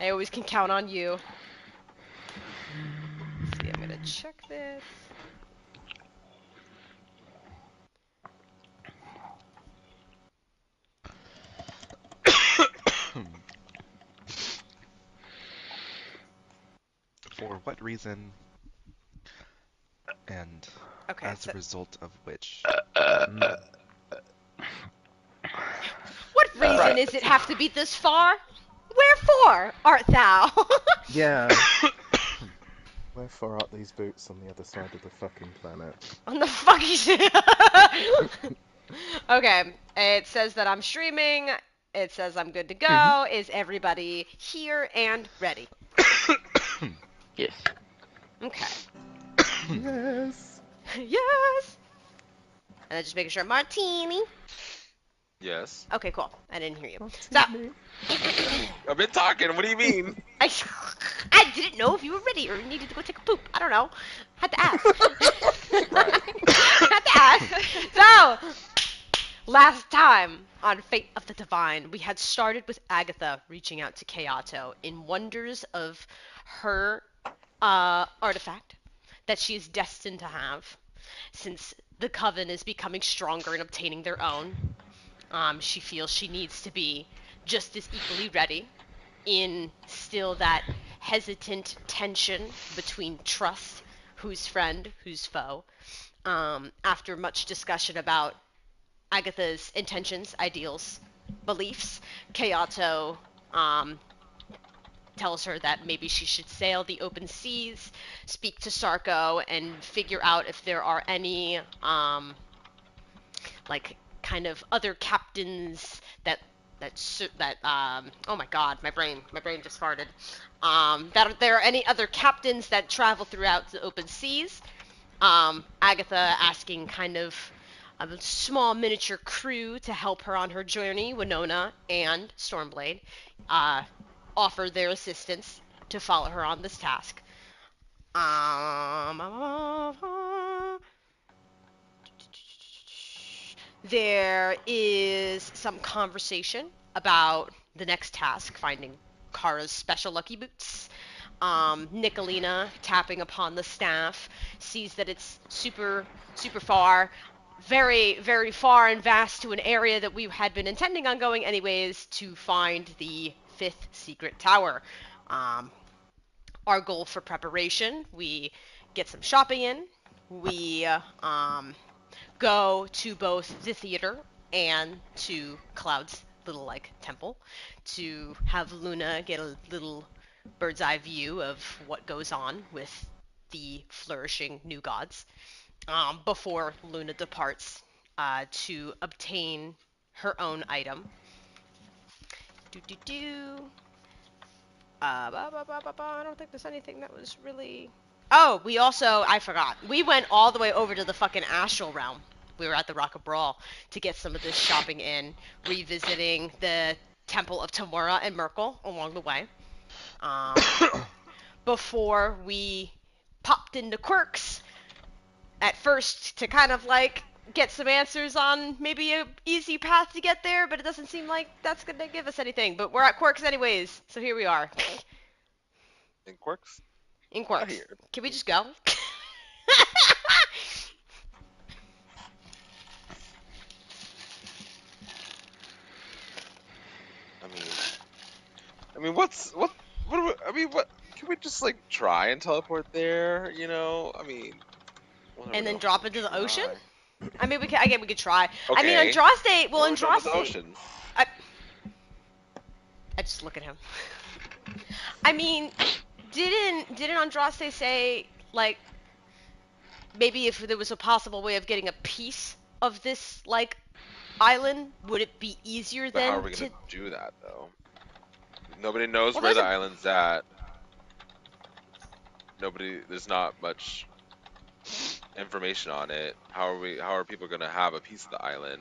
I always can count on you. Let's see, I'm gonna check this. For what reason, and Okay, as so a result of which? what reason is it have to be this far? Wherefore art thou? Yeah. Wherefore art these boots on the other side of the fucking planet? On the fucking shit. Okay, it says that I'm streaming. It says I'm good to go. Is everybody here and ready? Yes. Okay. Yes. Yes. And then just making sure. Martini. Yes. Okay, cool. I didn't hear you. Martini. I've been talking. What do you mean? I didn't know if you were ready or needed to go take a poop. I don't know. Had to ask. Right. Had to ask. So, last time on Fate of the Divine, we had started with Agatha reaching out to Kayato in wonders of her artifact that she is destined to have, since the Coven is becoming stronger in obtaining their own. She feels she needs to be just as equally ready in still that hesitant tension between trust, who's friend, who's foe. After much discussion about Agatha's intentions, ideals, beliefs, Kayato tells her that maybe she should sail the open seas, speak to Sarko, and figure out if there are any like kind of other captains that oh my god, my brain just farted. That there are any other captains that travel throughout the open seas. Agatha asking kind of a small miniature crew to help her on her journey. Winona and Stormblade offer their assistance to follow her on this task. There is some conversation about the next task, finding Kara's special lucky boots. Nicolina tapping upon the staff, sees that it's super, super far, very, very far and vast to an area that we had been intending on going anyways to find the fifth secret tower. Um, our goal for preparation, we get some shopping in, we go to both the theater and to Cloud's little like temple to have Luna get a little bird's eye view of what goes on with the flourishing new gods before Luna departs to obtain her own item. Do do do. I don't think there's anything that was really. Oh, I forgot. We went all the way over to the fucking astral realm. We were at the Rock of Brawl to get some of this shopping in, revisiting the Temple of Tamora and Merkel along the way. Before we popped into Quirks at first to kind of like get some answers on maybe a easy path to get there, but it doesn't seem like that's gonna give us anything. But we're at Quirks anyways, so here we are. In Quirks? In Quirks. Here. Can we just go? What? Can we just like try and teleport there? We'll never And then know. drop into the ocean? Try. I mean, I guess we could try. I mean, Okay. Andraste. Well, We'll jump into the Andraste. ocean. I just look at him. I mean, didn't Andraste say like maybe if there was a possible way of getting a piece of this like island, would it be easier But how are then we to? gonna do that though? Nobody knows Well, where the there's a. island's at. There's not much information on it. How are people gonna have a piece of the island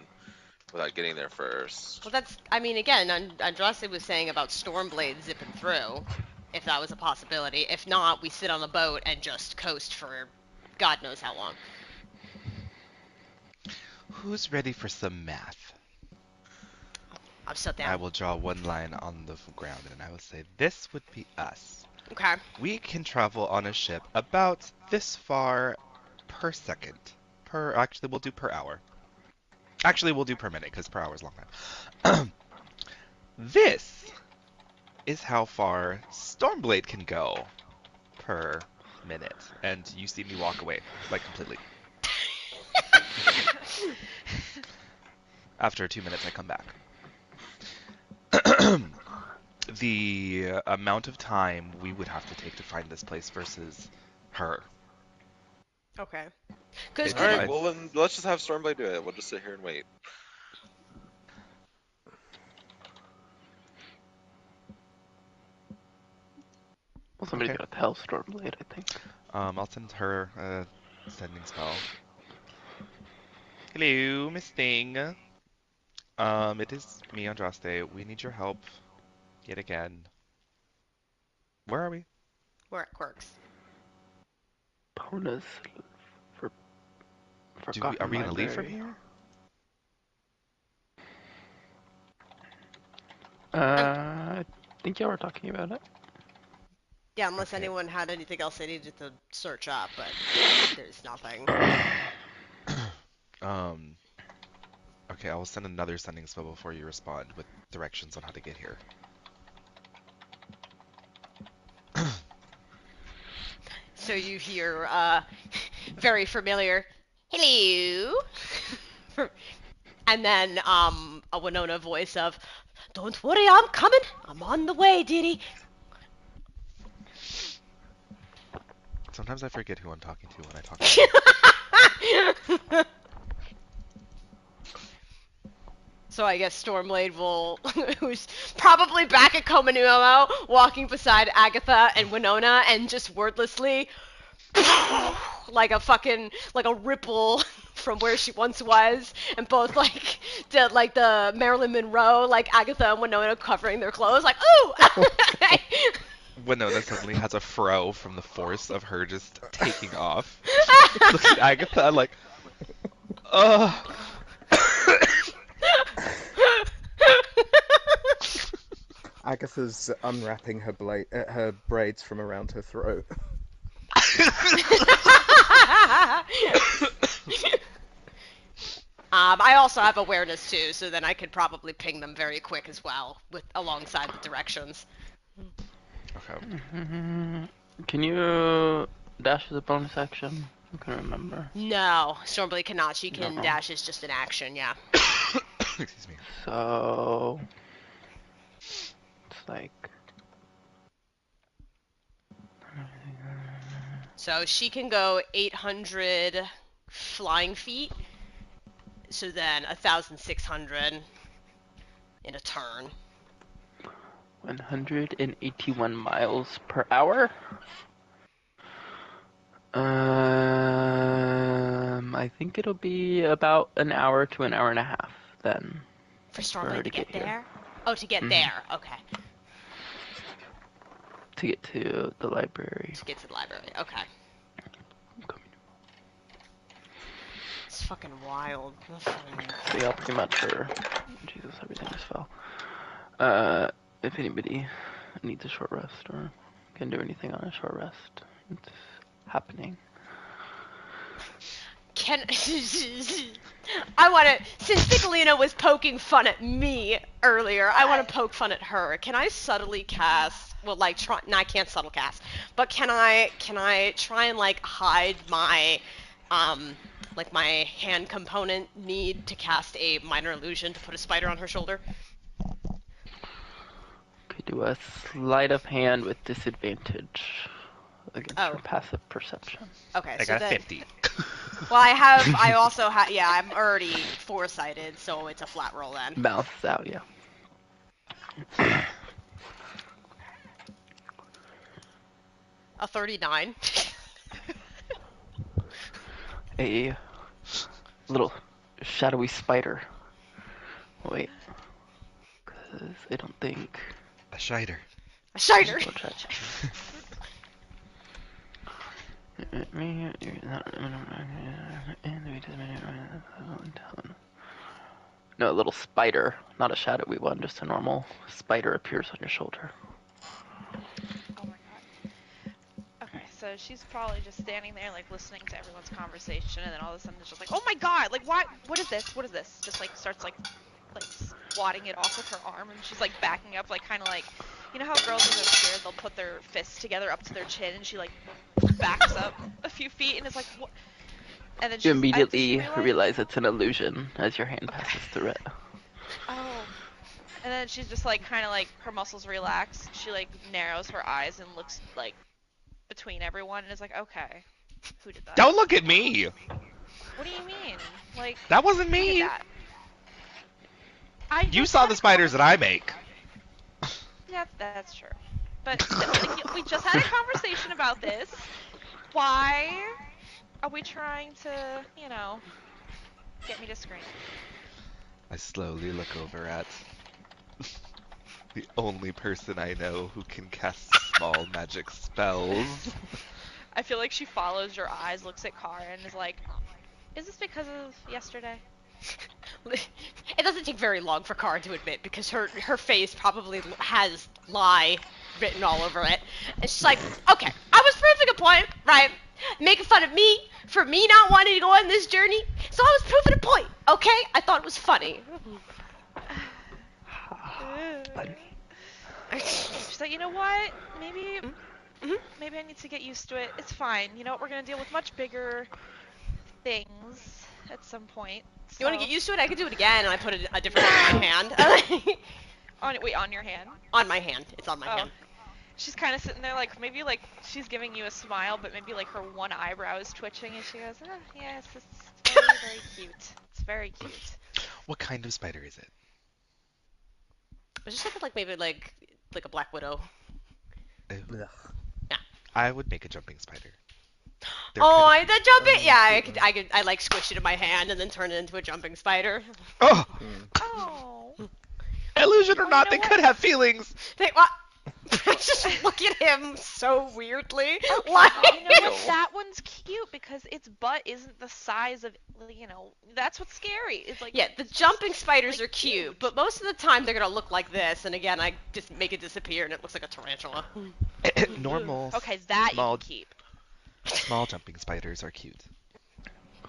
without getting there first? Well, that's. I mean, again, Andraste was saying about Stormblade zipping through, if that was a possibility. If not, we sit on a boat and just coast for God knows how long. Who's ready for some math? I'm still I down. will draw one line on the ground and I will say, this would be us. Okay. We can travel on a ship about this far per second. Actually, we'll do per hour. Actually, we'll do per minute, because per hour is a long time. This is how far Stormblade can go per minute. And you see me walk away, like, completely. After 2 minutes, I come back. The amount of time we would have to take to find this place versus her. Okay. Because It's All right, fine. well then let's just have Stormblade do it. We'll just sit here and wait. Well, somebody's Okay. got to tell Stormblade, I think. I'll send her a sending spell. Hello, Miss Thing. It is me, Andraste. We need your help yet again. Where are we? we're at Quirks. Pona's for Are forgotten we gonna leave from library. here? I think y'all were talking about it. Yeah, unless Okay. anyone had anything else they needed to search up, but there's nothing. Um. Okay, I will send another sending spell before you respond with directions on how to get here. So you hear very familiar hello, and then a Winona voice of, "Don't worry, I'm coming. I'm on the way, Diddy." Sometimes I forget who I'm talking to when I talk to you. So I guess Stormblade will, who's probably back at Komanumo, walking beside Agatha and Winona, and just wordlessly, like a ripple from where she once was, and both like did like the Marilyn Monroe, like Agatha and Winona covering their clothes, like ooh. Winona suddenly has a fro from the force of her just taking off. Looks at Agatha like, ugh. Agatha's unwrapping her braids from around her throat. I also have awareness too, so then I could probably ping them very quick as well, with alongside the directions. Okay. Can you dash as a bonus action? I can't remember. No, Stormblade cannot. She can No. dash is just an action, yeah. Excuse me. So it's like So she can go 800 flying feet, so then 1,600 in a turn. 181 miles per hour. I think it'll be about an hour to an hour and a half then. For For her Stormblade to get here. there? Oh, to get Mhm. there. Okay. To get to the library. To get to the library. Okay. It's fucking wild. So yeah, pretty much her. Jesus, everything just fell. If anybody needs a short rest or can do anything on a short rest, it's happening. Can I want to, since Nicolina was poking fun at me earlier, I want to poke fun at her. Can I subtly cast? Well, like try. No, I can't subtle cast. But can I try and like hide my like my hand component need to cast a minor illusion to put a spider on her shoulder? Could do a sleight of hand with disadvantage against her Oh, passive perception. okay. I So got a then, 50. well, I also have, yeah, I'm already foresighted, so it's a flat roll then. Mouths out, yeah. A 39. A little shadowy spider. Wait. Because I don't think... A shider. A shiner. Double check. No, a little spider, not a shadowy one, just a normal spider appears on your shoulder. Oh my god. Okay, so she's probably just standing there, like, listening to everyone's conversation, and then all of a sudden it's just like, oh my god, like, why, what is this? What is this? Just, like, starts, like swatting it off with her arm, and she's, like, backing up, like, kind of like, you know how girls when they're scared, they'll put their fists together up to their chin, and she, like, backs up a few feet, and is like, what? And then You she immediately realizes... realize it's an illusion as your hand passes through it. Oh. And then she's just, like, kind of, like, her muscles relax, she, like, narrows her eyes and looks, like, between everyone, and is like, okay, who did that? Don't look at me! What do you mean? Like, That wasn't who did me! that? You saw the spiders that I make. Yeah, that's true. But like, we just had a conversation about this. Why are we trying to, you know, get me to scream? I slowly look over at the only person I know who can cast small magic spells. I feel like she follows your eyes, looks at Kara, and is like, is this because of yesterday? It doesn't take very long for Kara to admit, because her face probably has lie written all over it. And she's like, okay, I was proving a point, right? Making fun of me for me not wanting to go on this journey. So I was proving a point, okay? I thought it was funny. Funny. She's like, you know what? Maybe I need to get used to it. It's fine. You know what? We're gonna deal with much bigger things at some point. So... You want to get used to it? I could do it again, and I put a different one on my hand. on your hand? On my hand. It's on my hand. She's kind of sitting there, like, maybe, like, she's giving you a smile, but maybe, like, her one eyebrow is twitching, and she goes, oh, yes, it's very, very cute. It's very cute. What kind of spider is it? I was just thinking, like, maybe, like a black widow. Ew. Ugh. Yeah. I would make a jumping spider. The jumping? Yeah, I like squish it in my hand and then turn it into a jumping spider. Oh! Oh. Illusion or not, you they know could have feelings! What? Just look at him so weirdly. Okay, Like, you know what? That one's cute because its butt isn't the size of, you know, that's what's scary. It's like, yeah, the jumping spiders like, are cute, huge. but most of the time they're gonna look like this, and again, I just make it disappear and it looks like a tarantula. Normal, Okay, that small, you can keep. small jumping spiders are cute.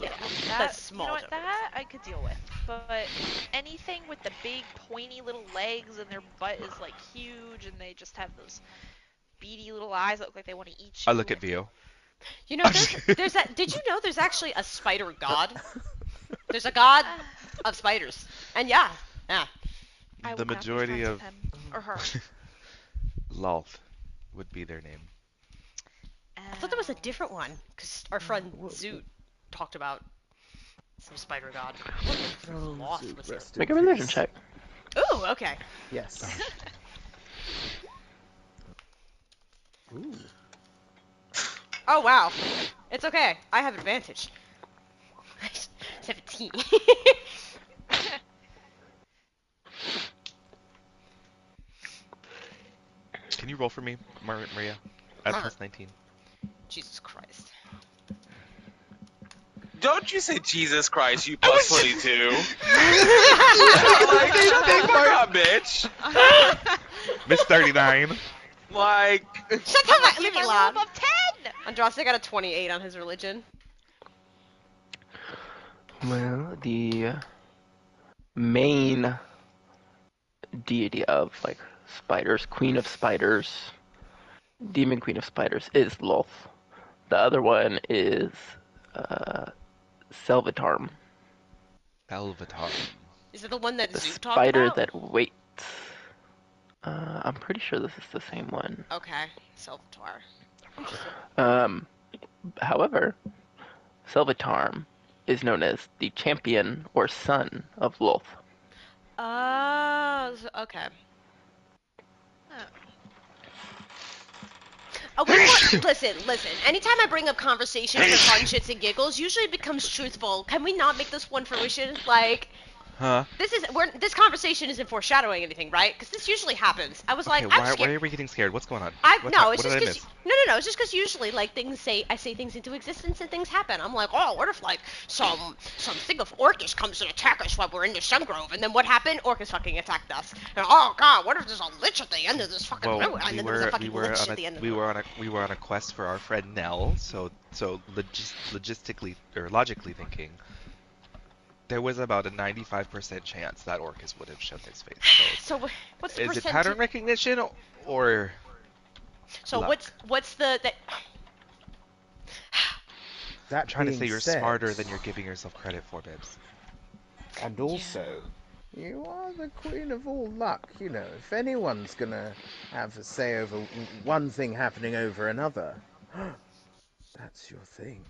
Yeah, That, that's small. you know what, jumping that I could deal with. But anything with the big, pointy little legs and their butt is, like, huge, and they just have those beady little eyes that look like they want to eat you. I look at Vio. You know, there's that. Did you know there's actually a spider god? There's a god of spiders, and yeah. I The will not be majority friends of with him or her. Lolth would be their name. I thought there was a different one, because our friend Zoot talked about some spider god. Oh, Loth Zoot, was there. rest in Make a religion peace. check. Ooh, okay. Yes. Ooh. Oh, wow. It's okay. I have advantage. 17. Can you roll for me, Maria? At plus 19. Jesus Christ. Don't you say Jesus Christ, you plus 22. Like, Fuck up, bitch. Miss 39. Like, Shut up, leave me I roll alone. above 10! Andraste got a 28 on his religion. Well, the main deity of, like, spiders, queen of spiders, demon queen of spiders, is Loth. The other one is Selvatarm, Belvatar. Is it the one that the Zoot talked spider about? that waits. I'm pretty sure this is the same one. Okay, Salvatore. However, Selvatarm is known as the champion or son of Loth. Oh, okay. Listen. Anytime I bring up conversations for fun shits and giggles, usually it becomes truthful. Can we not make this one fruition? Like, Huh? This conversation isn't foreshadowing anything, right? Because this usually happens. I was Okay, like, I'm why scared. are we getting scared? What's going on? No, it's What did just I because miss? no. It's just because usually like I say things into existence and things happen. I'm like, oh, what if like some thing of Orcus comes and attack us while we're in the Sun Grove, and then what happened? Orcus fucking attacked us. And, oh god, what if there's a lich at the end of this fucking Well, road? And then there was a fucking lich at the end of the road. we were on a quest for our friend Nell. Logistically or logically thinking, there was about a 95% chance that Orcus would have shown his face. So what's the Is it percentage? pattern recognition or So luck? what's the that? That I'm trying to being say you're said, smarter than you're giving yourself credit for, Bibbs. and also, you are the queen of all luck. You know, if anyone's gonna have a say over one thing happening over another, that's your thing.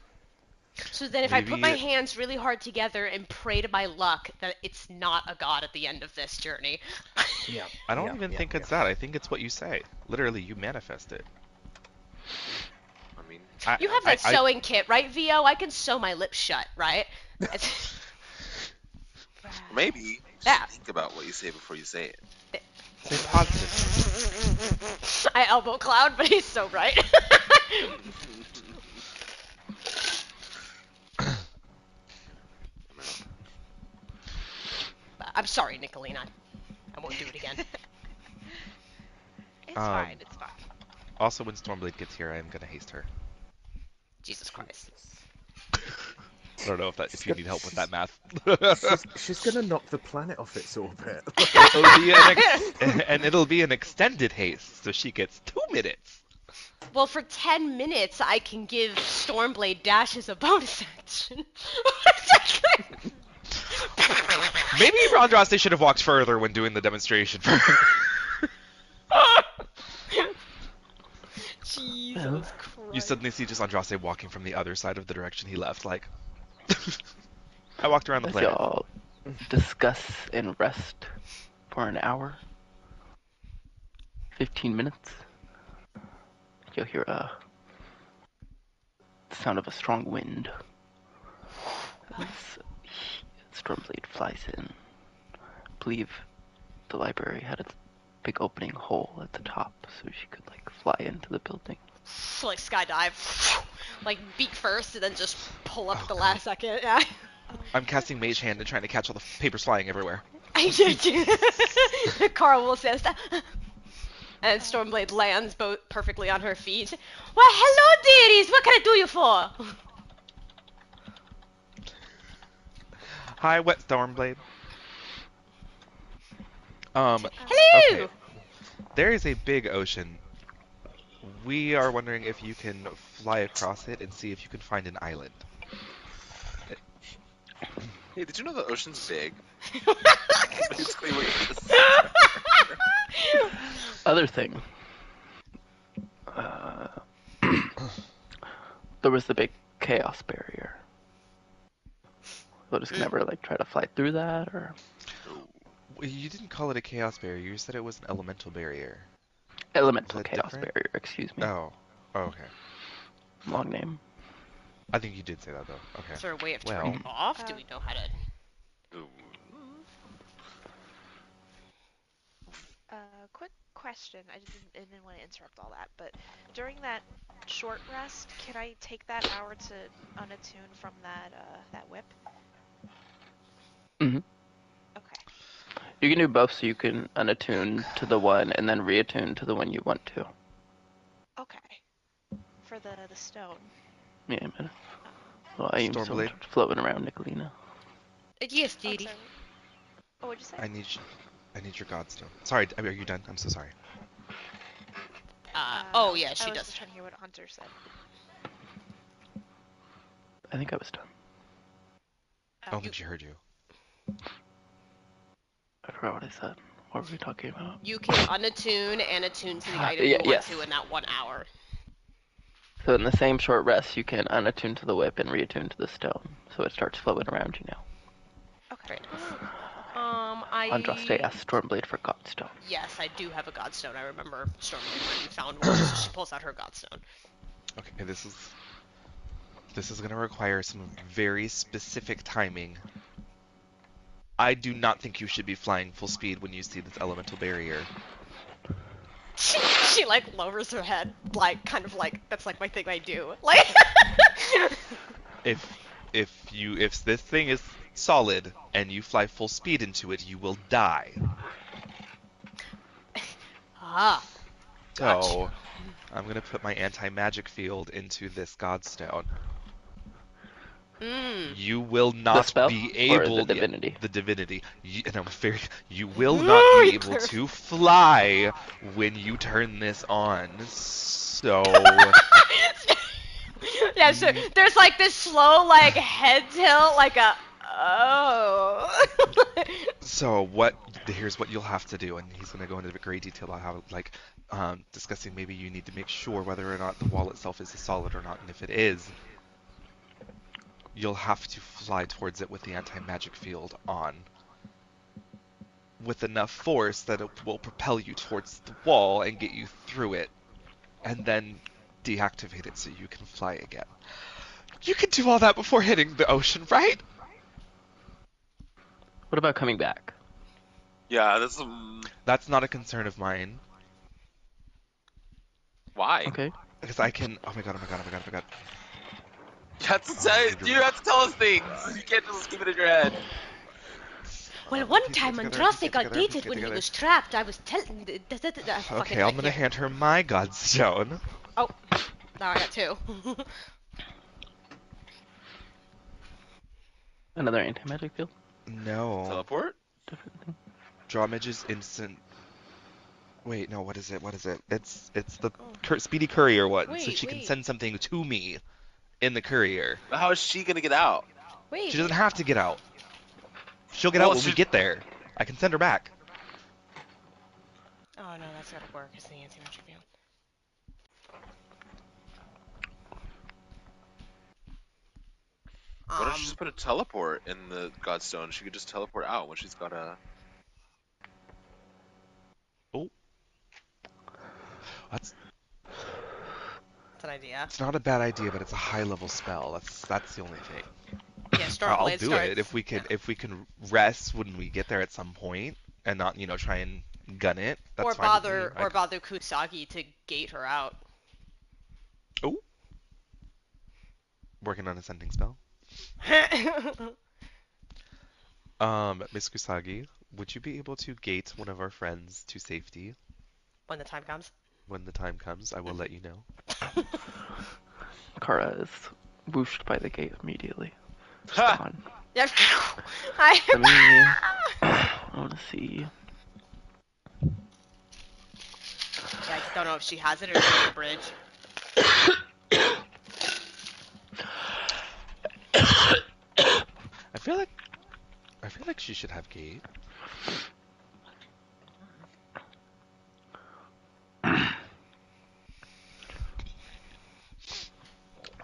So then if I put my hands really hard together and pray to my luck that it's not a god at the end of this journey. Yeah. I don't even think it's that. I think it's what you say. Literally, you manifest it. I mean, You have that sewing kit, right, VO? I can sew my lips shut, right? maybe Yeah. think about what you say before you say it. Say positive. I elbow Cloud, but he's so right. I'm sorry, Nicolina. I won't do it again. It's fine. It's fine. Also, when Stormblade gets here, I am gonna haste her. Jesus Christ. I don't know if you need help with that math. She's gonna knock the planet off its orbit. And it'll be an extended haste, so she gets 2 minutes. Well, for 10 minutes, I can give Stormblade dashes a bonus action. Maybe Andraste should have walked further when doing the demonstration. Jesus Christ. You suddenly see just Andraste walking from the other side of the direction he left, like... I walked around the As planet. y'all discuss and rest for an hour, 15 minutes, you'll hear the sound of a strong wind as Stormblade flies in. I believe the library had a big opening hole at the top, so she could like fly into the building. Like skydive. Like beak first and then just pull up at the God. last second. Yeah. I'm casting Mage Hand and trying to catch all the papers flying everywhere. Carl will say stuff. And Stormblade lands both perfectly on her feet. Well, hello, deities! What can I do you for? Hi, Wet Stormblade. Hello! Okay. There is a big ocean. We are wondering if you can fly across it and see if you can find an island. Hey, did you know the ocean's big? Basically what you just Other thing, there was the big chaos barrier. Lotus can never like try to fly through that, or You didn't call it a chaos barrier. You said it was an elemental barrier. elemental Is that chaos different? barrier. Excuse me. Oh, okay. Long name. I think you did say that though. Okay. Is there a way of Well. turning it off? Do we know how to? Ooh. Quick question. I didn't want to interrupt all that, but during that short rest, can I take that hour to unattune from that whip? Mm-hmm. Okay. You can do both, so you can unattune to the one and then reattune to the one you want to. Okay. For the stone. Yeah, man. Well, I am Stormblade. floating around, Nicolina. Yes, Oh, deity. sorry. Oh, what'd you say? I need your godstone. Sorry, are you done? I'm so sorry. Oh yeah, she I was does. just trying to hear what Hunter said. I think I was done. I don't think she heard you. I forgot what I said. What were we talking about? You can unattune and attune to the item Yeah, you want yes. to in that 1 hour. So in the same short rest, you can unattune to the whip and reattune to the stone, so it starts floating around you now. Okay. Andraste asked Stormblade for Godstone. Yes, I do have a godstone. I remember Stormblade went and found one, so she pulls out her godstone. Okay, this is gonna require some very specific timing. I do not think you should be flying full speed when you see this elemental barrier. She like lowers her head, like kind of like that's like my thing I do. Like If this thing is solid and you fly full speed into it, you will die. ah, gotcha. So, I'm gonna put my anti-magic field into this godstone. Mm. You will The not spell be or able. the divinity? The divinity. And I'm very. You will not be able to fly when you turn this on. So. Yeah, so there's like this slow like head tilt, like a oh. So what? Here's what you'll have to do, and he's going to go into great detail about how, like, discussing maybe you need to make sure whether or not the wall itself is a solid or not, and if it is, you'll have to fly towards it with the anti-magic field on, with enough force that it will propel you towards the wall and get you through it, and then deactivate it so you can fly again. You can do all that before hitting the ocean, right? What about coming back? Yeah, that's That's not a concern of mine. why. Okay. Because I can. Oh my god, oh my god, oh my god, oh my god. You have to tell. You have to tell us things. You can't just keep it in your head. Well, one Piece it time together, Andraste piece it got together, piece gated it when he together. was trapped. I was telling. Okay, I'm gonna hand her my godstone. Oh, now I got two. Another anti-magic field? No. Teleport. Different thing. Draw images instant. Wait, no, what is it? What is it? It's the speedy courier one, so Wait, she can wait. send something to me in the courier. But how is she gonna get out? Wait. She doesn't have to get out. She'll get Well, out when we get there. I can send her back. Oh no, that's gotta work. It's the anti-magic field. What if she just put a teleport in the Godstone? She could just teleport out when she's got a. Oh. That's That's an idea. it's not a bad idea, but it's a high level spell. That's the only thing. Yeah, I'll Stormblade do starts. it if we can rest when we get there at some point and not try and gun it. That's Or fine with me. bother Kusagi to gate her out. Oh. Working on a sending spell. Miss Kusagi, would you be able to gate one of our friends to safety When the time comes. when the time comes? I will let you know. Kara is whooshed by the gate immediately. Ha! Gone. Yeah. Let me. I want to see. I don't know if she has it or it's a bridge. I feel like she should have gate.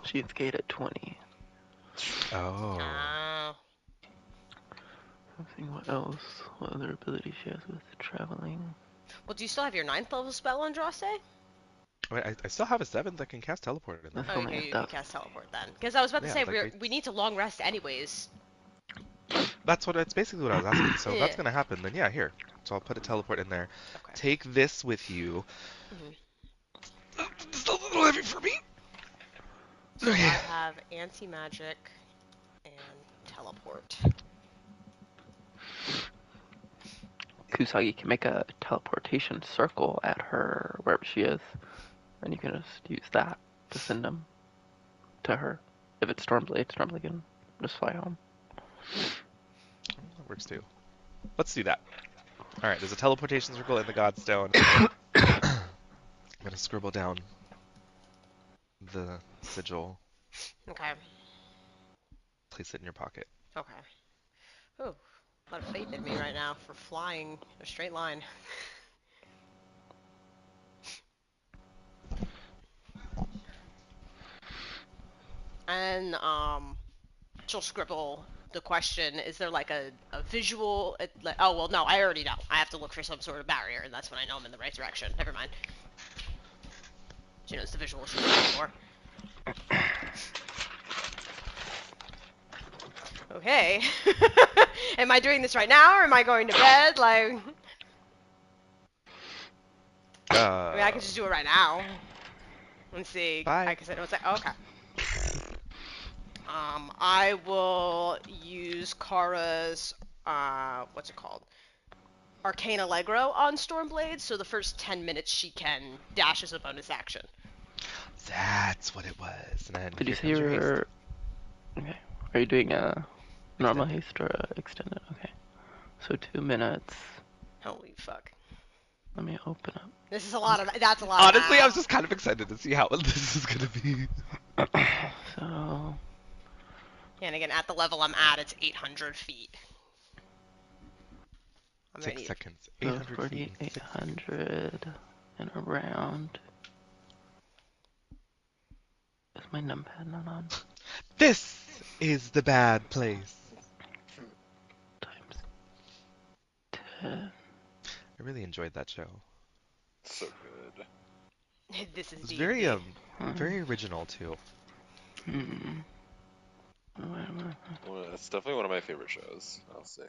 She's gate at 20. Oh. I'm seeing what else. What other ability she has with traveling. Well, do you still have your 9th level spell, Andraste? Wait, I still have a 7th. I can cast teleport in there. That's only Okay, a you can duck. cast teleport then. Because I was about to Yeah, say, like we need to long rest anyways. That's basically what I was asking. So Yeah. that's gonna happen. Then yeah, here. So I'll put a teleport in there. Okay. Take this with you. Mhm. It's a little heavy for me. So I Okay. have anti-magic and teleport. Kusagi can make a teleportation circle at her wherever she is, and you can just use that to send them to her. If it's Stormblade can just fly home. That works too. Let's do that. All right. There's a teleportation circle in the Godstone. I'm gonna scribble down the sigil. Okay. Place it in your pocket. Okay. Ooh, a lot of faith in me right now for flying a straight line. And she'll scribble the question. Is there like a visual? Oh well, no, I already know. I have to look for some sort of barrier, and that's when I know I'm in the right direction. Never mind. She knows the visual she's looking for. Okay. Am I doing this right now, or am I going to bed? Like, I mean, I could just do it right now. Let's see. I Bye. can say no. It's like, okay. I will use Kara's, what's it called? Arcane Allegro on Stormblade, so the first 10 minutes she can dash as a bonus action. That's what it was. And then Did you here say comes your haste. you're... Okay. Are you doing a normal Extended. haste or a extended? Okay. So 2 minutes. Holy fuck. Let me open up. This is a lot of, that's a lot of Honestly, I was math. just kind of excited to see how this is gonna be. So... And again, at the level I'm at, it's 800 feet. I'm gonna 6 need seconds. So 800 feet. 4,800 and around. Is my numpad not on? This is the bad place. Times 10. I really enjoyed that show. So good. This is It was D&D. very original too. Hmm. Well, it's definitely one of my favorite shows, I'll say.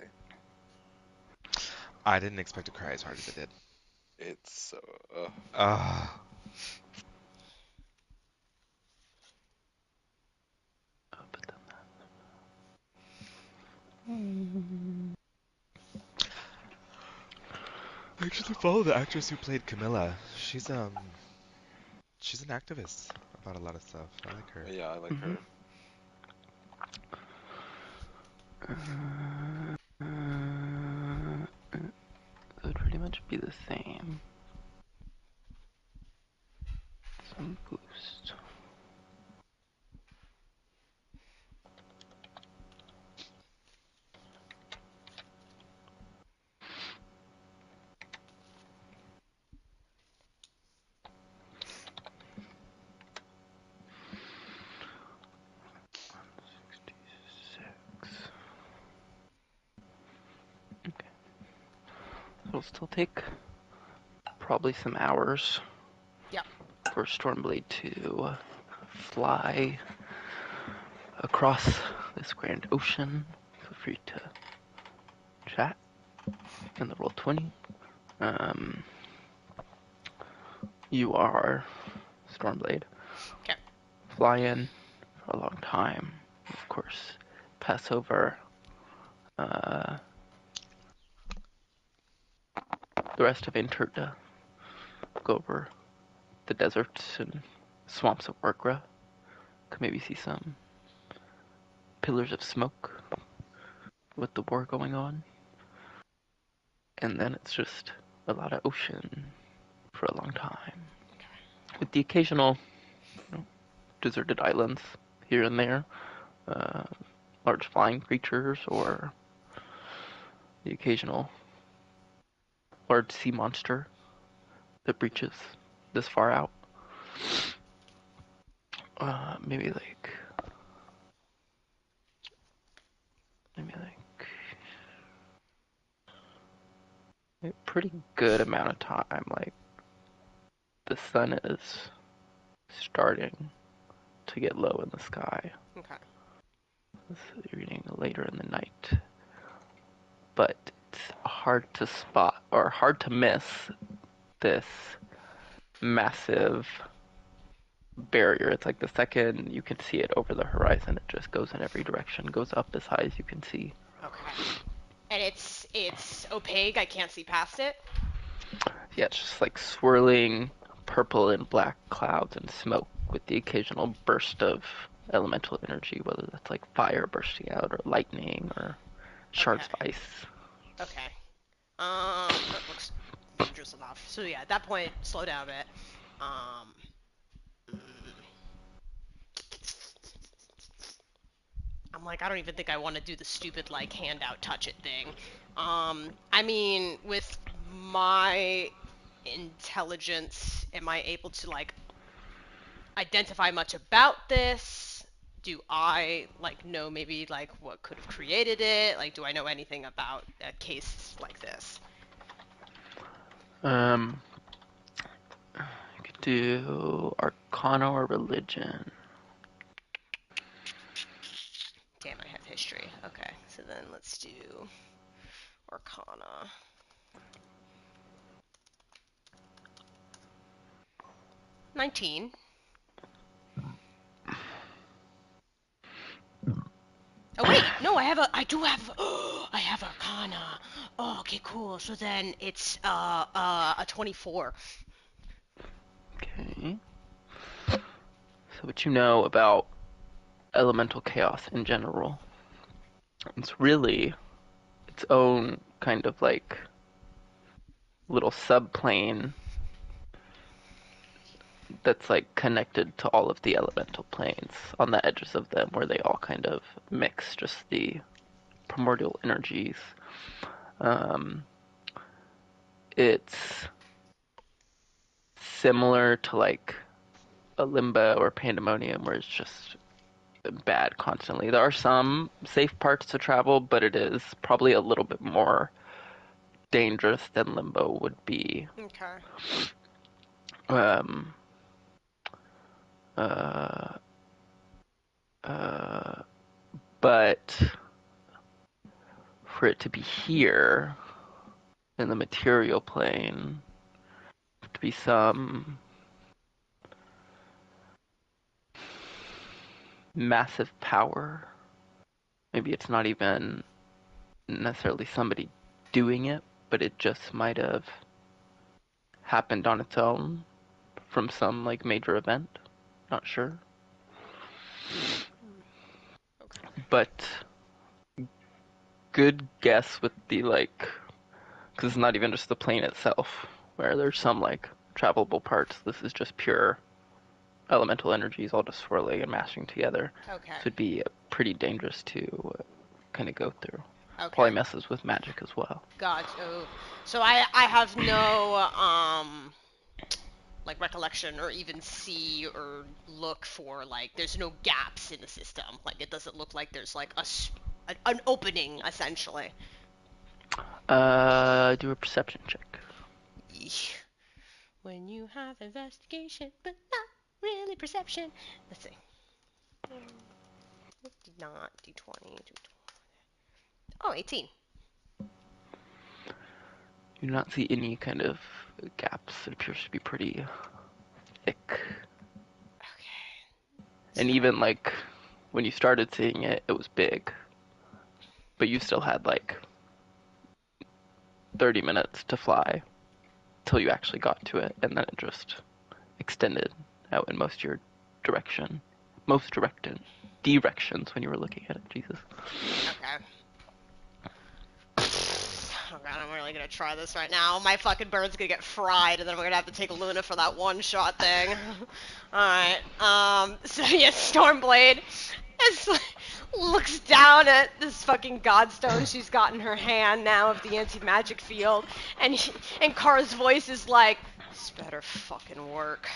I didn't expect to cry as hard as I did. It's so. Ah. I actually follow the actress who played Camilla. She's an activist about a lot of stuff. I like her. Yeah, I like Mhm. her. It would pretty much be the same. Some boost. Okay. So it'll still take probably some hours. Yep. For Stormblade to fly across this grand ocean. Feel free to chat in the Roll20. You are Stormblade. Okay. Fly in for a long time. Of course, pass over the rest of Interta. Go over the deserts and swamps of Orkra. Could maybe see some pillars of smoke with the war going on. And then it's just a lot of ocean for a long time. With the occasional deserted islands here and there, large flying creatures, or the occasional large sea monster that reaches this far out. Maybe like a pretty good amount of time. Like the sun is starting to get low in the sky. Okay. So you're getting later in the night, but it's hard to spot or hard to miss this massive barrier. It's like the second you can see it over the horizon, it just goes in every direction, goes up as high as you can see. Okay. And it's opaque. I can't see past it. Yeah, it's just like swirling purple and black clouds and smoke with the occasional burst of elemental energy, whether that's like fire bursting out or lightning or shards of Okay. ice. Okay. That looks dangerous enough. So yeah, at that point, slow down a bit. Um. I'm like, I don't even think I want to do the stupid like handout touch it thing. I mean, with my intelligence, am I able to like identify much about this? Do I like know maybe like what could have created it? Like, do I know anything about a case like this? Um, you could do Arcana or Religion. Damn, I have history. Okay. 19. Oh wait, no, I have Arcana. Oh, okay, cool. So then it's a 24. Okay. So what you know about elemental chaos in general, it's really its own kind of like little subplane that's like connected to all of the elemental planes on the edges of them where they all kind of mix just the primordial energies. Um, it's similar to like a limbo or pandemonium where it's just bad constantly. There are some safe parts to travel, but it is probably a little bit more dangerous than limbo would be. Okay. Um, uh, but for it to be here in the material plane, to be some massive power. Maybe it's not even necessarily somebody doing it, but it just might have happened on its own from some like major event. Not sure. Okay. But good guess with the like, because it's not even just the plane itself, where there's some like travelable parts. This is just pure elemental energies all just swirling and mashing together. Okay. So it'd be pretty dangerous to kind of go through. Okay. Probably messes with magic as well. Gotcha. So I have no like recollection or even see or look for like there's no gaps in the system. Like it doesn't look like there's like an opening essentially. Do a perception check. Eesh. When you have investigation but not really perception. Let's see. Not D20. Oh, 18. You do not see any kind of gaps. It appears to be pretty thick. Okay. And even like when you started seeing it, it was big. But you still had like 30 minutes to fly till you actually got to it, and then it just extended out in most of your direction. Most directions when you were looking at it, Jesus. Okay. Oh god, I'm really gonna try this right now. My fucking bird's gonna get fried, and then we're gonna have to take Luna for that one-shot thing. Alright, so yeah, Stormblade looks down at this fucking godstone she's got in her hand now of the anti-magic field, and Kara's voice is like, this better fucking work.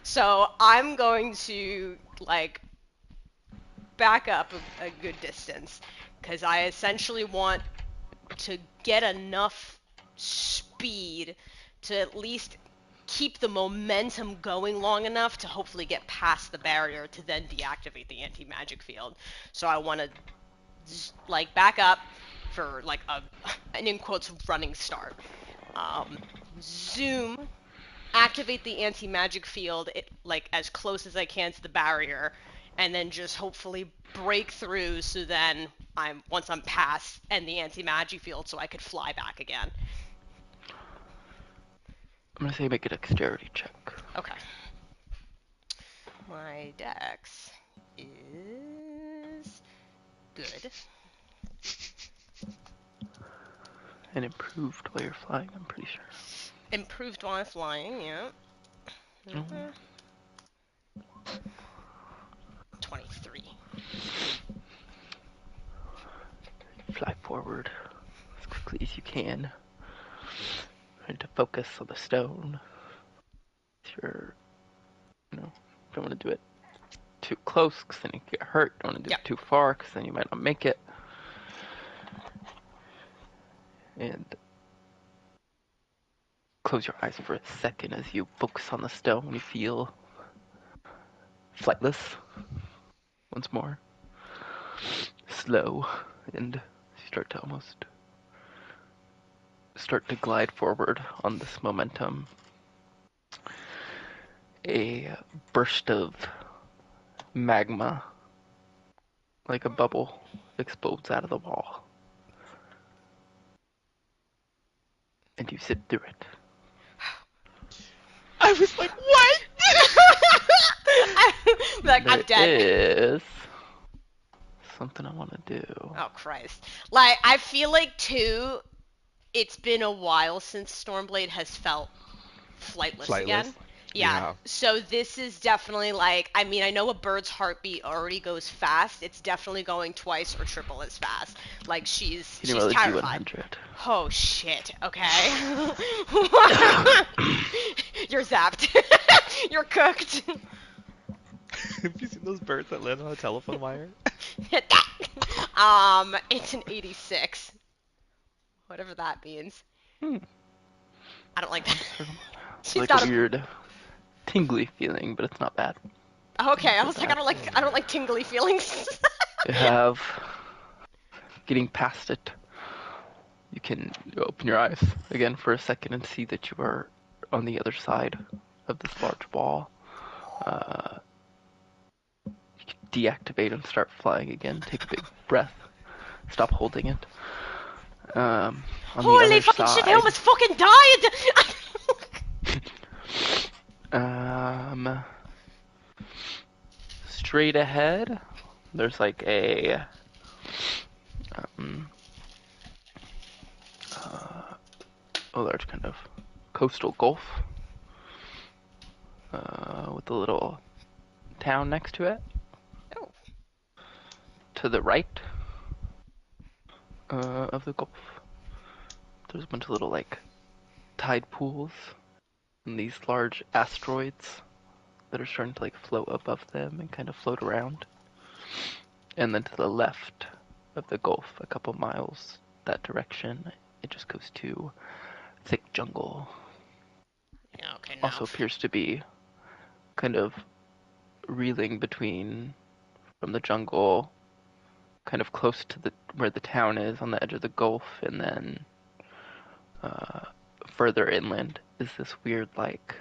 So I'm going to, like, back up a good distance, because I essentially want to get enough speed to at least keep the momentum going long enough to hopefully get past the barrier to then deactivate the anti-magic field. So I want to like back up for like an in quotes running start. Zoom, activate the anti-magic field like as close as I can to the barrier, and then just hopefully break through so then once I'm past and the anti-magic field so I could fly back again. I'm gonna say make a dexterity check. Okay. My dex is good. And improved while you're flying, I'm pretty sure. Improved while flying, yeah. Mm-hmm. 23. Fly forward as quickly as you can. Trying to focus on the stone. You're, don't want to do it too close because then you get hurt. Don't want to do it too far because then you might not make it. And close your eyes for a second as you focus on the stone. You feel flightless once more. Slow, and you start to glide forward on this momentum. a burst of magma, like a bubble, explodes out of the wall. And you sit through it. I was like, what? Like, I'm dead. There is something I want to do. Oh, Christ. Like, I feel like, too, it's been a while since Stormblade has felt flightless again. Flightless? Yeah, Yeah. so this is definitely like, I mean, I know a bird's heartbeat already goes fast. It's definitely going twice or triple as fast. Like, she's You can roll a terrified. D100. Oh shit. Okay. You're zapped. You're cooked. Have you seen those birds that land on a telephone wire? It's an 86. Whatever that means. Hmm. I don't like that. It's She's like got a weird tingly feeling, but it's not bad. Okay, I So was like, bad. I don't like tingly feelings. You have getting past it. You can open your eyes again for a second and see that you are on the other side of this large wall. You can deactivate and start flying again. Take a big breath. Stop holding it. On the Holy other fucking shit, I side, almost fucking died! straight ahead, there's like a large kind of coastal gulf with a little town next to it. Oh. To the right of the gulf, there's a bunch of little like tide pools and these large asteroids that are starting to like float above them and kind of float around. And then to the left of the gulf, a couple miles that direction, it just goes to thick jungle. Yeah, okay, now. Also appears to be kind of reeling between from the jungle, kind of close to the where the town is on the edge of the gulf, and then further inland is this weird like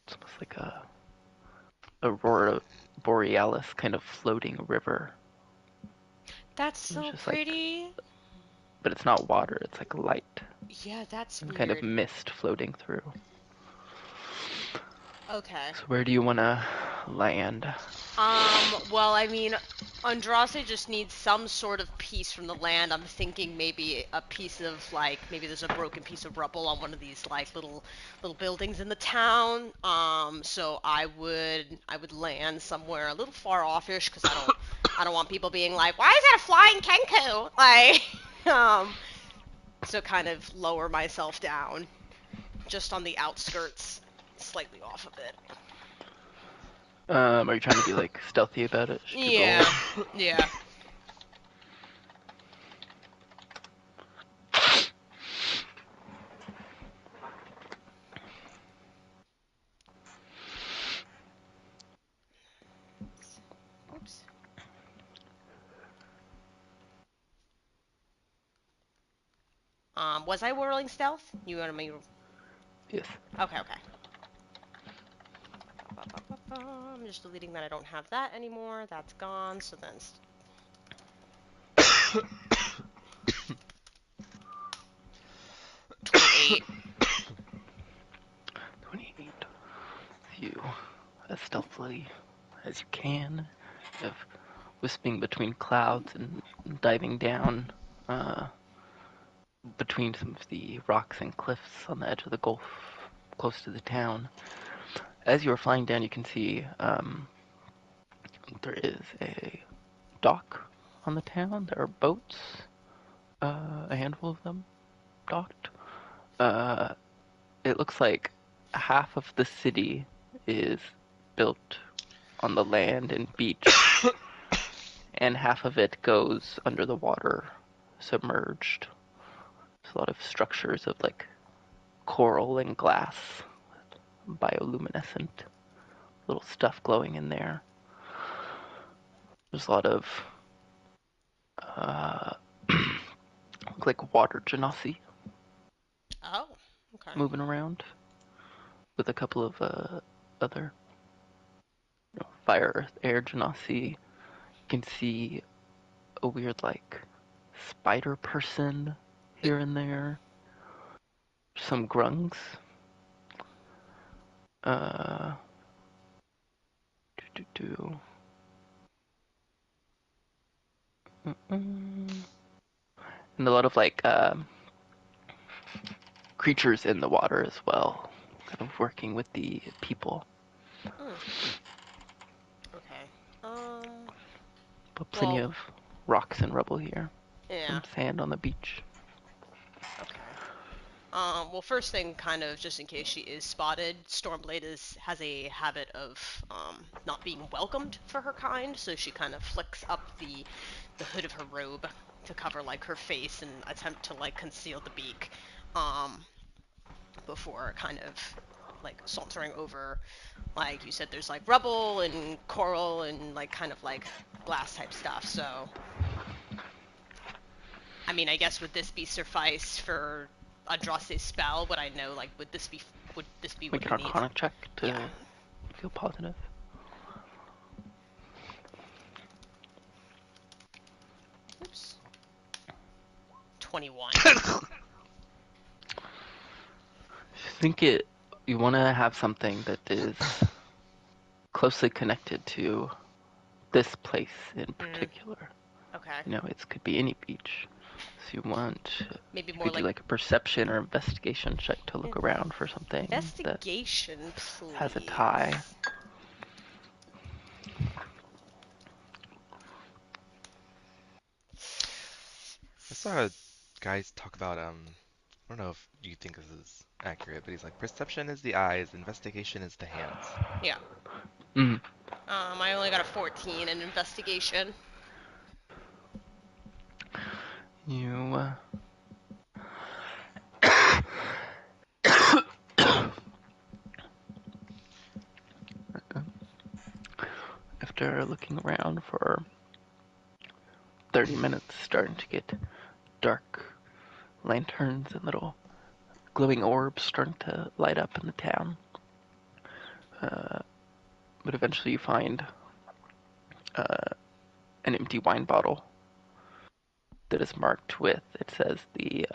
it's almost like a aurora borealis kind of floating river. That's It's so just like, pretty. but it's not water, it's like light Yeah, that's and weird. kind of mist floating through. Okay. So where do you want to land? Well, I mean, Andraste just needs some sort of piece from the land. I'm thinking maybe a piece of, like, maybe there's a broken piece of rubble on one of these, like, little buildings in the town. So I would land somewhere a little far offish, because I don't want people being like, why is that a flying Kenku? Like, so kind of lower myself down, just on the outskirts, slightly off of it. Are you trying to be like stealthy about it? Should you roll? Yeah, yeah. Oops. Was I rolling stealth? You wanted me? Yes. Okay, okay. I'm just deleting that. I don't have that anymore. That's gone. So then, 28. 28. You, as stealthily as you can, of wisping between clouds and diving down between some of the rocks and cliffs on the edge of the gulf, close to the town. As you are flying down, you can see there is a dock on the town. There are boats, a handful of them, docked. It looks like half of the city is built on the land and beach, and half of it goes under the water, submerged. There's a lot of structures of like coral and glass, bioluminescent little stuff glowing in there. There's a lot of like water genasi Oh, okay. moving around. with a couple of other fire, earth, air genasi. You can see a weird like spider person here and there. Some grungs. Uh, do do do. And a lot of like creatures in the water as well, kind of working with the people. Hmm. Okay. But plenty Well, of rocks and rubble here. yeah. Some sand on the beach. Okay. Well, first thing, kind of, just in case she is spotted, Stormblade has a habit of not being welcomed for her kind, so she kind of flicks up the hood of her robe to cover like her face and attempt to like conceal the beak, um, before kind of like sauntering over. Like you said, there's like rubble and coral and like kind of like glass type stuff. So, I mean, I guess would this be suffice for Andraste's spell? Would I know, like, would this be what Make we an need? arcana check Yeah. to feel positive. Oops. 21. You want to have something that is closely connected to this place in Mm, particular. okay. It could be any beach. So Maybe you more could do like like a perception or investigation check to look around for something that investigation, has a tie. please. I saw guys talk about I don't know if you think this is accurate, but he's like perception is the eyes, investigation is the hands. Yeah. Mm. I only got a 14 in investigation. You after looking around for 30 minutes, starting to get dark, lanterns and little glowing orbs starting to light up in the town. But eventually you find an empty wine bottle that is marked with, it says the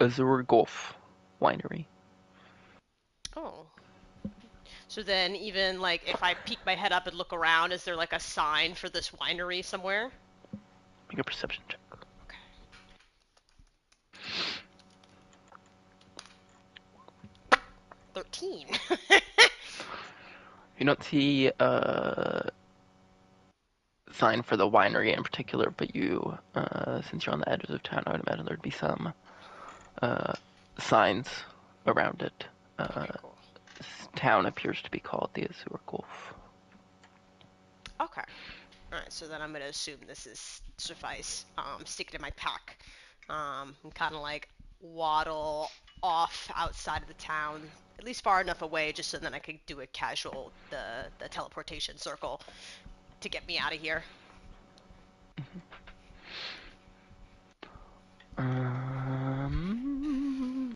Azure Gulf Winery. Oh. So then, even like if I peek my head up and look around, is there like a sign for this winery somewhere? Make a perception check. Okay. 13. You don't see a sign for the winery in particular, but since you're on the edges of town, I would imagine there'd be some signs around it. Okay, cool. This town appears to be called the Azure Gulf. Okay. Alright, so then I'm gonna assume this is suffice. Stick it in my pack. And kind of like waddle off outside of the town, at least far enough away, just so then I could do a casual the teleportation circle to get me out of here. Um,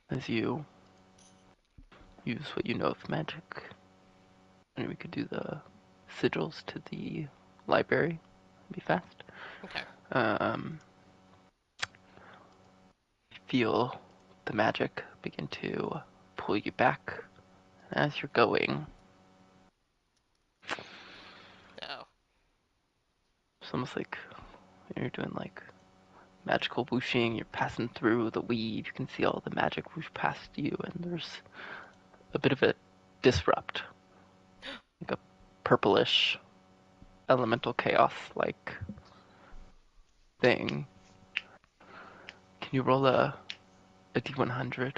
as you use what you know of magic, and we could do the sigils to the library. Be fast. Okay. Um, feel the magic begin to pull you back as you're going. Oh. It's almost like you're doing like magical whooshing. You're passing through the weave. You can see all the magic whoosh past you, and there's a bit of a disrupt, like a purplish elemental chaos like thing. Can you roll a d100?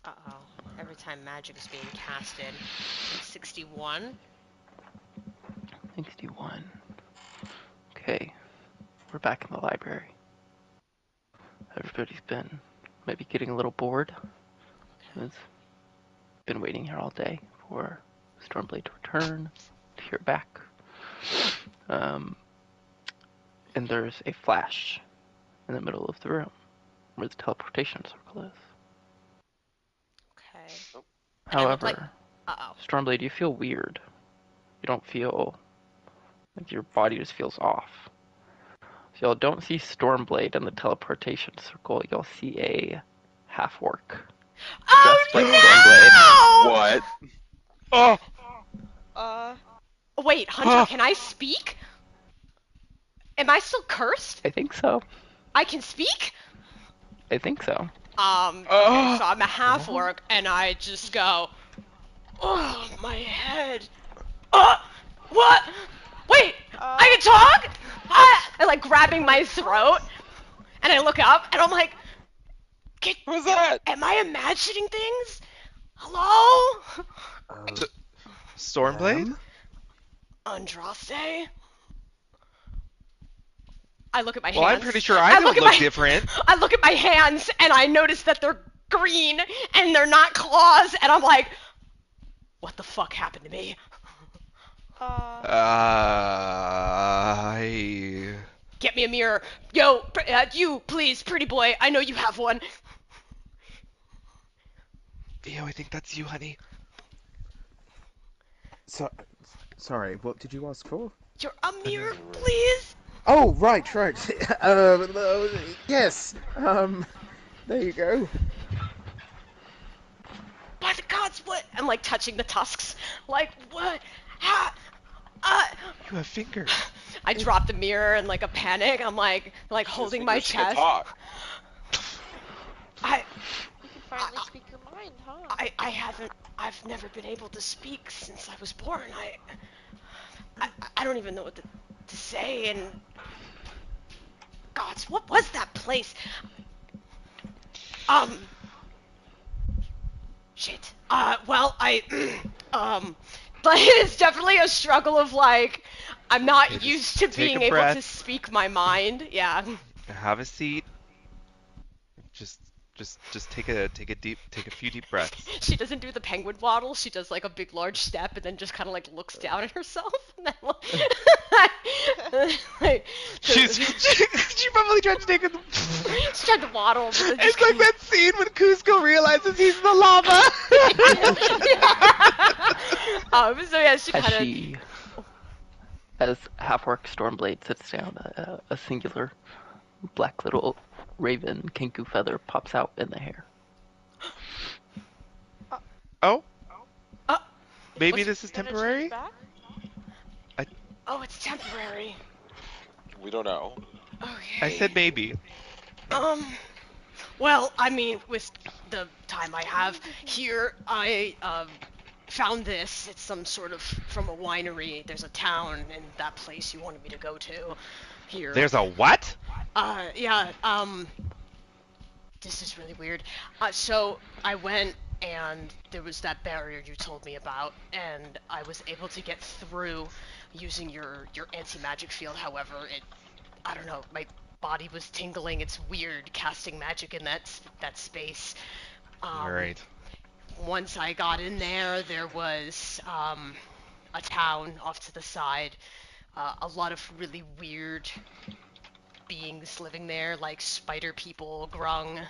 Uh-oh. Every time magic is being casted. 61. 61. Okay, we're back in the library. Everybody's been maybe getting a little bored. has been waiting here all day for Stormblade to return, to hear back. And there's a flash in the middle of the room where the teleportation circle is. Okay. And I look like, However, uh-oh. Stormblade, you feel weird. You don't feel like your body just feels off. So you don't see Stormblade in the teleportation circle. You'll see a half-orc dressed like Oh, Stormblade. What? Oh! Wait, Hunter, can I speak? Am I still cursed? I think so. I can speak? I think so. Okay, so I'm a half orc, and I just go, oh, my head. What? Wait, I can talk? I'm like grabbing my throat, and I look up, and I'm like, Who's that? am I imagining things? Hello? Stormblade? Ma'am? Andraste? I look at my Well, hands. I'm pretty sure I don't look different. I look at my hands, and I notice that they're green, and they're not claws, and I'm like, what the fuck happened to me? Get me a mirror. Yo, you, please, pretty boy. I know you have one. Ew, I think that's you, honey. Sorry, what did you ask for? You're a mirror, please. Oh, right. Yes. There you go. By the gods, what? I'm like touching the tusks. Like, what? How? You have fingers. I drop the mirror in like a panic. I'm like holding my Fingers can chest. talk. You can finally speak your mind, huh? I've never been able to speak since I was born. I don't even know what to say, and gods, what was that place? Shit. Well, but it's definitely a struggle of like, I'm not Okay, used to take being a able breath. to speak my mind. Yeah. Have a seat. Just take a few deep breaths. She doesn't do the penguin waddle. She does like a big large step and then just kind of like looks down at herself. And then, like, She probably tried to take a. she tried to waddle. But then It's like that scene when Cusco realizes he's in the lava. So yeah, she kind of. As half-orc Stormblade sits down, a singular black little raven kenku feather pops out in the hair. Oh, maybe What's- this is Gonna change temporary. back? Oh, it's temporary. We don't know. Okay. I said maybe. Well, I mean, with the time I have here, I found this. It's some sort of from a winery. There's a town in that place you wanted me to go to. Here. There's a what? Yeah. This is really weird. So I went and there was that barrier you told me about, and I was able to get through using your anti-magic field. However, I don't know, my body was tingling. It's weird casting magic in that space. Right. Once I got in there, there was a town off to the side. A lot of really weird beings living there, like spider people, grung.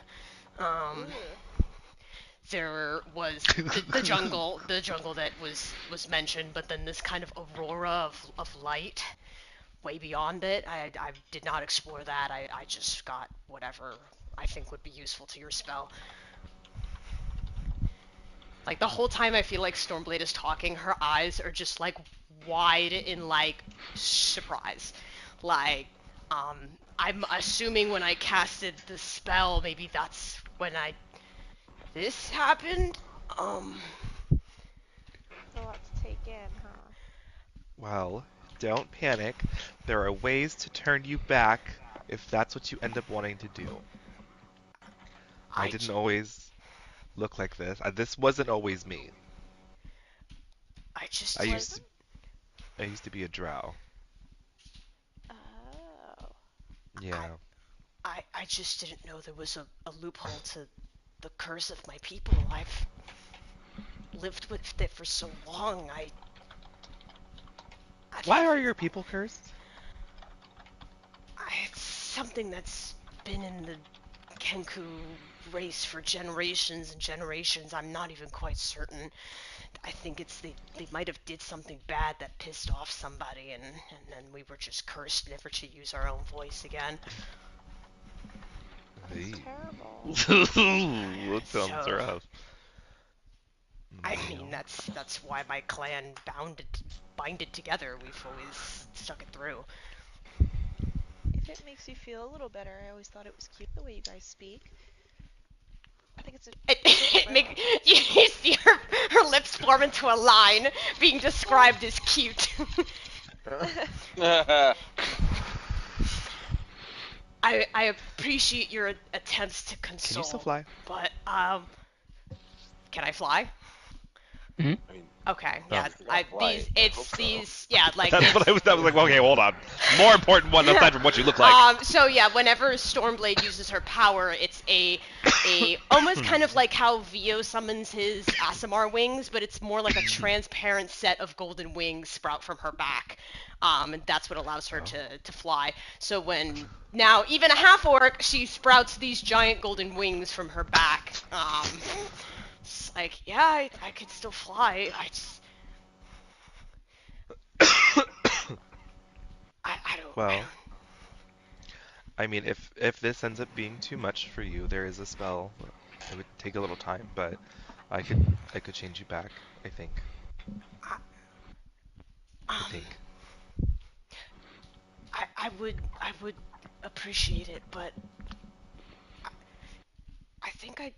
There was the jungle that was mentioned, but then this kind of aurora of light way beyond it. I did not explore that. I just got whatever I think would be useful to your spell. Like the whole time I feel like Stormblade is talking, her eyes are just like wide in like surprise. Like, I'm assuming when I casted the spell, maybe that's when this happened. A lot to take in, huh? Well, don't panic. There are ways to turn you back if that's what you end up wanting to do. I didn't always look like this. This wasn't always me. I just I used to be a drow. Oh. Yeah. I just didn't know there was a loophole to the curse of my people. I've lived with it for so long. Why are your people cursed? It's something that's been in the Kenku race for generations and generations. I'm not even quite certain. I think it's they might have did something bad that pissed off somebody, and then we were just cursed never to use our own voice again. That's terrible. That sounds So, rough. I mean, that's why my clan binded together. We've always stuck it through. If it makes you feel a little better, I always thought it was cute the way you guys speak. I think it's a You see her lips form into a line, being described as cute. I appreciate your attempts to console. Can you still fly? But can I fly? I mean, Okay, yeah. I hope so. Like That's what I was like, well, okay, hold on. More important one aside from what you look like. So yeah, whenever Stormblade uses her power, it's a almost kind of like how Vio summons his Aasimar wings, but it's more like a transparent set of golden wings sprout from her back. And that's what allows her to fly. So when now even a half orc, she sprouts these giant golden wings from her back. It's like, yeah, I could still fly. I don't. Well, I mean, if this ends up being too much for you, there is a spell. It would take a little time, but I could change you back. I think. I think. I would appreciate it, but I think I'd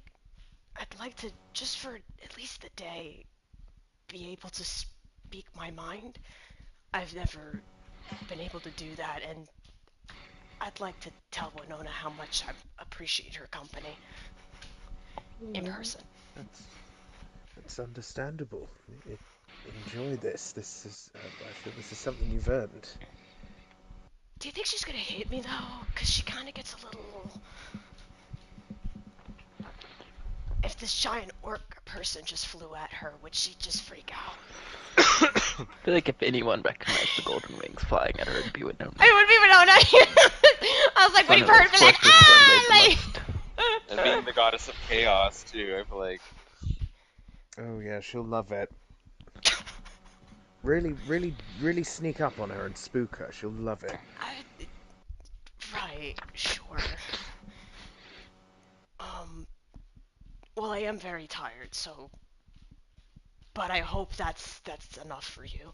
like to, just for at least the day, be able to speak my mind. I've never been able to do that, and I'd like to tell Winona how much I appreciate her company in person. That's understandable. Enjoy this. This is. I feel this is something you've earned. Do you think she's gonna hit me though? Cause she kind of gets a little. If this giant orc person just flew at her, would she just freak out? I feel like if anyone recognized the golden wings flying at her, it'd be Winona. It would be Winona. I was like, when he heard me, like, ah, And being the goddess of chaos too, I feel like. Oh yeah, she'll love it. Really, really, really sneak up on her and spook her. She'll love it. Right, sure. Well, I am very tired, so. But I hope that's enough for you.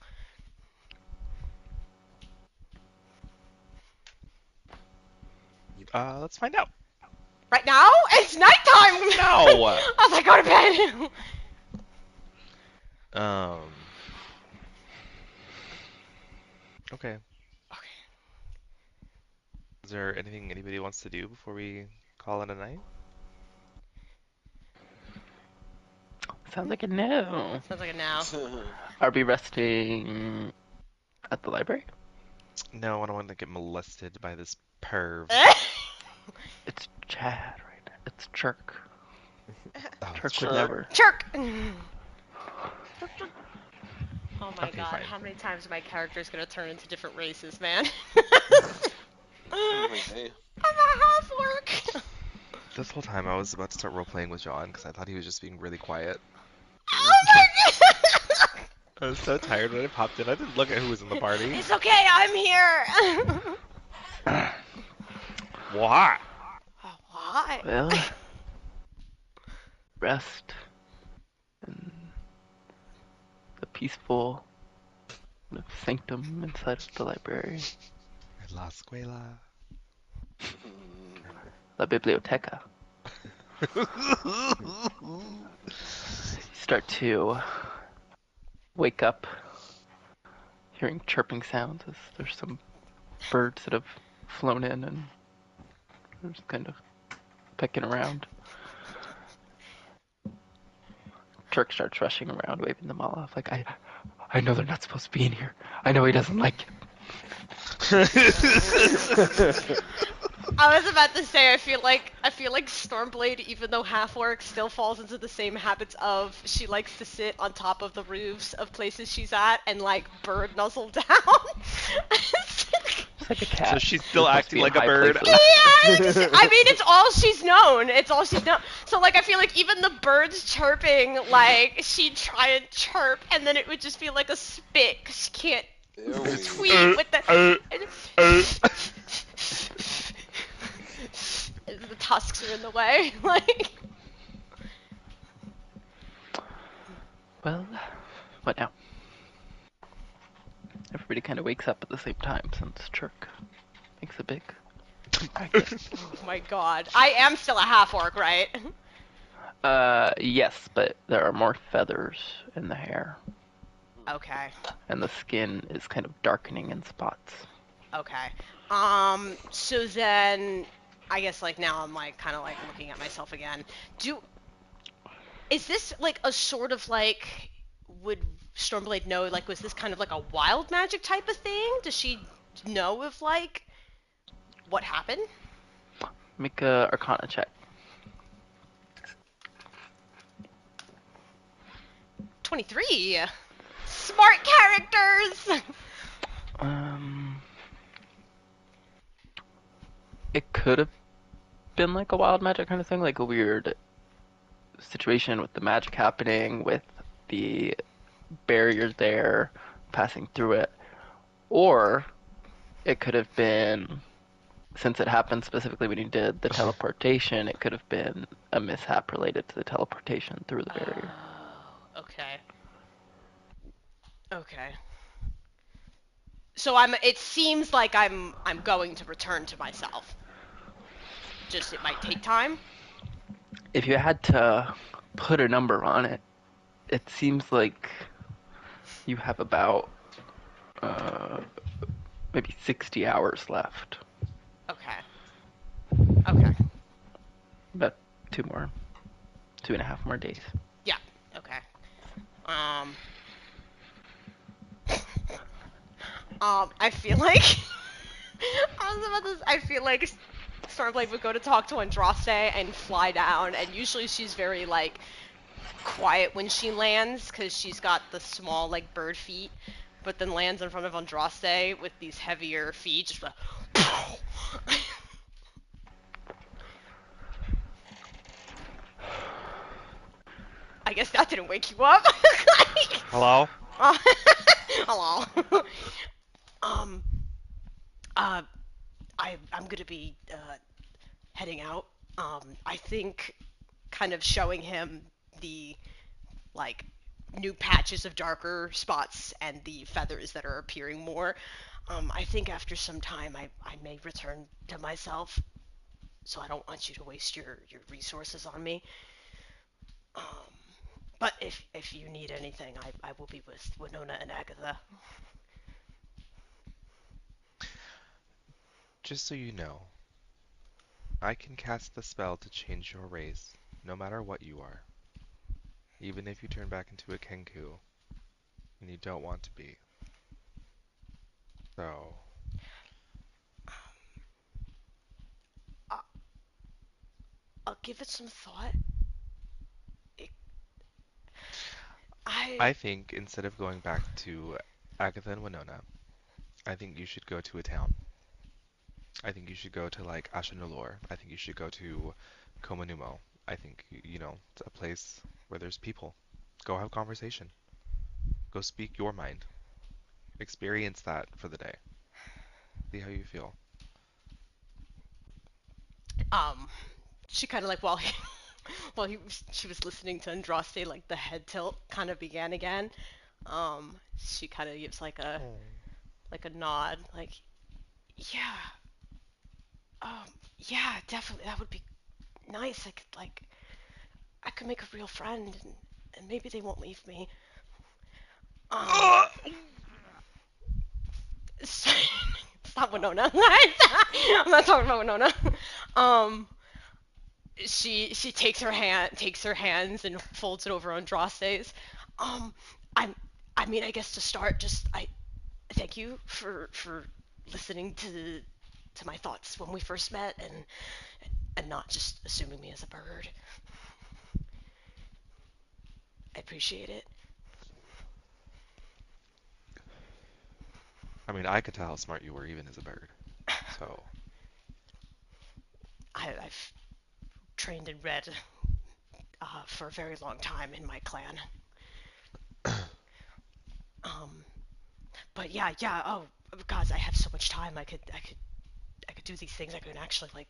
Let's find out. Right now? It's nighttime! No! I was like, go to bed! Okay. Okay. Is there anything anybody wants to do before we call it a night? Sounds like a no. Sounds like a now. Are we resting at the library? No, I don't want to get molested by this perv. It's Chad, right? It's Chirk. Oh, Chirk Chirk. would never. Chirk! Oh my Okay, god, fine. how many times are my characters gonna turn into different races, man? Hey. I'm a half orc! This whole time I was about to start role-playing with John because I thought he was just being really quiet. Oh my god! I was so tired when I popped in. I didn't look at who was in the party. It's okay, I'm here! Why? Why? Well, rest in the peaceful sanctum inside of the library. La escuela. La biblioteca. Start to wake up hearing chirping sounds as there's some birds that have flown in and they're just kind of pecking around. Turk starts rushing around, waving them all off like, I know they're not supposed to be in here. I know he doesn't like it. I was about to say I feel like Stormblade, even though half orc, still falls into the same habits of she likes to sit on top of the roofs of places she's at and like bird nuzzle down. She's like a cat. So she's She still just must acting be in like a high bird. places. I mean, it's all she's known. It's all she's known. So, like, I feel like even the birds chirping, like, she'd try and chirp, and then it would just feel like a spit, 'cause she can't tweet with the... the tusks are in the way. Like... Well, what now? Everybody kind of wakes up at the same time since Chirk makes a big racket. Oh my god. I am still a half-orc, right? Yes, but there are more feathers in the hair, Okay. and the skin is kind of darkening in spots. Okay. So then... I guess, like, now I'm, like, kind of, like, looking at myself again. Is this, like, a sort of, like... Would Stormblade know, like, was this kind of, like, a wild magic type of thing? Does she know of, like, what happened? Make a Arcana check. 23! Smart characters! It could have been like a wild magic kind of thing, like a weird situation with the magic happening, with the barriers there, passing through it. Or it could have been, since it happened specifically when you did the teleportation, it could have been a mishap related to the teleportation through the barrier. Oh, okay. Okay. So it seems like I'm going to return to myself. Just it might take time. If you had to put a number on it, it seems like you have about maybe 60 hours left. Okay. Okay. About 2.5 more days. Yeah. Okay. I feel like I feel like Stormblade would go to talk to Andraste and fly down, and usually she's very like quiet when she lands because she's got the small like bird feet, but then lands in front of Andraste with these heavier feet, just like. I guess that didn't wake you up. Hello? Hello. um. Uh. I'm gonna be heading out. I think kind of showing him the like new patches of darker spots and the feathers that are appearing more. I think after some time I may return to myself, so I don't want you to waste your resources on me. Um, but if you need anything, I will be with Winona and Agatha. Just so you know, I can cast the spell to change your race, no matter what you are. Even if you turn back into a Kenku, and you don't want to be. So, Uh, I'll give it some thought. It, I think instead of going back to Agatha and Winona, I think you should go to a town. I think you should go to like Ashanulor. I think you should go to Komanumo. I think, it's a place where there's people. Go have conversation. Go speak your mind. Experience that for the day. See how you feel. um, she kind of like while she was listening to Andraste, like the head tilt kind of began again. She kind of gives like a nod, like yeah, yeah, definitely that would be nice. I could make a real friend, and maybe they won't leave me. Um, Stop, Winona. I'm not talking about Winona. Um, she takes her hands and folds it over Andraste's. Um, I'm I mean I guess to start, just I thank you for listening to to my thoughts when we first met, and not just assuming me as a bird. I appreciate it. I mean, I could tell how smart you were even as a bird. So, I've trained and read for a very long time in my clan. But yeah. Oh, gods, I have so much time. I could do these things. I could actually like,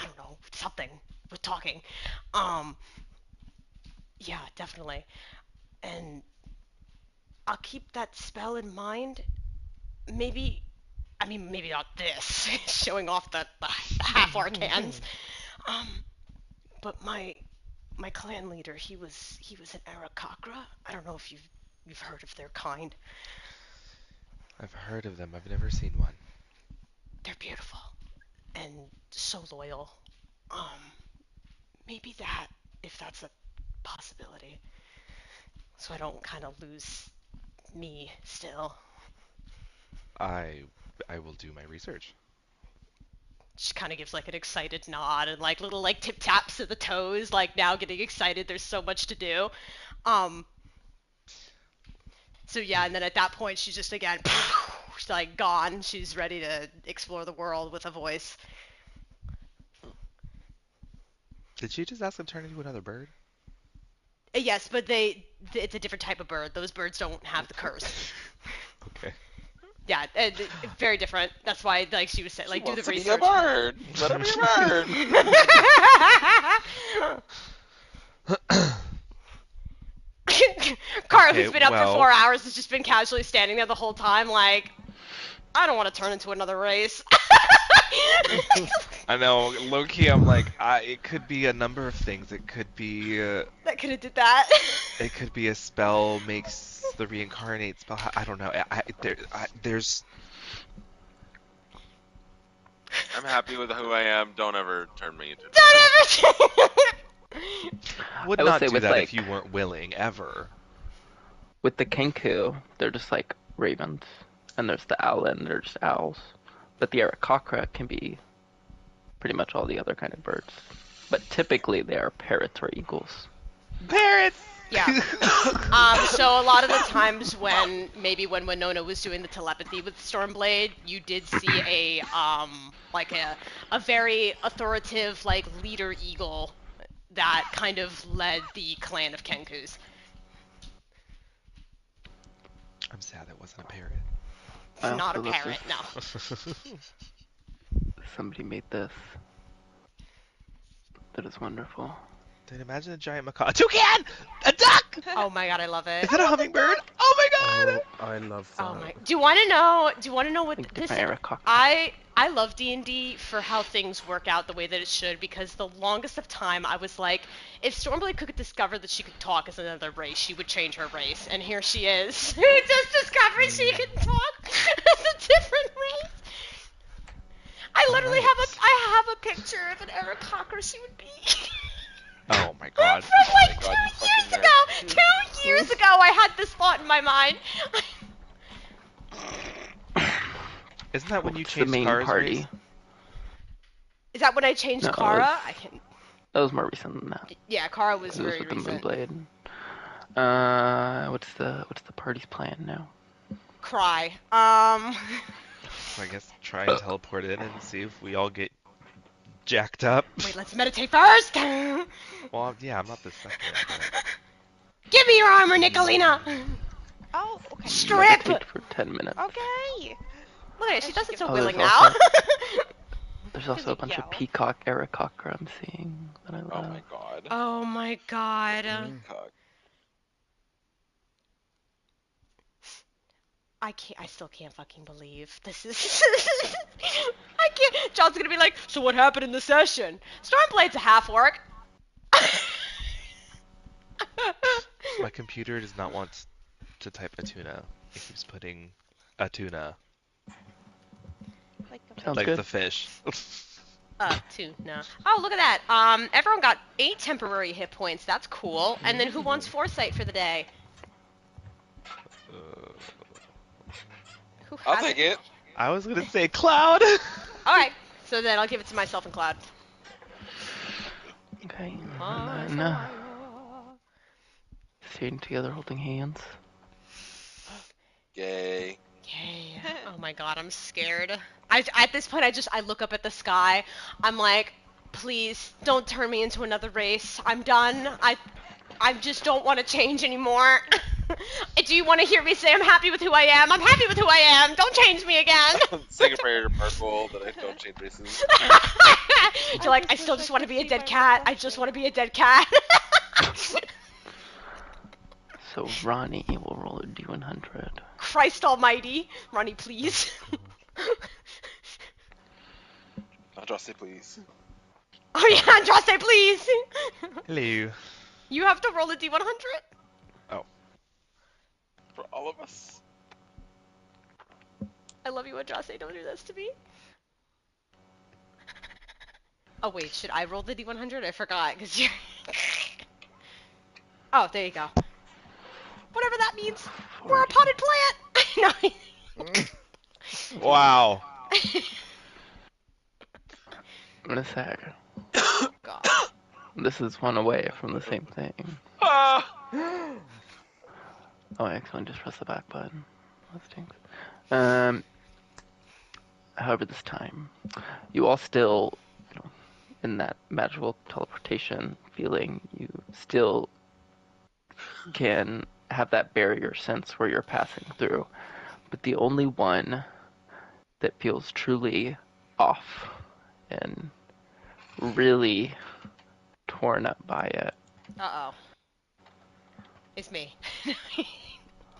I don't know, something with talking. Um, yeah, definitely. And I'll keep that spell in mind. Maybe, I mean, maybe not this, showing off the half orc hands. Um, but my clan leader, he was an Arakakra. I don't know if you've heard of their kind. I've heard of them. I've never seen one. They're beautiful and so loyal. Um, maybe that, if that's a possibility, so I don't kind of lose me still. I will do my research. She kind of gives like an excited nod and like little like tip taps of the toes, like now getting excited. There's so much to do. Um. So yeah, and then at that point she's just again, she's like gone. She's ready to explore the world with a voice. Did she just ask him to turn into another bird? Yes, but it's a different type of bird. Those birds don't have the curse. Okay. Yeah, very different. That's why, like she was saying, like do the Wants to be research. a bird. Let her be a bird. Carl, Okay, who's been up for well- 4 hours, has just been casually standing there the whole time, like, I don't want to turn into another race. I know, low key, I'm like, it could be a number of things. It could be, That could have did that. it could be a spell makes the reincarnate spell. I don't know. There's. I'm happy with who I am. Don't ever turn me into. Would I will not say do with, that like, if you weren't willing, ever. With the Kenku, they're just like ravens, and there's the owlin, they're just owls. But the Arakakra can be pretty much all the other kind of birds. But typically they are parrots or eagles. Parrots! Yeah. So a lot of the times when Winona was doing the telepathy with Stormblade, you did see a very authoritative like leader eagle that kind of led the clan of Kenkus. I'm sad that wasn't a parrot. It's I not a also love parrot, no. Somebody made this. That is wonderful. Dude, imagine a giant macaw. A toucan! A duck! Oh my god, I love it. Is that a hummingbird? Oh my god! Oh, I love that. Oh my! Do you want to know? What Like this? my Arakakra. I love D&D for how things work out the way that it should, because the longest of time I was like, if Stormblade could discover that she could talk as another race, she would change her race, and here she is. Who just discovered she could talk as a different race. I literally Alright. have a picture of an Arakakra she would be. Oh my god. From like God, you 2 years fucking ago. 2 years ago, I had this thought in my mind. Isn't that when you What's the changed main Kara's party? race? Is that when I changed No, Kara? it's- I can. That was more recent than that. Yeah, Kara was It was very with the recent. Moonblade. What's the party's plan now? Cry. So I guess try and teleport in and see if we all get jacked up. Wait, let's meditate first. Well, yeah, I'm not the second. But... Give me your armor, Nicolina. Oh, okay. Strip. Meditate for 10 minutes. Okay. Look at it. She does it so Oh, willing there's now. also- There's also a you bunch yell. of peacock Arakakra I'm seeing that I love. Oh my god. Oh my god. Cock. I still can't fucking believe this is. I can't. John's gonna be like, so what happened in the session? Stormblade's a half orc. My computer does not want to type Atuna. It keeps putting Atuna, Sounds like good. the fish. Tuna. Oh, look at that. Everyone got 8 temporary hit points. That's cool. And then who wants foresight for the day? Who I'll has take it. I was gonna say Cloud. Alright, so then I'll give it to myself and Cloud. Okay. Bye, And then Soraya. staying together, holding hands. Yay. Okay. Oh my god, I'm scared. At this point, I look up at the sky. I'm like, please don't turn me into another race. I'm done. I just don't want to change anymore. Do you want to hear me say I'm happy with who I am? I'm happy with who I am. Don't change me again. Saying a prayer to Merkle that I don't change races. You're like, I still just want to be a dead cat. I just want to be a dead cat. So Ronnie will roll a D100. Christ almighty. Ronnie, please. Andraste, please. Oh yeah, Andraste, please. Hello. You have to roll a D100? Oh. For all of us. I love you, Andraste. Don't do this to me. Oh wait, should I roll the D100? I forgot, because you're... Oh, there you go. Whatever that means. We're a potted plant! No. Wow. I'm gonna say God. this is one away from the same thing. Ah! Oh, I accidentally just pressed the back button. That stinks. However, this time, you all still, in that magical teleportation feeling, you still can have that barrier sense where you're passing through. But the only one that feels truly off and really torn up by it, Uh-oh. It's me.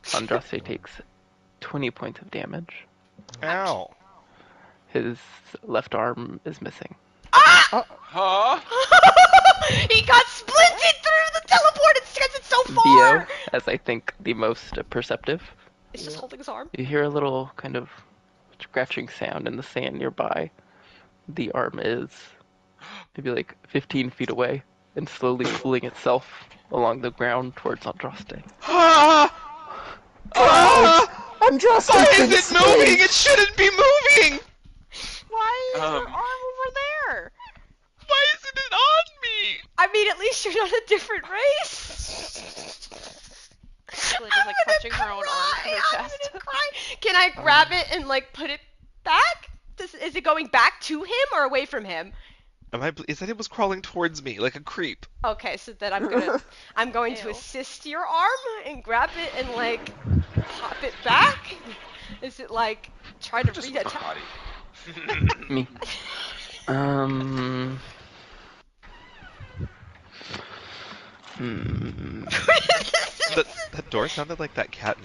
Andraste takes 20 points of damage. Ow. His left arm is missing. Ah! Huh? He got splinted through the teleport because it's so far! Theo, as I think the most perceptive, It's just holding his arm. you hear a little kind of scratching sound in the sand nearby. The arm is maybe like 15 feet away and slowly pulling itself along the ground towards Andraste. Ah! Ah! Andraste, Why is can it speak! moving? It shouldn't be moving! Why is her Um. arm over there? Why isn't it on me? I mean, at least you're not a different race. Basically just like I'm touching gonna her own arm to cry. her I'm chest. gonna cry. Can I grab it and like put it back? Is it going back to him or away from him? It said it was crawling towards me like a creep. Okay, so then I'm going to Ew. assist your arm and grab it and like pop it back. Is it like try to Just read with a my body. Me. Hmm. That door sounded like that cat.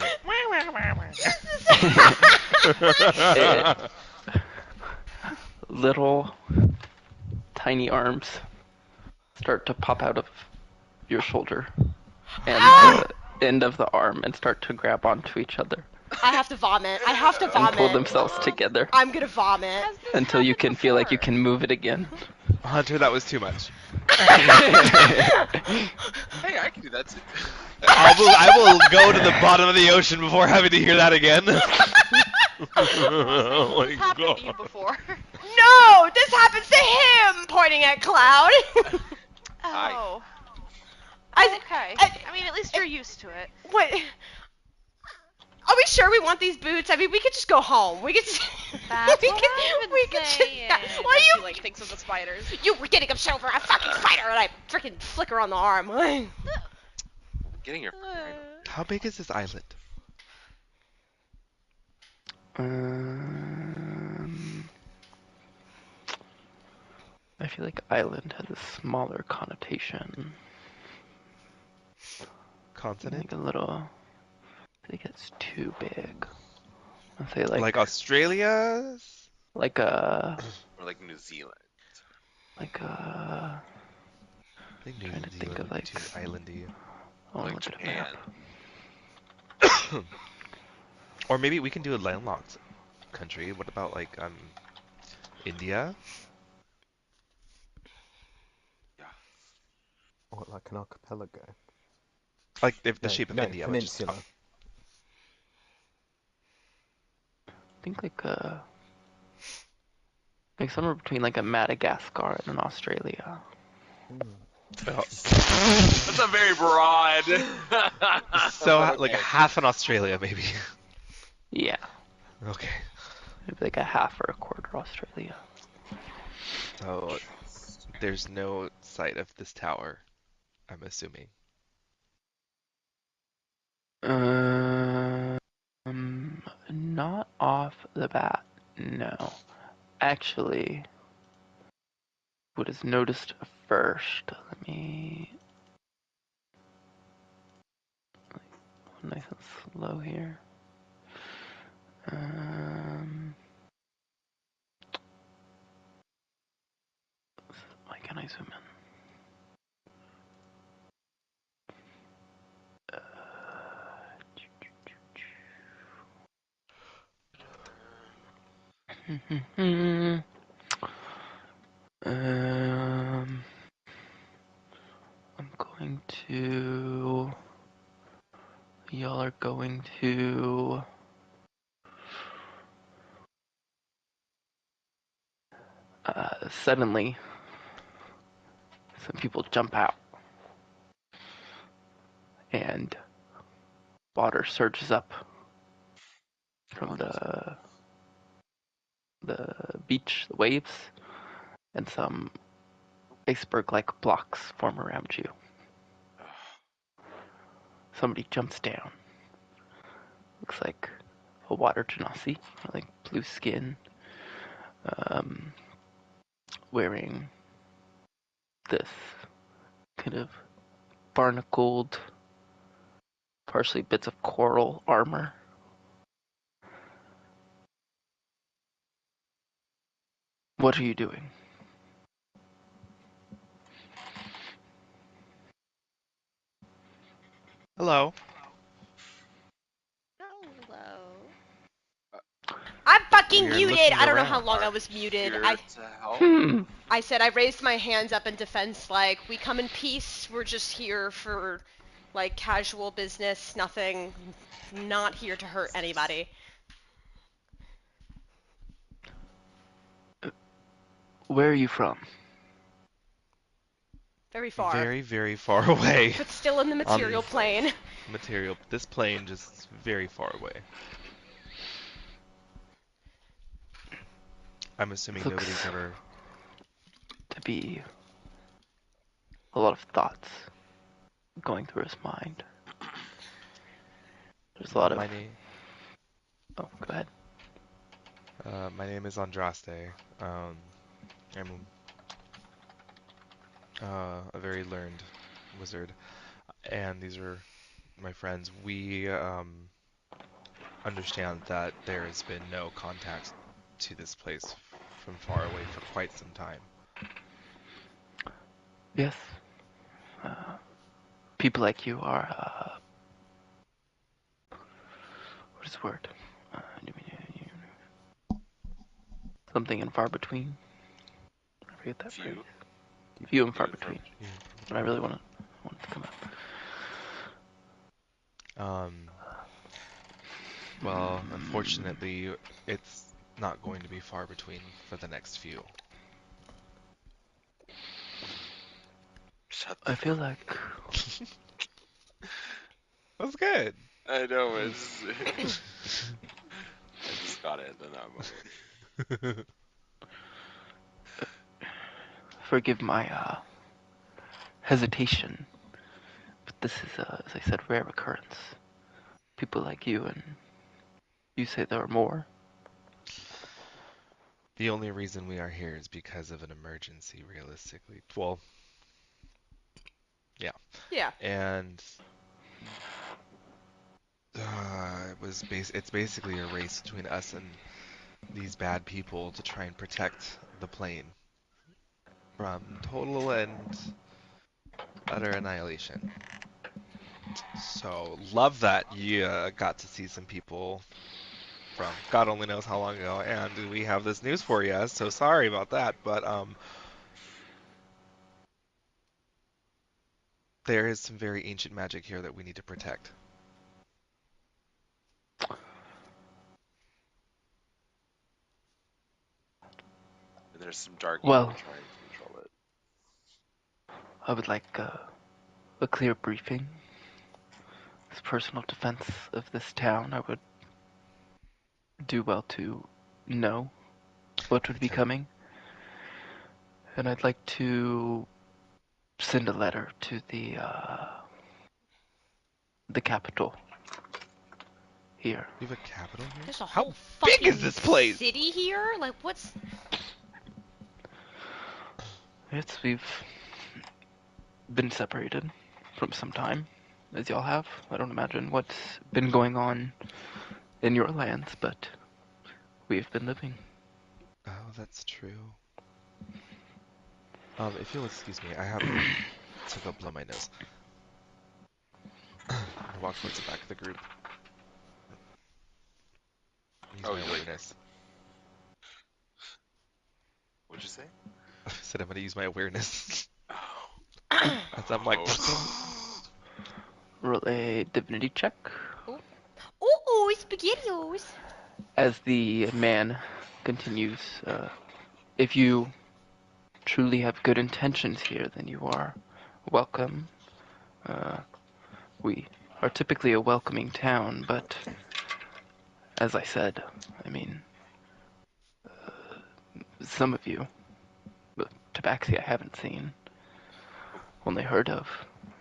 Little tiny arms start to pop out of your shoulder and the end of the arm and start to grab onto each other I have to vomit. I have to and vomit. pull themselves together I'm gonna vomit. Has this until you can happened feel like you before? can move it again. Hunter, that was too much. Hey, I can do that too. I will go to the bottom of the ocean before having to hear that again. Oh This my happened to you god. before. No, this happens to him. Pointing at Cloud. Oh. I- Okay. I- I mean, at least you're used to it. What? Are we sure we want these boots? I mean, we could just go home. We could just. That's we what could, I've been we could saying. just. Why As you? she, like, thinks of the spiders. You were getting upset over a fucking spider, and I freaking flick her on the arm. Getting your How big is this island? I feel like island has a smaller connotation. Continent? Like a little. I think it's too big. I'll say like Like Australia's? like a or like New Zealand. like a. I think New Trying to think Zealand of, would be like- too islandy. Oh, Like look at a Japan. map. Or maybe we can do a landlocked country. What about like India? Or like an archipelago. Like if the No, shape of no, India. But just peninsula. think like somewhere between like a Madagascar and an Australia. Oh. That's a very broad. So but like okay. half in Australia, maybe. Yeah, Okay. maybe like a half or a quarter Australia. So there's no sight of this tower, I'm assuming. Not off the bat, no. Actually, what is noticed first? Let me nice and slow here. Why can't I zoom in? I'm going to. Y'all are going to. Suddenly, some people jump out, and water surges up from the beach, the waves, and some iceberg-like blocks form around you. Somebody jumps down. Looks like a water genasi, like blue skin, wearing this kind of barnacled, partially bits of coral armor. What are you doing? Hello. Hello. I'm fucking We're muted. looking I don't know how around. long Are I was muted. here I to help? I said I raised my hands up in defense, like we come in peace. We're just here for like casual business. Nothing. Not here to hurt anybody. Where are you from? Very far, Very, very far away. but still in the material plane. Material. This plane just very far away. I'm assuming Looks nobody's ever. to be a lot of thoughts going through his mind. There's a lot of. My name. Oh, go ahead. My name is Andraste. I'm a very learned wizard, and these are my friends. We understand that there has been no contact to this place from far away for quite some time. Yes. People like you are. What is the word? Something in far between. I forget that phrase. Few. Few and far Few and far between. Yeah. But I really want it to come up. Um, well, unfortunately, it's not going to be far between for the next few. Shut the I feel fuck. like That's good. I know, it's just, I just got it in that moment. forgive my hesitation, but this is, as I said, rare occurrence. People like you, and you say there are more. The only reason we are here is because of an emergency, realistically. Well, yeah. Yeah. And it's basically a race between us and these bad people to try and protect the plane from total and utter annihilation. So, love that you got to see some people from God only knows how long ago, and we have this news for you. So sorry about that, but there is some very ancient magic here that we need to protect. there's some dark Well- evil trying to control it. I would like a clear briefing. As personal defense of this town, I would do well to know what would be coming. And I'd like to send a letter to the capital here. We have a capital here? There's a How whole big fucking is this place? city here? Like, what's... We've been separated from some time, as y'all have. I don't imagine what's been going on in your lands, but we've been living. Oh, that's true. If you'll excuse me, I have to go blow my nose. I walk towards the back of the group. Use Oh, my you like- awareness. What'd you say? I said I'm gonna use my awareness. Oh. As I'm like, Roll a divinity check. Ooh, SpaghettiOs! As the man continues, if you truly have good intentions here, then you are welcome. We are typically a welcoming town, but as I said, I mean, some of you, but Tabaxi I haven't seen, only heard of,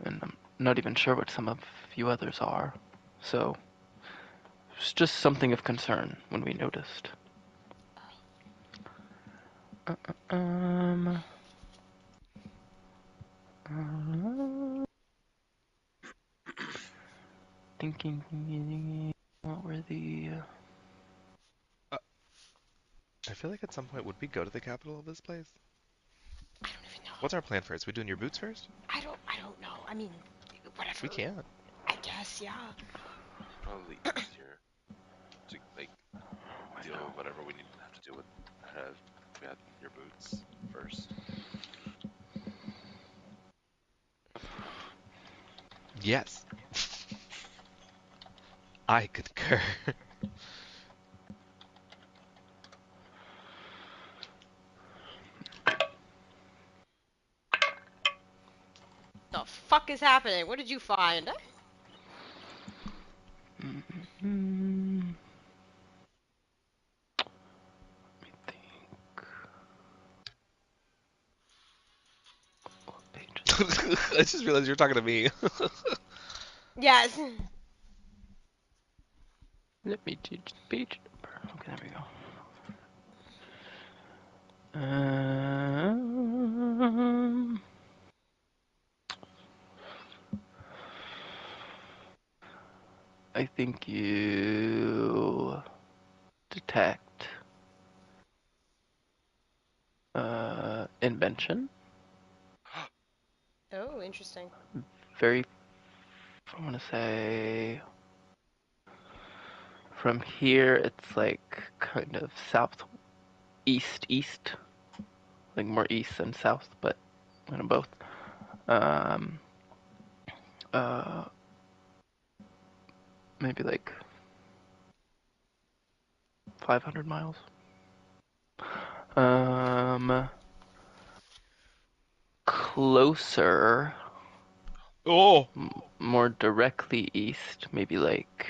and I'm not even sure what some of you others are. So, it's just something of concern when we noticed. Um. Thinking, what were the? I feel like at some point, would we go to the capital of this place? I don't even know. What's our plan first? We doing your boots first? I don't know. I mean, whatever. We can. I guess, yeah. Probably easier to like deal with whatever we need to have to deal with. Have we had your boots first? Yes. I concur. The fuck is happening? What did you find? Mm, let me think. What page is I just realized you're talking to me. Yes. Let me change the page number. Okay, there we go. I think you detect invention. Oh, interesting. Very, I want to say, from here it's like kind of east, like more east than south, but kind of both. Um, maybe like 500 miles. Closer, Oh! more directly east, maybe like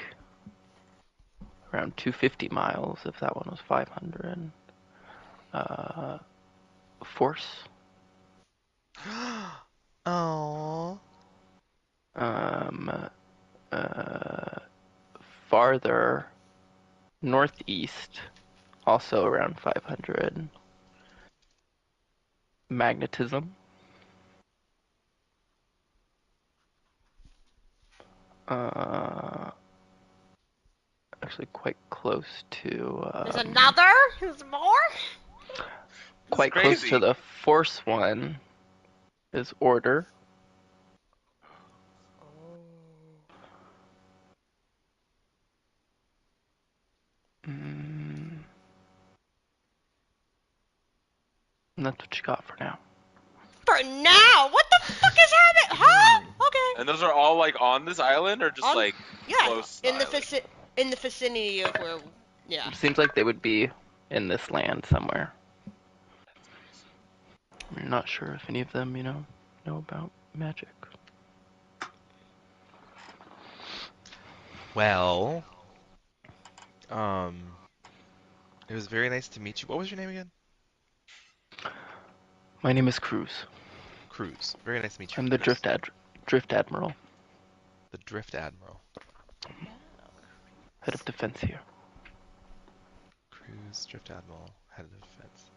around 250 miles, if that one was 500. Force. Oh. Farther northeast, also around 500. Magnetism. Actually quite close to. There's another? There's more? Quite close crazy. to the force one is order. And that's what you got for now. For now? What the fuck is happening? Huh? Okay. And those are all like on this island, or just On- like Yeah, close to in the island? in the vicinity of where, yeah. Seems like they would be in this land somewhere. We're not sure if any of them, know about magic. Well, it was very nice to meet you. What was your name again? My name is Cruz. Cruz. Very nice to meet you, I'm the Cruz. Drift Admiral. The Drift Admiral. Head of defense here. Cruz, Drift Admiral, head of defense.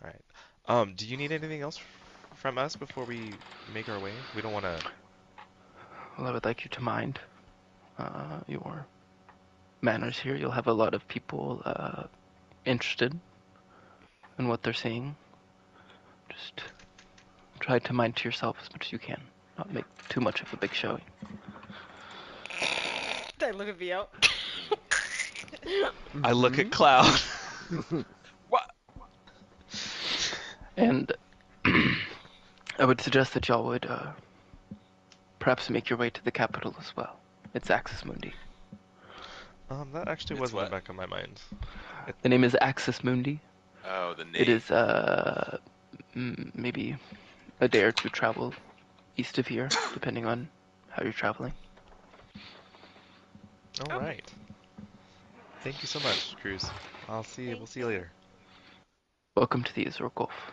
All right. Do you need anything else from us before we make our way? We don't want to. Well, I would like you to mind your manners here. You'll have a lot of people interested in what they're seeing. Just try to mind to yourself as much as you can. Not make too much of a big showing. I look at Vio. I look at Cloud. What? And I would suggest that y'all would perhaps make your way to the capital as well. It's Axis Mundi. That actually It's was in the what? back of my mind. The name is Axis Mundi. Oh, the name. It is maybe a day or two travel east of here, depending on how you're traveling. All right. Thank you so much, Cruz. We'll see you later. Welcome to the Azure Gulf.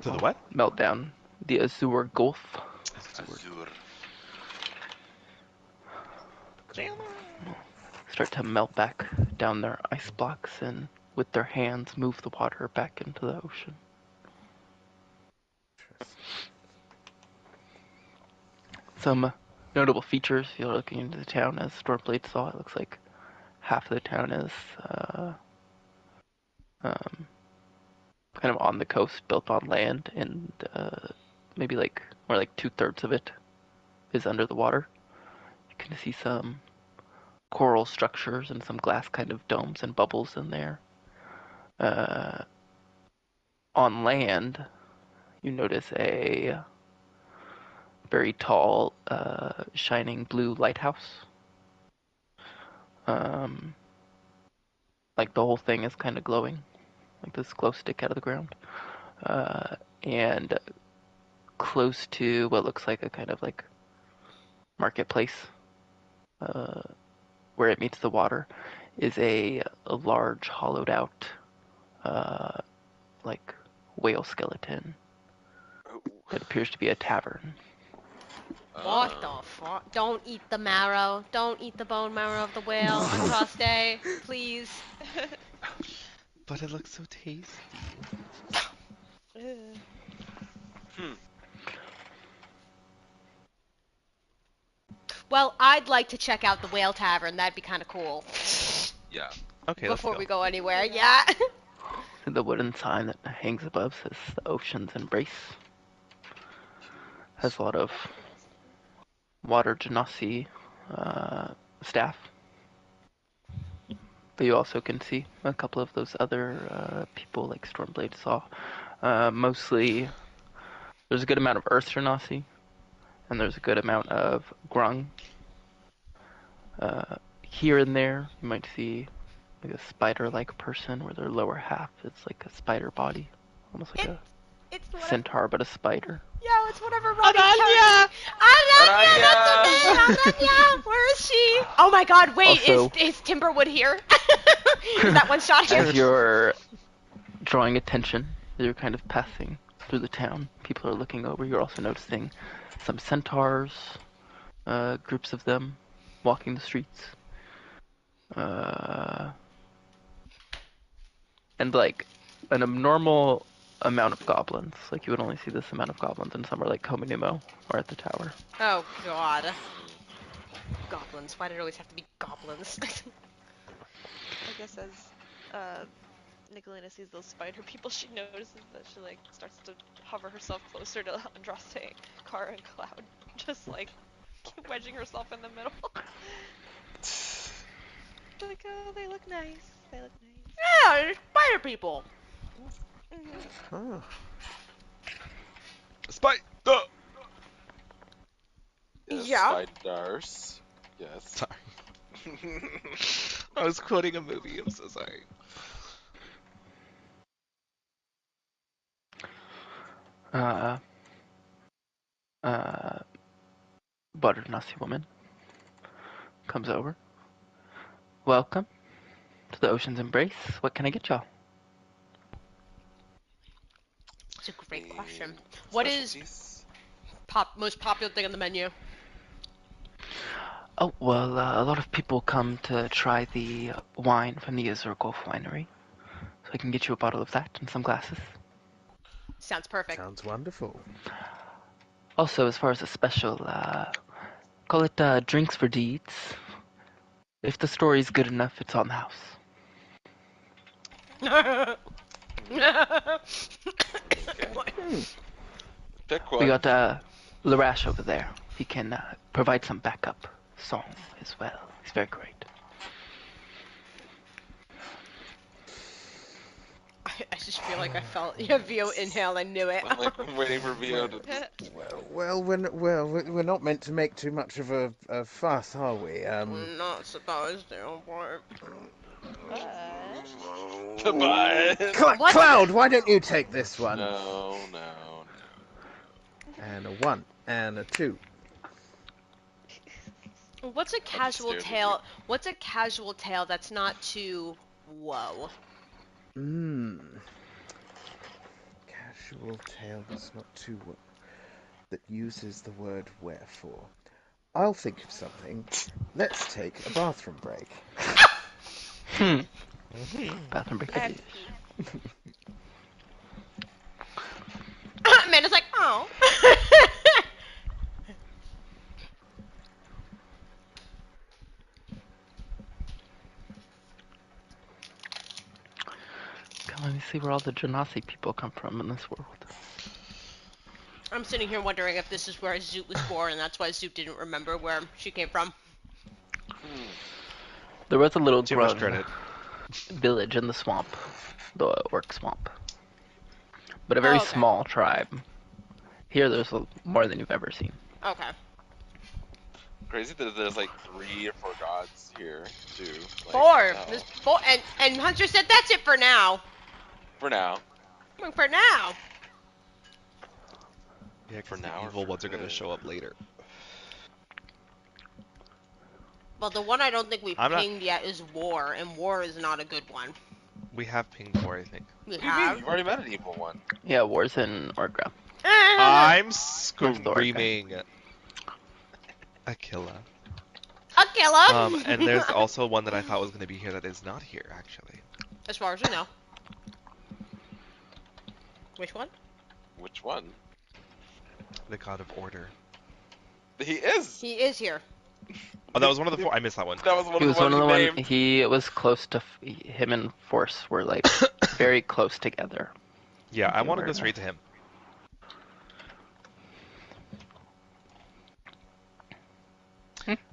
To the what? Meltdown. The Azure Gulf. Azure. Start to melt back down their ice blocks and with their hands move the water back into the ocean. Some notable features, you're looking into the town as Stormblade saw, it looks like half of the town is kind of on the coast, built on land, and maybe like more like 2/3 of it is under the water. You can see some coral structures and some glass kind of domes and bubbles in there. On land, you notice a very tall, shining blue lighthouse. Like the whole thing is kind of glowing, like this glow stick out of the ground. And close to what looks like a kind of like marketplace, where it meets the water, is a large hollowed out, like whale skeleton. It appears to be a tavern. What the fuck? Don't eat the marrow. Don't eat the bone marrow of the whale on Toss Day, please. But it looks so tasty. Well, I'd like to check out the whale tavern. That'd be kind of cool. Yeah. Okay, let's Before go. we go anywhere, yeah. The wooden sign that hangs above says the Ocean's Embrace. Has a lot of water genasi staff. But you also can see a couple of those other people like Stormblade saw. Mostly, there's a good amount of Earth genasi, and there's a good amount of Grung. Here and there, you might see like a spider-like person where their lower half is like a spider body, almost like It's a whatever. centaur but a spider. Yo, it's whatever Ronnie's Aranya! Aranya, that's her name. Aranya, where is she? Oh my God! Wait, Also- is Timberwood here? Is that one shot here? As you're drawing attention, you're kind of passing through the town. People are looking over. You're also noticing some centaurs, groups of them walking the streets. And like an abnormal amount of goblins. Like you would only see this amount of goblins in somewhere like Kominimo or at the tower. Oh God. Goblins. Why did it always have to be goblins? I guess as Nicolina sees those spider people, she notices that she like starts to hover herself closer to Andraste, Kara, and Cloud, just like wedging herself in the middle. Like, oh, they look nice. They look nice. Yeah, they're spider people. Oh. Spider! Yes, Yeah. Spiders. Yes. Sorry. I was quoting a movie. I'm so sorry. Uh, uh, Buttered Nasi woman comes over. Welcome to the Ocean's Embrace. What can I get y'all? It's a great question. Any What is specialties? most popular thing on the menu? Oh, well, a lot of people come to try the wine from the Azure Gulf Winery. So I can get you a bottle of that and some glasses. Sounds perfect. Sounds wonderful. Also, as far as a special, call it drinks for deeds. If the story's good enough, it's on the house. Okay. Hmm. Pick We one. got Larash over there. He can provide some backup song as well. He's very great. I just feel like I felt Vio inhale. I knew it. I'm waiting for Vio to. We're not meant to make too much of a fuss, are we? I'm not supposed to, but... But What's Cloud, why don't you take this one? No, no, no. And a 1, and a 2. what's a I'll just casual stare at you. tale? What's a casual tale that's not too whoa? Casual tale that's not too that uses the word wherefore. I'll think of something. Let's take a bathroom break. Bathroom break I it have is. to pee. Amanda's like, oh. Come on, let me see where all the Genasi people come from in this world. I'm sitting here wondering if this is where Zoot was born, and that's why Zoot didn't remember where she came from. There was a little Too much grug credit. village in the swamp, the orc swamp, but a very Oh, okay. small tribe. Here, there's more than you've ever seen. Okay. Crazy that there's like 3 or 4 gods here too. Like, Four. what the There's hell? four, and Hunter said that's it for now. For now. For now. Yeah, For because the now or evil for ones are gonna good? show up later. Well, the one I don't think we've I'm not. pinged yet is War, and War is not a good one. We have pinged more, I think. We What do you mean? have. You've already met an evil one. Yeah, wars in Orgra. I'm Where's the orc guy? screaming. Aquila. Aquila. And there's also one that I thought was gonna be here that is not here, actually. As far as we know. Which one? Which one? The god of order. He is. He is here. Oh, that was one of the 4. I missed that one. That was one He of was the one ones of the you one. named. He was close to. Him and Force were like very close together. Yeah, I They want to were, go straight to him.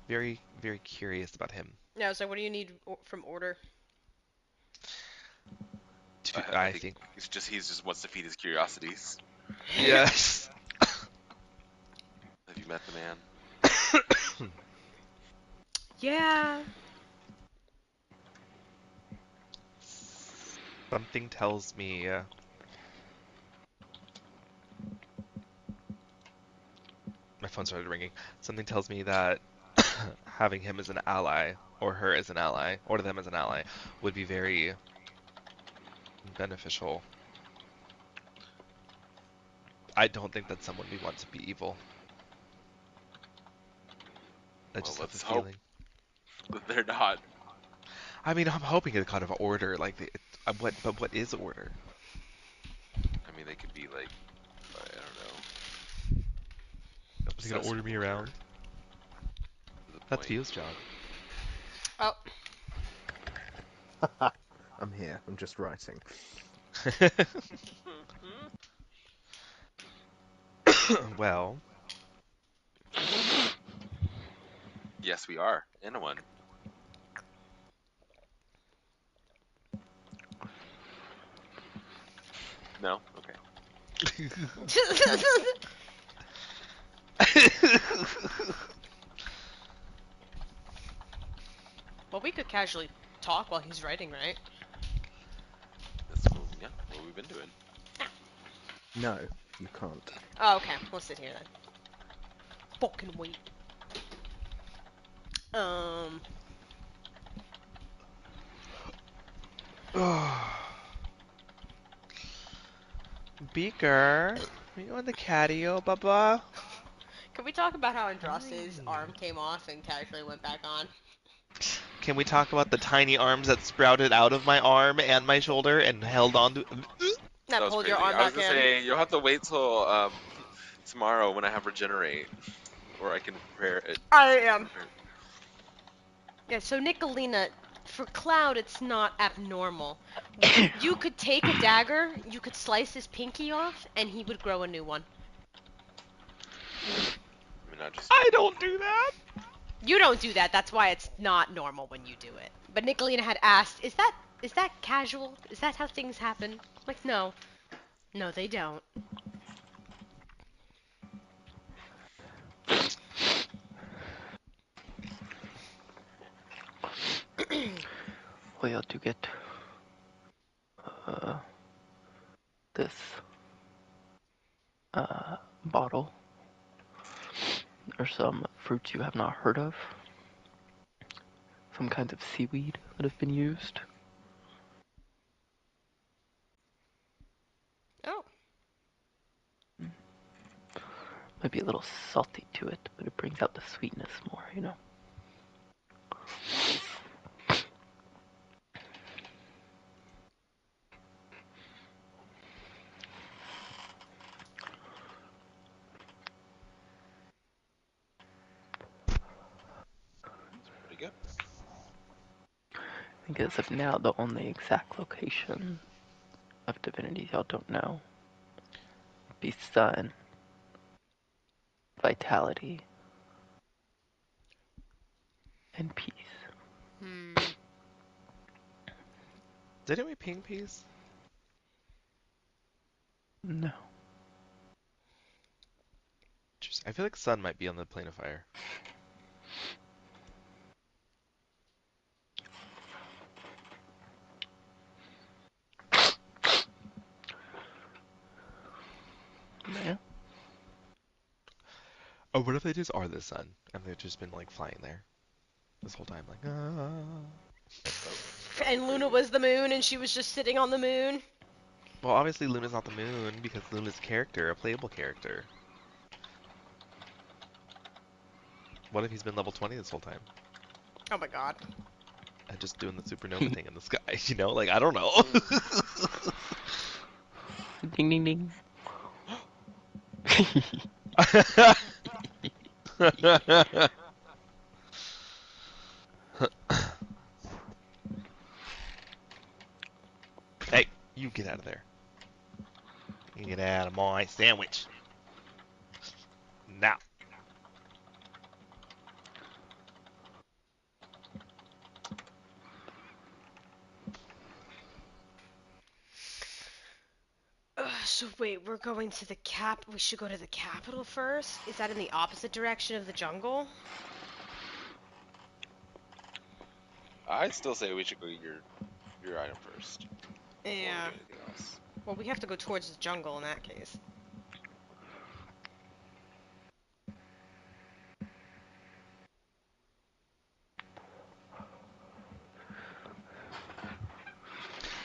Very, very curious about him. Yeah, so what do you need from Order? I I think think. he just wants to feed his curiosities. Yes. Have you met the man? Yeah. Something tells me. My phone started ringing. Something tells me that having him as an ally, or her as an ally, or them as an ally, would be very beneficial. I don't think that's someone we want to be evil. I Well, just have a let's hope feeling. that they're not. I mean, I'm hoping it's kind of order. Like, but what is order? I mean, they could be like, I don't know, Is he gonna obsessed order with me order around? to the That's point. Vio's job. Oh. I'm here. I'm just writing. Well, Yes, we are in one. No, okay. Well, we could casually talk while he's writing, right? That's cool. Yeah, what we've been doing. No. You can't. Oh, okay. We'll sit here then. Fucking wait. Um. Beaker, are you on the catio, Baba? Can we talk about how Andraste's arm came off and casually went back on? Can we talk about the tiny arms that sprouted out of my arm and my shoulder and held on to? That That was pulled your crazy. arm I was back gonna in. say you'll have to wait till tomorrow when I have regenerate, or I can prepare it. I am. Yeah, so Nicolina, for Cloud, it's not abnormal. You could take a dagger, you could slice his pinky off, and he would grow a new one. I mean, not just. I don't do that. You don't do that. That's why it's not normal when you do it. But Nicolina had asked, "Is that casual? Is that how things happen?" Like, no, no, they don't. Well, you have to get uh, this bottle. Or some fruits you have not heard of. Some kinds of seaweed that have been used. Oh, Might be a little salty to it, but it brings out the sweetness more, you know. Pretty good. I think as of now, the only exact location of divinities y'all don't know would be sun, vitality, and peace. hmm. Didn't we ping peace? No. I feel like sun might be on the plane of fire. Yeah. Oh, what if they just are the sun and they've just been like flying there this whole time, like ah. That would be And Luna crazy. was the moon, and she was just sitting on the moon. Well, obviously Luna's not the moon because Luna's a character, a playable character. What if he's been level 20 this whole time Oh my god. and just doing the supernova thing in the sky? You know, like I don't know. Ding ding ding. Hey, you get out of there. You get out of my sandwich. Now. So wait, we're going to the cap. We should go to the capital first. Is that in the opposite direction of the jungle? I'd still say we should go get your item first before we Yeah. do anything else. Well, we have to go towards the jungle in that case.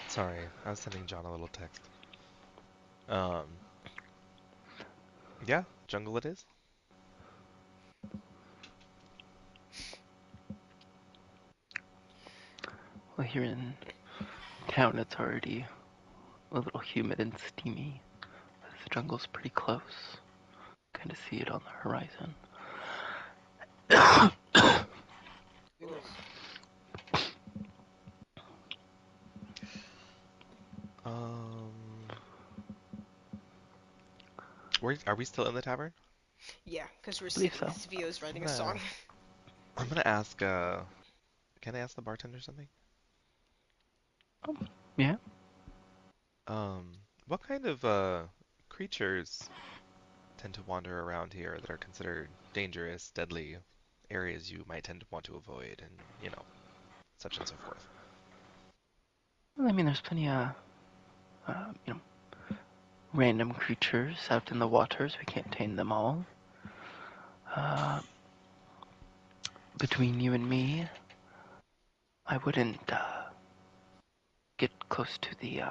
Sorry, I was sending John a little text. Um, yeah, jungle it is. Well, here in town, it's already a little humid and steamy. The jungle's pretty close. Kind of see it on the horizon. Um, are we still in the tavern? Yeah, because we're I believe sitting. so. Svio's I'm writing a gonna, song. I'm gonna ask. Can I ask the bartender something? Yeah. Um, what kind of creatures tend to wander around here that are considered dangerous, deadly areas you might tend to want to avoid, and such and so forth. Well, I mean, there's plenty of, you know, random creatures out in the waters. We can't tame them all. Between you and me, I wouldn't get close to the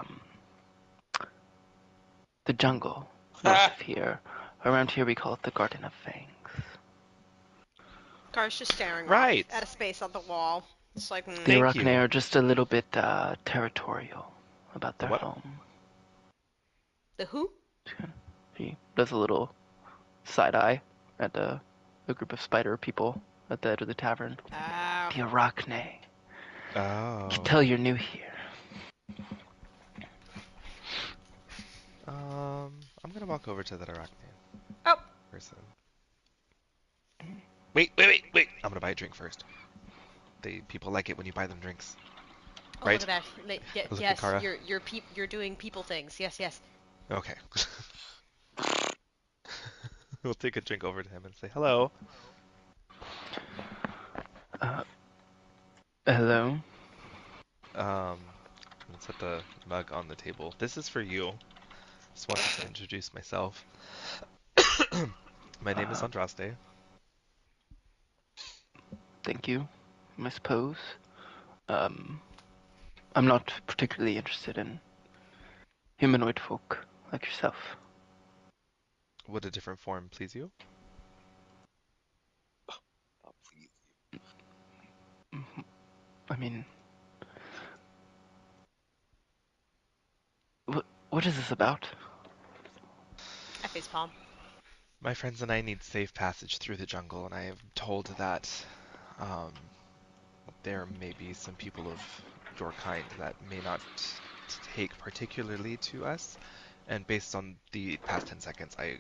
jungle north of here. Around here we call it the Garden of Fangs. Gar's just staring Right. off at a space on the wall. It's like, The Thank Arachne you. are just a little bit territorial about The their what? home. the who? He does a little side eye at a group of spider people at the edge of the tavern. Oh. The Arachne. Oh. You tell you're new here. I'm gonna walk over to that arachne Oh. person. Wait. I'm gonna buy a drink first. People like it when you buy them drinks. Oh, Right? look at that. Look at Yes, Kara. you're doing people things. Yes. Okay. We'll take a drink over to him and say hello. Hello. Let's set the mug on the table. This is for you. Just wanted to introduce myself. My name is Andraste. Thank you, I suppose. I'm not particularly interested in humanoid folk like yourself. Would a different form please you? Oh, please. I mean, what is this about? I facepalm. My friends and I need safe passage through the jungle, and I am told that um, there may be some people of your kind that may not take particularly to us. And based on the past 10 seconds, I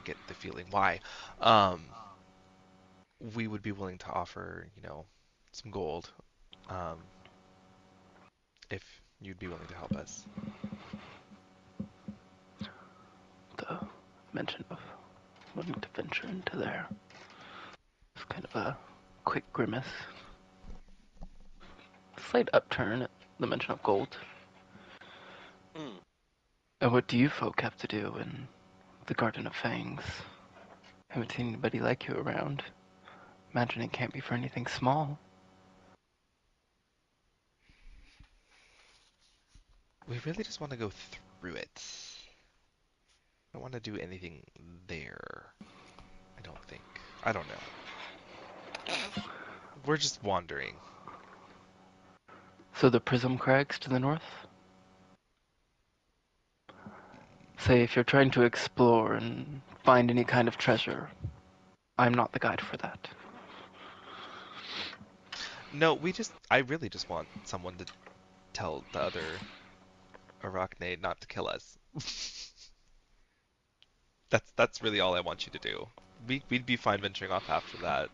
get the feeling why. We would be willing to offer, some gold, um, if you'd be willing to help us. The mention of wanting to venture into there. It's kind of a quick grimace. Slight upturn at the mention of gold. Hmm. And what do you folk have to do in the Garden of Fangs? Haven't seen anybody like you around. Imagine it can't be for anything small. We really just want to go through it. I don't want to do anything there. I don't think. I don't know. We're just wandering. So the Prism Crags to the north? Say if you're trying to explore and find any kind of treasure, I'm not the guide for that. No, I really just want someone to tell the other Arachne not to kill us. That's really all I want you to do. We'd be fine venturing off after that.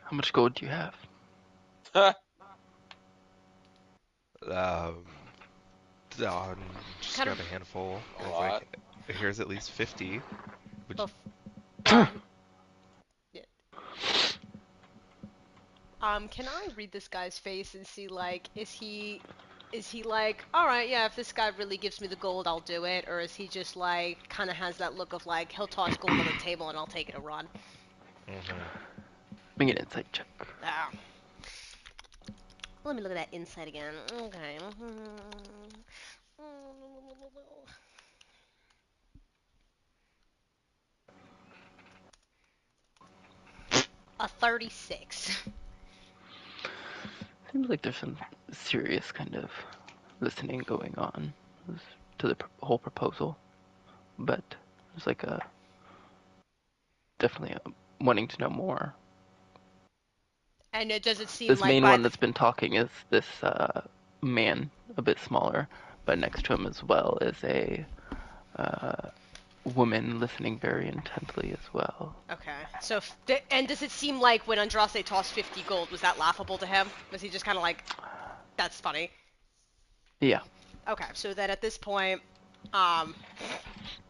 How much gold do you have? Um, just Kind grab of- a handful. A And it's lot. like, here's at least 50. Would you- Bef- yeah. Can I read this guy's face and see, like, is he like, all right, yeah, if this guy really gives me the gold, I'll do it, or is he just like, kind of has that look of like, he'll toss gold on the table and I'll take it and run? Make an insight check. Ah. Let me look at that insight again. Okay. A 36. Seems like there's some serious kind of listening going on to the whole proposal, but there's like a definitely wanting to know more. And does it seem This like main by one the that's been talking is this man, a bit smaller, but next to him as well is a woman listening very intently as well. Okay. So, and does it seem like when Andraste tossed 50 gold, was that laughable to him? Was he just kind of like, that's funny? Yeah. Okay, so then at this point, Um,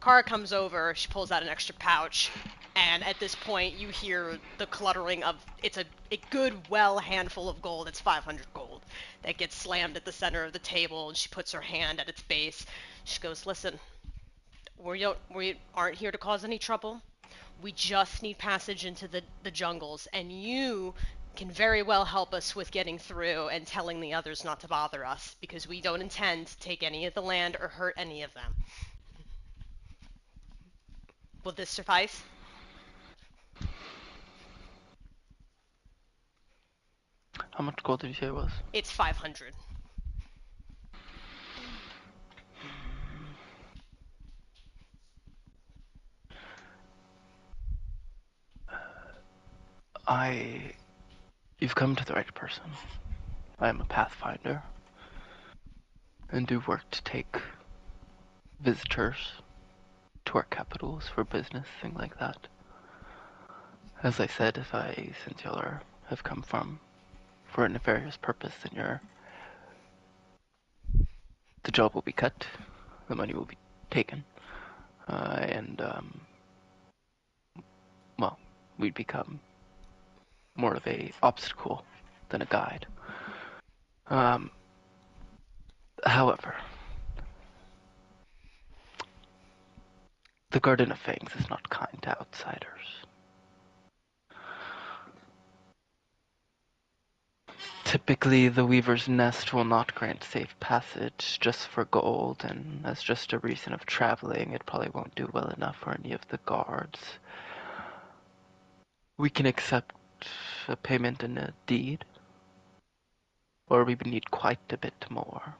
Kara comes over, she pulls out an extra pouch, and at this point you hear the cluttering of it's a good handful of gold. It's 500 gold that gets slammed at the center of the table, and she puts her hand at its base. She goes, "Listen, we aren't here to cause any trouble. We just need passage into the jungles, and you can very well help us with getting through and telling the others not to bother us, because we don't intend to take any of the land or hurt any of them. Will this suffice?" How much gold did you say it was? It's 500. You've come to the right person. I am a pathfinder, and do work to take visitors to our capitals for business, things like that. As I said, since y'all have come for a nefarious purpose, then the job will be cut, the money will be taken, and well, we'd become more of a obstacle than a guide. However, the Garden of Fangs is not kind to outsiders. Typically, the Weaver's Nest will not grant safe passage just for gold, and as just a reason of traveling, it probably won't do well enough for any of the guards. We can accept a payment in a deed, or we would need quite a bit more.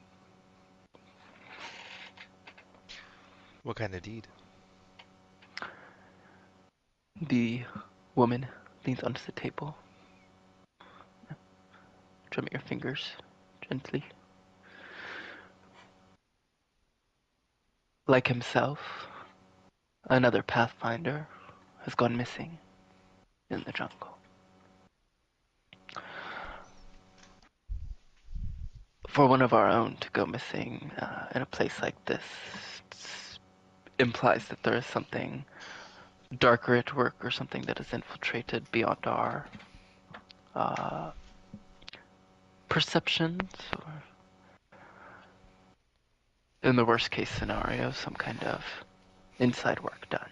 What kind of deed? The woman leans onto the table. Drum your fingers gently. Like himself, another pathfinder has gone missing in the jungle. For one of our own to go missing in a place like this implies that there is something darker at work, or something that has infiltrated beyond our perceptions, or in the worst case scenario, some kind of inside work done.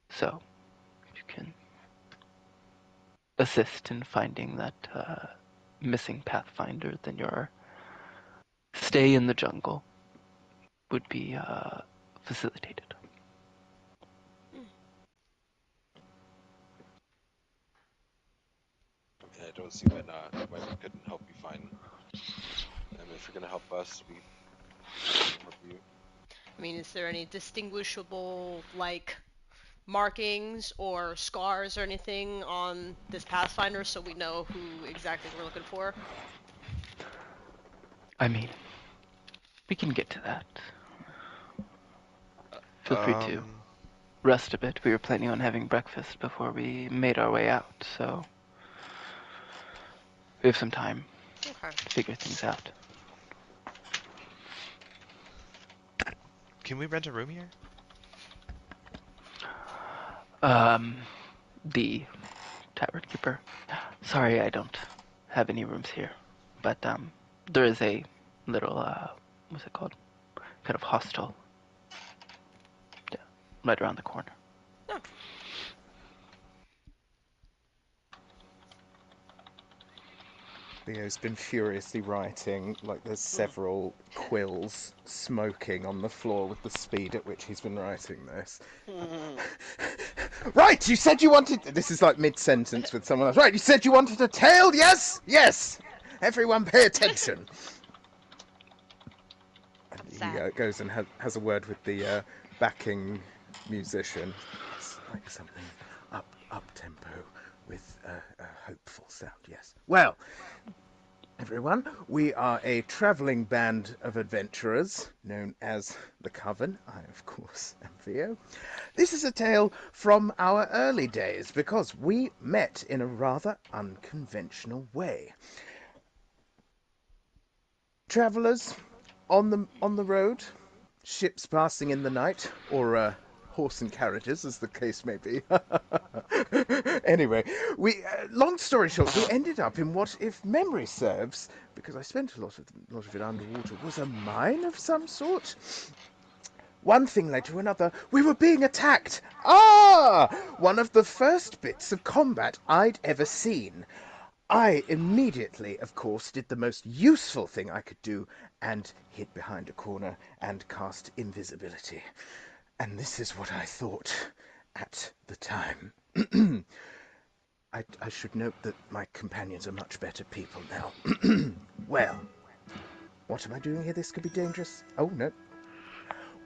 So, you can assist in finding that missing pathfinder, then your stay in the jungle would be facilitated. And I don't see why not. Why we couldn't help you find them. If you're gonna help us, we can help you. I mean, is there any distinguishable, like, markings or scars or anything on this Pathfinder so we know who exactly we're looking for? I mean, we can get to that. Feel free to rest a bit. We were planning on having breakfast before we made our way out, so we have some time Okay. to figure things out. Can we rent a room here? The tavern keeper. Sorry, I don't have any rooms here, but there is a little what's it called? Kind of hostel. Yeah, right around the corner. Oh. Leo's been furiously writing, like there's several quills smoking on the floor with the speed at which he's been writing this. Right, you said you wanted... This is like mid-sentence with someone else. Right, you said you wanted a tale, yes? Yes! Everyone pay attention. And he Sad. goes and has a word with the backing musician. It's like something up-tempo with a hopeful sound, yes. Well, everyone, we are a travelling band of adventurers known as the Coven. I, of course, am Theo. This is a tale from our early days because we met in a rather unconventional way. Travellers on the road, ships passing in the night, or horse and carriages, as the case may be. Anyway, long story short, we ended up in what, if memory serves, because I spent a lot of it underwater, was a mine of some sort. One thing led to another. We were being attacked. Ah! One of the first bits of combat I'd ever seen. I immediately, of course, did the most useful thing I could do and hid behind a corner and cast invisibility. And this is what I thought at the time. I should note that my companions are much better people now. Well, what am I doing here? This could be dangerous. Oh, no.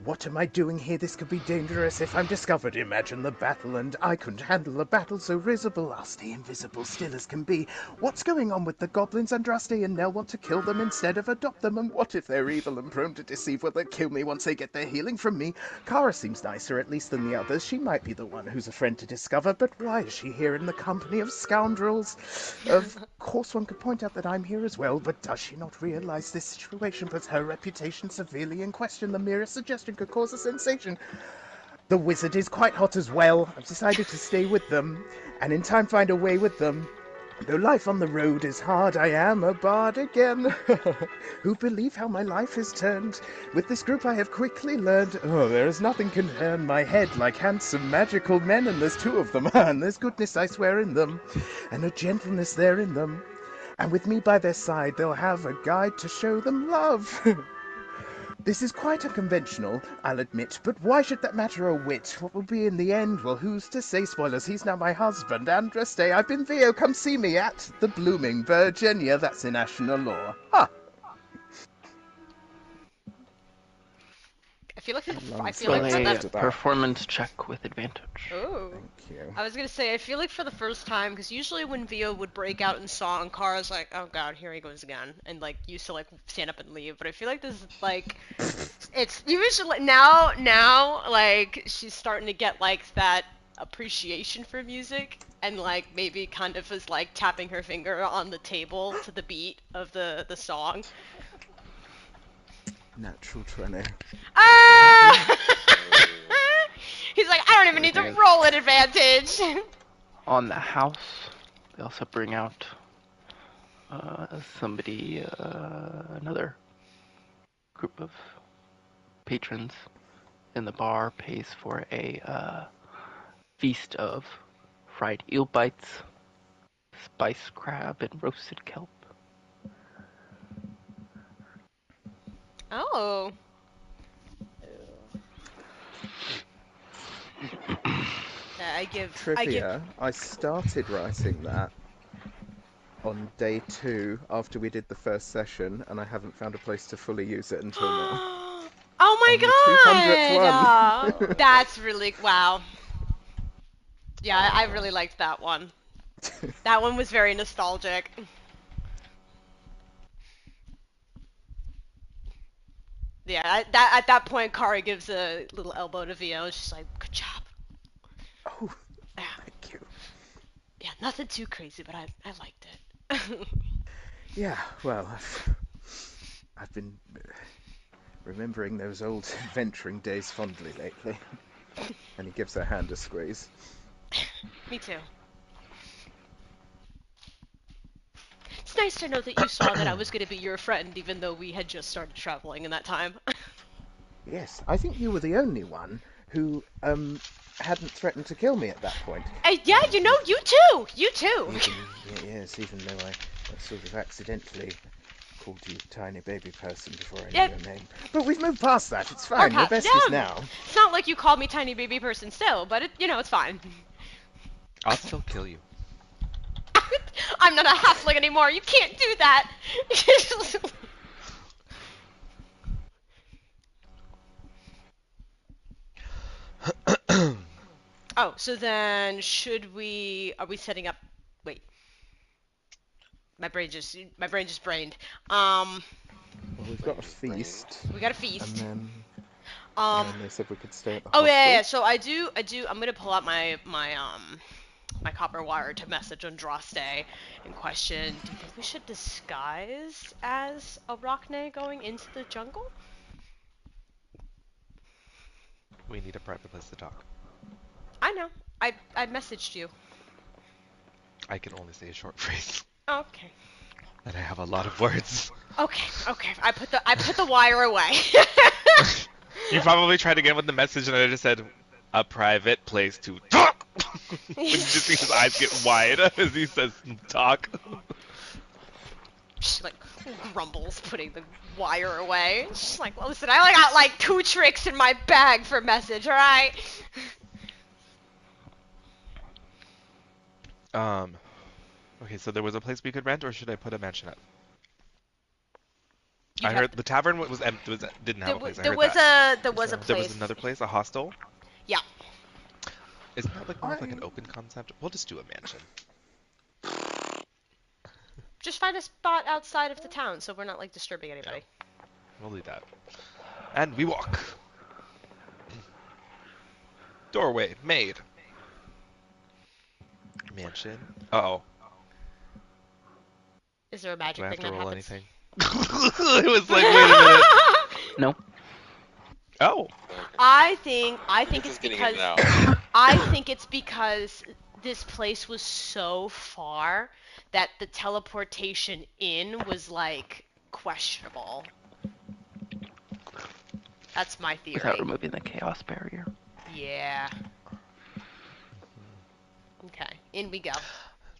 What am I doing here? This could be dangerous. If I'm discovered, imagine the battle, and I couldn't handle the battle, so risible. I'll stay invisible, still as can be. What's going on with the goblins? Andraste and Nell want to kill them instead of adopt them, and what if they're evil and prone to deceive? Will they kill me once they get their healing from me? Kara seems nicer, at least, than the others. She might be the one who's a friend to discover, but why is she here in the company of scoundrels? Of course, one could point out that I'm here as well, but does she not realize this situation puts her reputation severely in question? The merest suggestion could cause a sensation. The wizard is quite hot as well. I've decided to stay with them, and in time find a way with them. Though life on the road is hard, I am a bard again. Who believe how my life has turned? With this group I have quickly learned, oh, there is nothing can turn my head like handsome magical men, and there's two of them, and there's goodness I swear in them, and a gentleness there in them. And with me by their side, they'll have a guide to show them love. This is quite unconventional, I'll admit, but why should that matter a whit? What will be in the end? Well, who's to say? Spoilers, he's now my husband, Andraste. I've been Theo, come see me at the Blooming Virginia. That's in Ashna law. Ha! I feel like Long I feel like story for Roll that. a performance check with advantage. Oh. Thank you. I was gonna say, I feel like for the first time, because usually when Vio would break out in song, Kara's like, oh god, here he goes again, and like used to like stand up and leave. But I feel like this is like, it's usually now like she's starting to get like that appreciation for music, and like maybe kind of is like tapping her finger on the table to the beat of the song. Natural 20. Ah! He's like, I don't even need to Everything is- roll an advantage. On the house, they also bring out another group of patrons in the bar pays for a feast of fried eel bites, spiced crab, and roasted kelp. Oh. I give Trivia, I started writing that on day 2 after we did the first session, and I haven't found a place to fully use it until now. Oh my On the 200th god! one. That's really wow. Yeah, I really liked that one. That one was very nostalgic. Yeah, at that point, Kara gives a little elbow to Vio, and she's like, "Good job." Oh, Yeah, thank you. yeah, nothing too crazy, but I liked it. Yeah, well, I've been remembering those old adventuring days fondly lately. And he gives her hand a squeeze. Me too. It's nice to know that you saw that I was going to be your friend, even though we had just started traveling in that time. Yes, I think you were the only one who hadn't threatened to kill me at that point. Yeah, you know, you too! You too! Yes, even though I sort of accidentally called you tiny baby person before I Yeah. knew your name. But we've moved past that. It's fine. We're besties now. It's not like you called me tiny baby person still, but it's fine. I'll still kill you. I'm not a halfling anymore. You can't do that. Oh, so then are we setting up? Wait. My brain just brained. Well, we've got a feast. We got a feast. And Um, then they said we could stay at the Oh hostel. yeah. So I do. I'm gonna pull out my my copper wire to message Andraste and question, do you think we should disguise as Arachne going into the jungle? We need a private place to talk. I know. I messaged you. I can only say a short phrase. Okay. And I have a lot of words. Okay. I put the wire away. You probably tried again with the message and I just said, a private place to talk! And you just see his eyes get wide as he says, talk. She like grumbles, putting the wire away. She's like, well, listen, I only got like 2 tricks in my bag for message, alright? Okay, so there was a place we could rent, or should I put a mansion up? You'd I have heard the tavern didn't have a place. I there heard was that. there was a There place. was another place, a hostel. Yeah. Isn't that like more of like an open concept? We'll just do a mansion. Just find a spot outside of the town so we're not like disturbing anybody. We'll do that. And we walk. Doorway made. Mansion. Uh-oh. Is there a magic Do I have thing to that roll happens? anything? It was like, wait a minute. No. Oh. I think This it's is getting because in and out. I think it's because this place was so far that the teleportation in was like questionable. That's my theory. Without removing the chaos barrier. Yeah. Okay, in we go.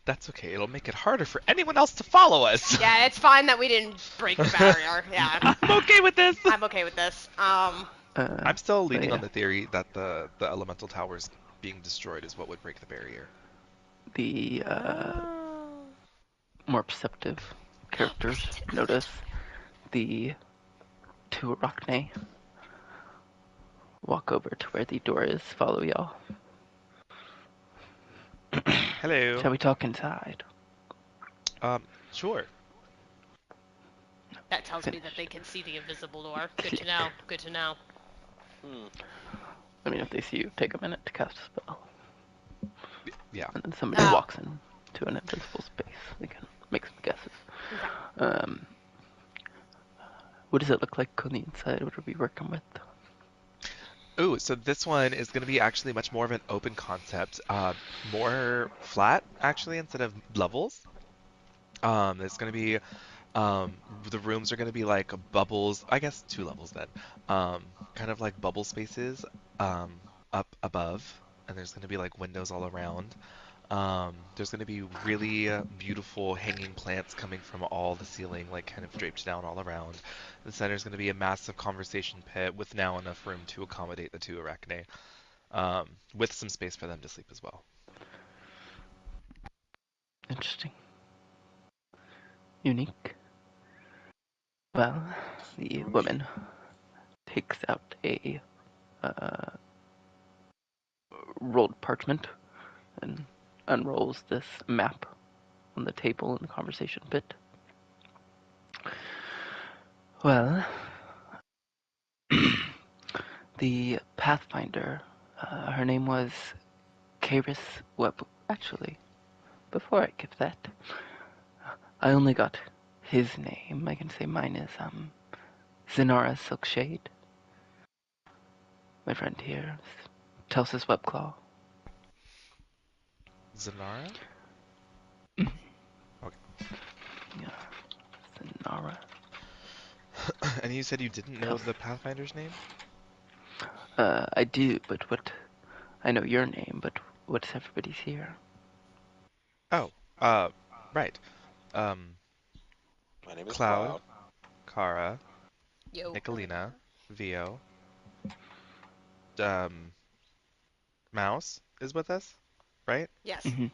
That's okay. It'll make it harder for anyone else to follow us. Yeah, it's fine that we didn't break the barrier. Yeah. I'm okay with this. I'm okay with this. I'm still leaning yeah. on the theory that the elemental towers being destroyed is what would break the barrier. The Oh. more perceptive characters notice the 2 Arachne walk over to where the door is, follow y'all. Hello. Shall we talk inside? Sure. That tells me that they can see the invisible door. Good to know. Good to know. I mean, if they see you, take a minute to cast a spell. Yeah. And then somebody Oh. walks in to an invisible space. They can make some guesses. Okay. What does it look like on the inside? What are we working with? Ooh, so this one is going to be actually much more of an open concept, more flat actually instead of levels. It's going to be the rooms are going to be like bubbles, I guess 2 levels then. Kind of like bubble spaces up above, and there's going to be like windows all around. There's going to be really beautiful hanging plants coming from all the ceiling, like kind of draped down all around. In the center is going to be a massive conversation pit with now enough room to accommodate the 2 Arachne, with some space for them to sleep as well. Interesting. Unique. Well, the woman takes out a rolled parchment and unrolls this map on the table in the conversation pit. Well, the Pathfinder, her name was Karis Web. Actually, before I give that, I only got his name. I can say mine is Zenara Silkshade. My friend here is Telsis Webclaw. Zanara? Yeah, Zenara. And you said you didn't know the Pathfinder's name? I do, but what? I know your name, but what's everybody's here? Oh, right. My name is Cloud, Kara, Yo. Nicolina, Vio, Mouse is with us, right? Yes. Mm-hmm.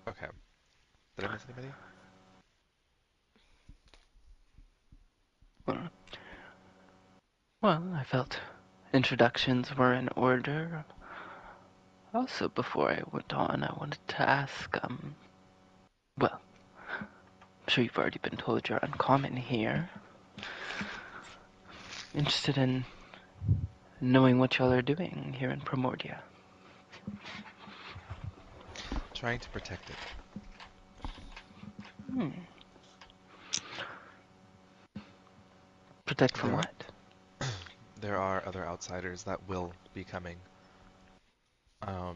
Okay. Did I miss anybody? Well, I felt introductions were in order. Also, before I went on, I wanted to ask, well, I'm sure you've already been told you're uncommon here. Interested in knowing what y'all are doing here in Primordia. trying to protect it. Hmm. Protect from There, what? there are other outsiders that will be coming um,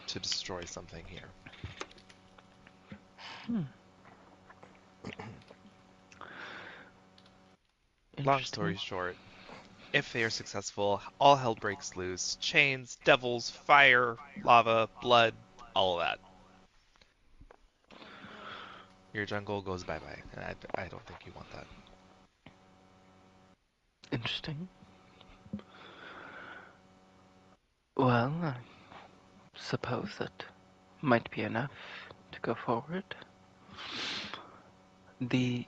to destroy something here. Hmm. Long story Interesting. short, if they are successful, all hell breaks loose. Chains, devils, fire, lava, blood, all of that. Oh no. Your jungle goes bye-bye, and I don't think you want that. Interesting. Well, I suppose that might be enough to go forward. The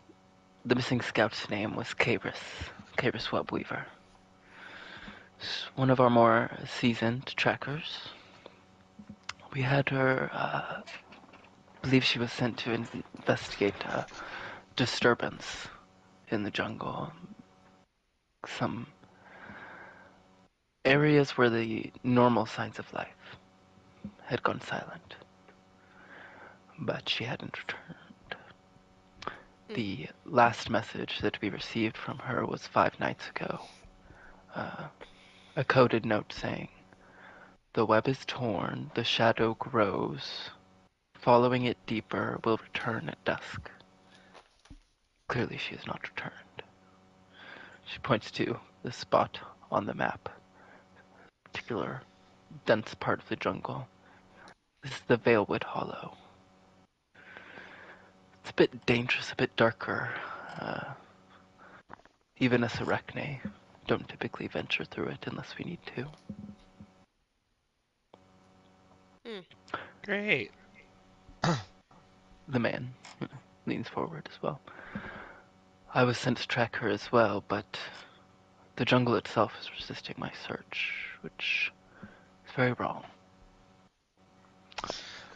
the missing scout's name was Caris Webweaver. One of our more seasoned trackers. We had her, believe she was sent to investigate a disturbance in the jungle. Some areas where the normal signs of life had gone silent, but she hadn't returned. Mm. The last message that we received from her was 5 nights ago. Uh, a coded note saying, "The web is torn, the shadow grows. Following it deeper will return at dusk." Clearly she has not returned. She points to the spot on the map, a particular dense part of the jungle. This is the Valewood Hollow. It's a bit dangerous, a bit darker. Uh, Even us Arachne don't typically venture through it unless we need to. Mm. Great. The man leans forward as well. I was sent to track her as well, but the jungle itself is resisting my search, which is very wrong.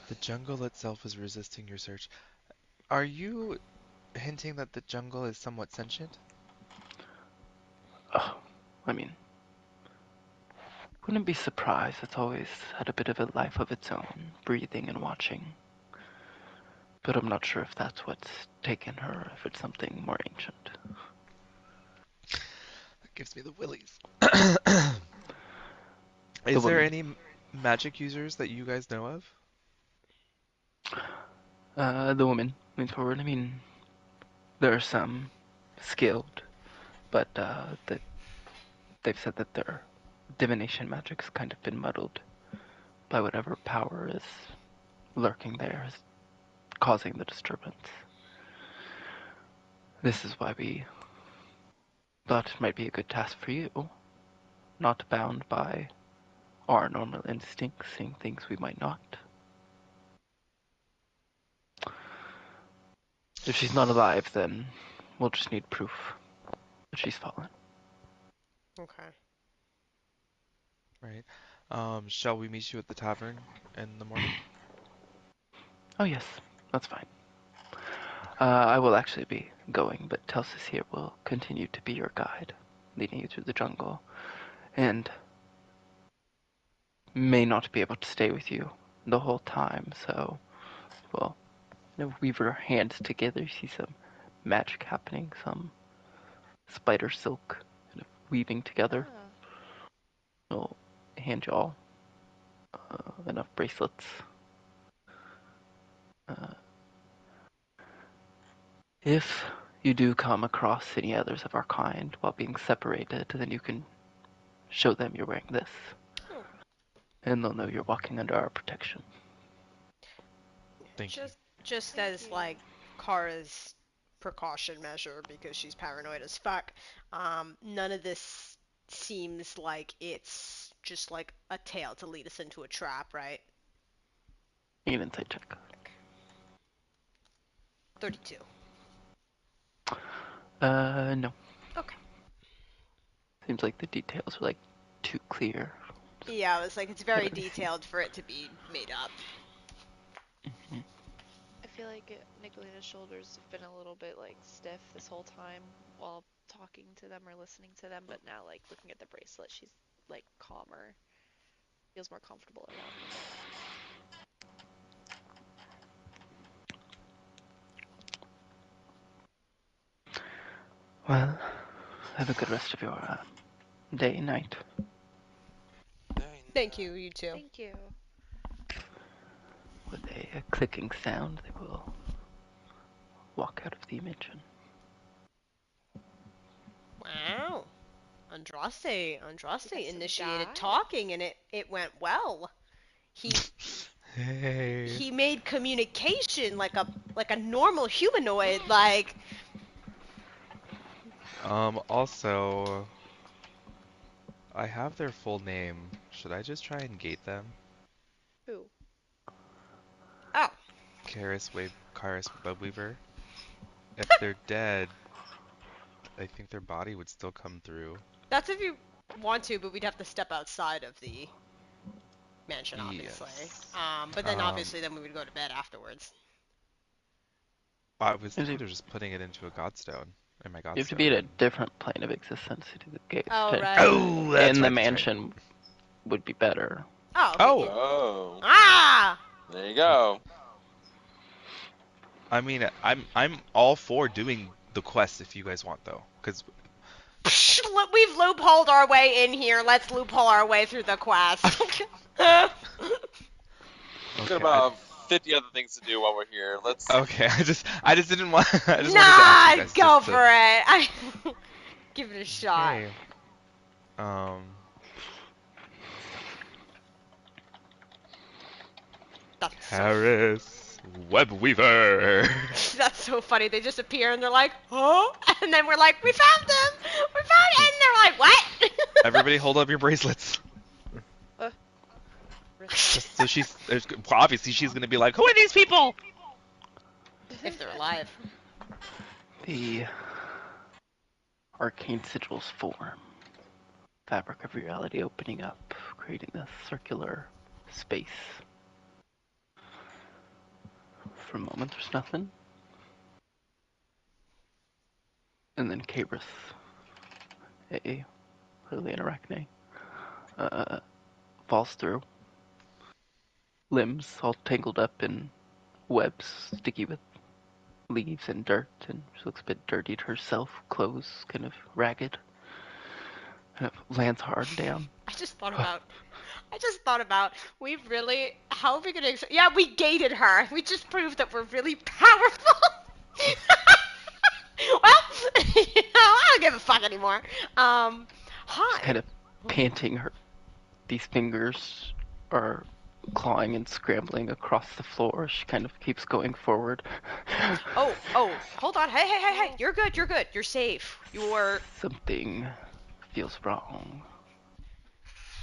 The jungle itself is resisting your search. Are you hinting that the jungle is somewhat sentient? Oh, I mean, wouldn't be surprised. It's always had a bit of a life of its own, breathing and watching. But I'm not sure if that's what's taken her, or if it's something more ancient. That gives me the willies. The Is there woman. any magic users that you guys know of? The woman leans forward. I mean, there are some skilled, but they've said that their divination magic's kind of been muddled by whatever power is lurking there, is causing the disturbance. This is why we thought it might be a good task for you, not bound by our normal instincts, seeing things we might not. If she's not alive, then we'll just need proof that she's fallen. Okay. Right. Shall we meet you at the tavern in the morning? Oh yes, that's fine. I will actually be going, but Telsis here will continue to be your guide, leading you through the jungle, and may not be able to stay with you the whole time, so we'll weave our hands together, see some magic happening, some spider silk kind of weaving together. Ah. We'll hand y'all enough bracelets. Uh, if you do come across any others of our kind while being separated, then you can show them you're wearing this, Oh. and they'll know you're walking under our protection. Thank you. Just Thank as you. like Kara's precaution measure because she's paranoid as fuck. None of this seems like it's just like a tale to lead us into a trap, right? Make an insight check. 32. No. Okay. Seems like the details are like too clear. Yeah, I was like, it's very detailed for it to be made up. Mhm. I feel like Nicolina's shoulders have been a little bit like stiff this whole time while talking to them or listening to them, but now like looking at the bracelet, she's like calmer, feels more comfortable around them. Well, have a good rest of your day, night. Thank you, you too. Thank you. With a clicking sound, they will walk out of the dimension. Wow. Andraste got some initiated dye? talking and it went well. He Hey. he made communication like a normal humanoid, like Also, I have their full name. Should I just try and gate them? Who? oh, Karis Webweaver. If they're dead, I think their body would still come through. that's if you want to, but we'd have to step outside of the mansion, obviously. Yes. But then obviously then we would go to bed afterwards. I was Is thinking it- of just putting it into a godstone. In my You have to be godstone. at a different plane of existence to do the gate. Oh, right. Oh, that's In the right, that's right. mansion would be better. Oh. Okay. Oh! Oh, Ah! there you go. I mean, I'm all for doing the quest if you guys want, though, because We've loopholed our way in here. Let's loophole our way through the quest. We've got about 50 other things to do while we're here. Let's. okay. I just didn't want. I just wanted to Nah, ask you guys go just for to, it. Give it a shot. Okay. That's so, Harris Webweaver. that's so funny. They just appear and they're like, huh? And then we're like, we found them. We found it. And they're like, what? Everybody, hold up your bracelets. Just so obviously she's gonna be like, who are these people? If they're alive. The arcane sigils form. Fabric of reality opening up, creating this circular space. For a moment, there's nothing. And then Cabris, clearly an arachne, falls through. Limbs all tangled up in webs, sticky with leaves and dirt, and she looks a bit dirtied herself, clothes kind of ragged. And it lands hard down. I just thought about, how are we gonna, yeah, we gated her. We just proved that we're really powerful. Well, I don't give a fuck anymore. Hi. She's kind of panting. These fingers are clawing and scrambling across the floor. She kind of keeps going forward. Oh, hold on. Hey. You're good. You're safe. You're Something feels wrong.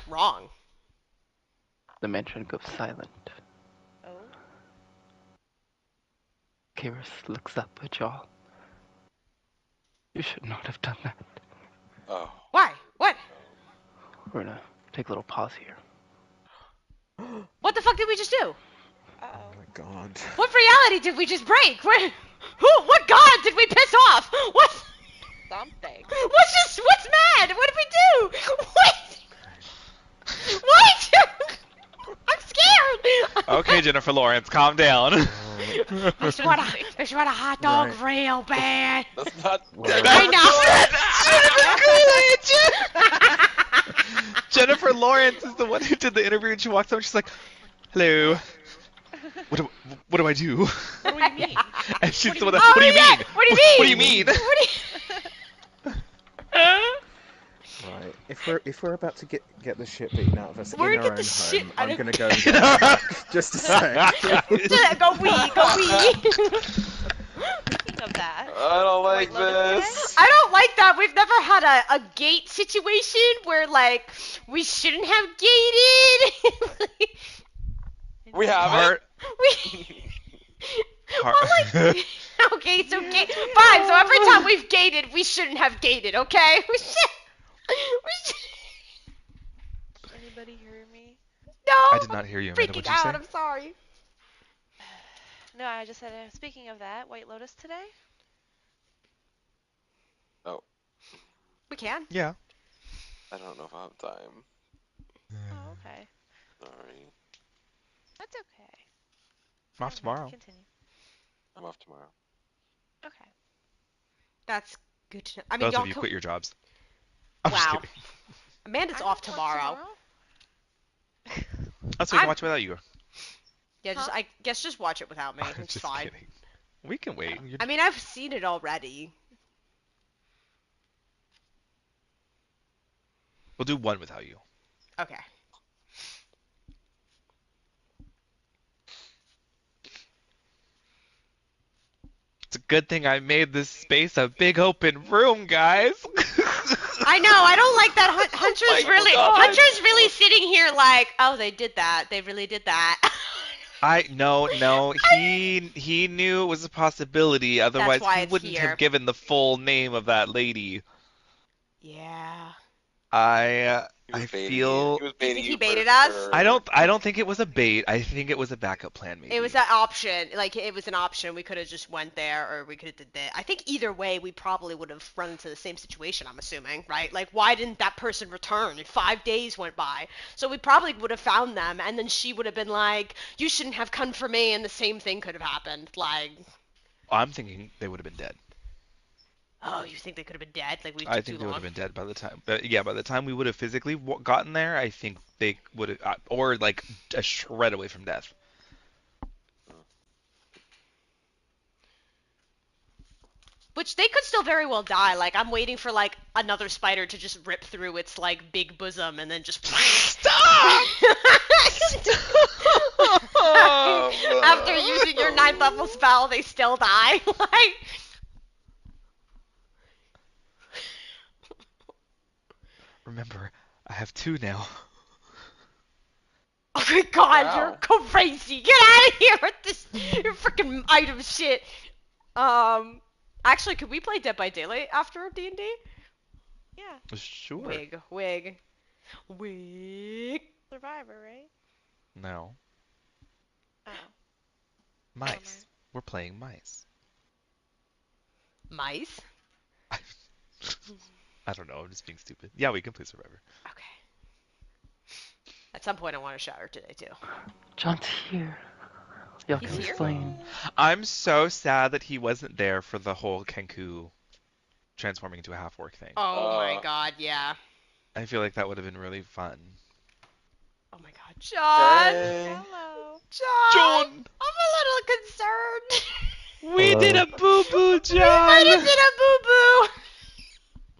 wrong. The mansion goes silent. Oh. Karis looks up at y'all. You should not have done that. Oh. Why? What? We're gonna take a little pause here. What the fuck did we just do? Uh-oh. Oh my god. What reality did we just break? What god did we piss off? What? Something. What's mad? What did we do? What? I'm scared. Okay, Jennifer Lawrence, calm down. I just want a hot dog Right. real bad. That's not. I know. Jennifer Lawrence is the one who did the interview, and she walks up and she's like, "Hello, what do I do?" What do you mean? And she's the one Oh, that, "What do you yeah. mean? What do you mean? What do you mean?" Right. If we're about to get the shit beaten out of us We're in gonna our get own the shit home, out I'm of- gonna go and get a truck, just to say. Go wee. Speaking of that, I don't like White Lotus this. I don't like that. We've never had a gate situation where like we shouldn't have gated. We have Heart, we. heart. Well, like, okay, so fine. So every time we've gated, we shouldn't have gated. Okay. We should. anybody hear me? No. I did not hear you, Amanda. Freaking What'd you say? out. I'm sorry. No, I just said, speaking of that, White Lotus today? Oh, We can. Yeah. I don't know if I have time. Oh, okay. Sorry. That's okay. I'm off Never mind, tomorrow. Continue. I'm off tomorrow. Okay. That's Good to know. I mean, Both of y'all you can. quit your jobs. I'm just Wow. kidding. Amanda's I off don't work tomorrow. Oh, so we can I'm. watch without you. Yeah, Huh? I guess just watch it without me. I'm It's just fine. kidding. We can wait. I mean, I've seen it already. We'll do one without you. Okay. It's a good thing I made this space a big open room, guys. I know. I don't like that. my God. Hunter's really sitting here like, oh, they did that. They really did that. No, he knew it was a possibility, That's otherwise why he it's wouldn't have here. given the full name of that lady. Yeah. He was I baiting you. feel He was Do you baiting think he you baited us? I don't think it was a bait. I think it was a backup plan It was maybe. an option. Like it was an option. We could have just went there, or we could have did that. I think either way, we probably would have run into the same situation. I'm assuming, right? Like, why didn't that person return? And 5 days went by, so we probably would have found them, and then she would have been like, "You shouldn't have come for me," and the same thing could have happened. Like, I'm thinking they would have been dead. oh, you think they could have been dead? Like we I took too think they would long. have been dead by the time. But yeah, by the time we would have physically gotten there, I think they would have, or like a shred away from death. Which they could still very well die. Like I'm waiting for like another spider to just rip through its like big bosom and then just Stop! After using your ninth level spell, they still die. Like, Remember, I have two now. oh my god, you're Wow. crazy. Get out of here with this your freaking item shit. Um, actually, could we play Dead by Daylight after D&D? Yeah, Sure. Wig. Survivor, right? No. Oh, never mind. Mice. We're playing mice. Mice? I don't know, I'm just being stupid. Yeah, we can play Survivor. Okay. At some point, I want to shout her today, too. John's here. Y'all He's can here? explain. I'm so sad that he wasn't there for the whole Kenku transforming into a half orc thing. Oh my Uh, god, yeah. I feel like that would have been really fun. Oh my god. John! hey. Hello. John! John! I'm a little concerned. We did a boo-boo, We might John! have did a boo-boo.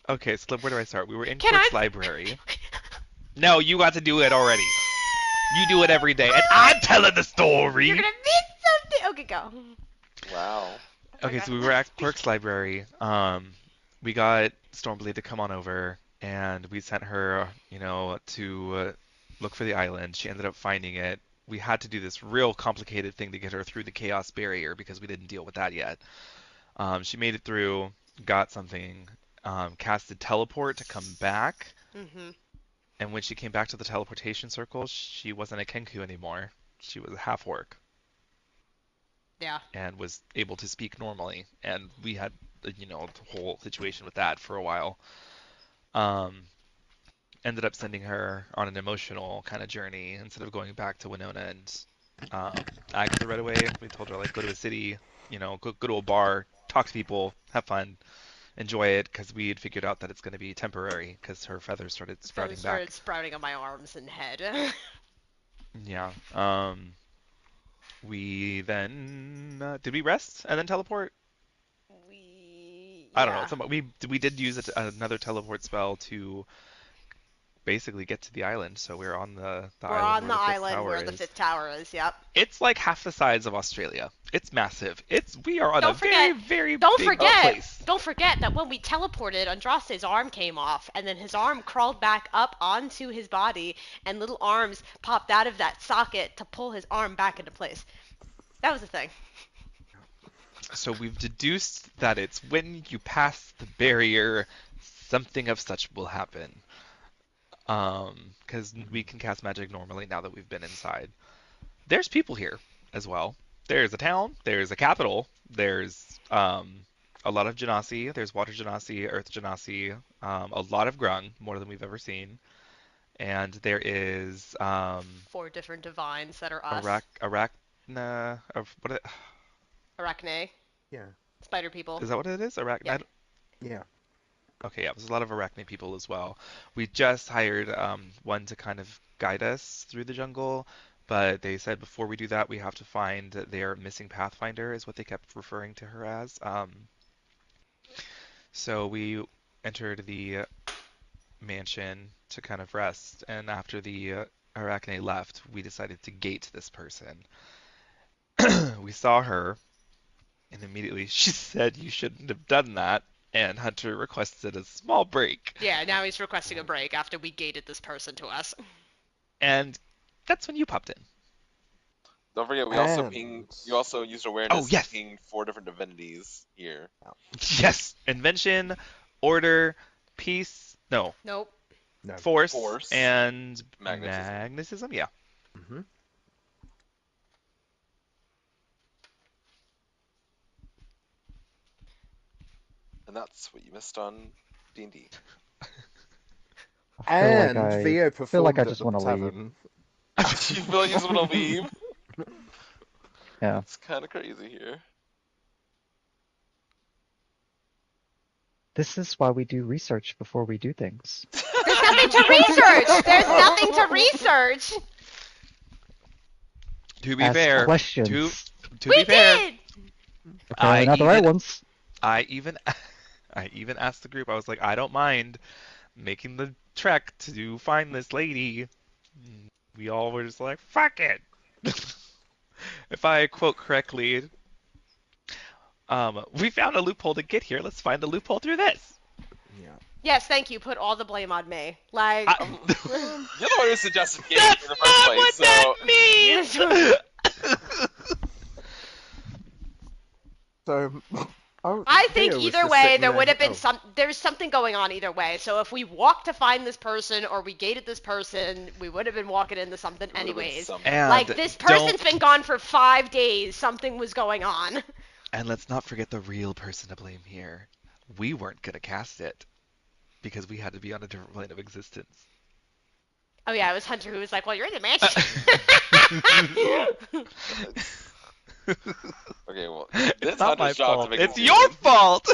Okay, so where do I start? We were in Can Quirk's I? library. No, you got to do it already. You do it every day, and I'm telling the story! You're gonna miss something. Okay, go. Wow. Oh my Okay, god. so we were at Quirk's library. We got Stormbleed to come on over, and we sent her, to look for the island. She ended up finding it. We had to do this real complicated thing to get her through the chaos barrier because we didn't deal with that yet. She made it through, got something, casted teleport to come back, Mm-hmm. and when she came back to the teleportation circle, she wasn't a Kenku anymore. She was a half orc Yeah. and was able to speak normally. And we had, the whole situation with that for a while. Um, Ended up sending her on an emotional kind of journey instead of going back to Winona and Agatha right away. We told her like go to a city, go to a bar, talk to people, have fun, enjoy it, because we had figured out that it's going to be temporary because her feathers started sprouting Feathers started back. sprouting on my arms and head. Yeah. We then did we rest and then teleport? I don't know. Yeah. We did use another teleport spell to basically get to the island. So we're on the We're island on where the the fifth island tower where the is. fifth tower is. Yep. It's like half the size of Australia. It's massive. We are on a Don't forget. very, very Don't big forget. place. Don't forget that when we teleported, Andraste's arm came off, and then his arm crawled back up onto his body, and little arms popped out of that socket to pull his arm back into place. That was the thing. So we've deduced that it's when you pass the barrier, something of such will happen. Because we can cast magic normally now that we've been inside. There's people here as well. There's a town, there's a capital, there's a lot of Genasi, there's water Genasi, earth Genasi, a lot of Grung, more than we've ever seen. And there is 4 different divines that are us. Arachna, Arachne. Yeah. Spider people. is that what it is? Yeah. Yeah. Okay, yeah, there's a lot of Arachne people as well. We just hired one to kind of guide us through the jungle, but they said before we do that, we have to find their missing Pathfinder, is what they kept referring to her as. So we entered the mansion to kind of rest, and after the Arachne left, we decided to gate this person. We saw her, and immediately she said you shouldn't have done that, and Hunter requested a small break. Yeah, now he's requesting a break after we gated this person to us. And that's when you popped in. Don't forget, And you also used Oh, awareness yes. to ping 4 different divinities here. Yes, invention, order, peace, no, Nope. no. force, Force. and Magnetism. magnetism. Yeah. Mm-hmm. And that's what you missed on D&D. I feel like And I Theo feel like performed I at just the want to leave. tavern. You feel like you just want to leave? Yeah. It's kind of crazy here. This is why we do research before we do things. There's nothing to research. There's nothing to research. To be Ask fair, questions. to We be fair, did. Apparently not the right ones. I even asked the group. I was like, I don't mind making the trek to find this lady. We all were just like, fuck it. If I quote correctly, we found a loophole to get here. Let's find the loophole through this. Yeah. Yes, thank you. Put all the blame on me. Like, You're the one who suggested getting That's in the first not place, what so that means. So, I think Theo was either just way, sitting there there- would have been oh. there's something going on either way. So if we walked to find this person or we gated this person, we would have been walking into something It would've been anyways. something. And Like, this person's been gone for 5 days. Something was going on. And let's not forget the real person to blame here. We weren't gonna cast it because we had to be on a different plane of existence. Oh yeah, it was Hunter who was like, "Well, you're in the mansion." Okay, well, It's it's not my Hunter's job to fault. make It's him do your this. fault.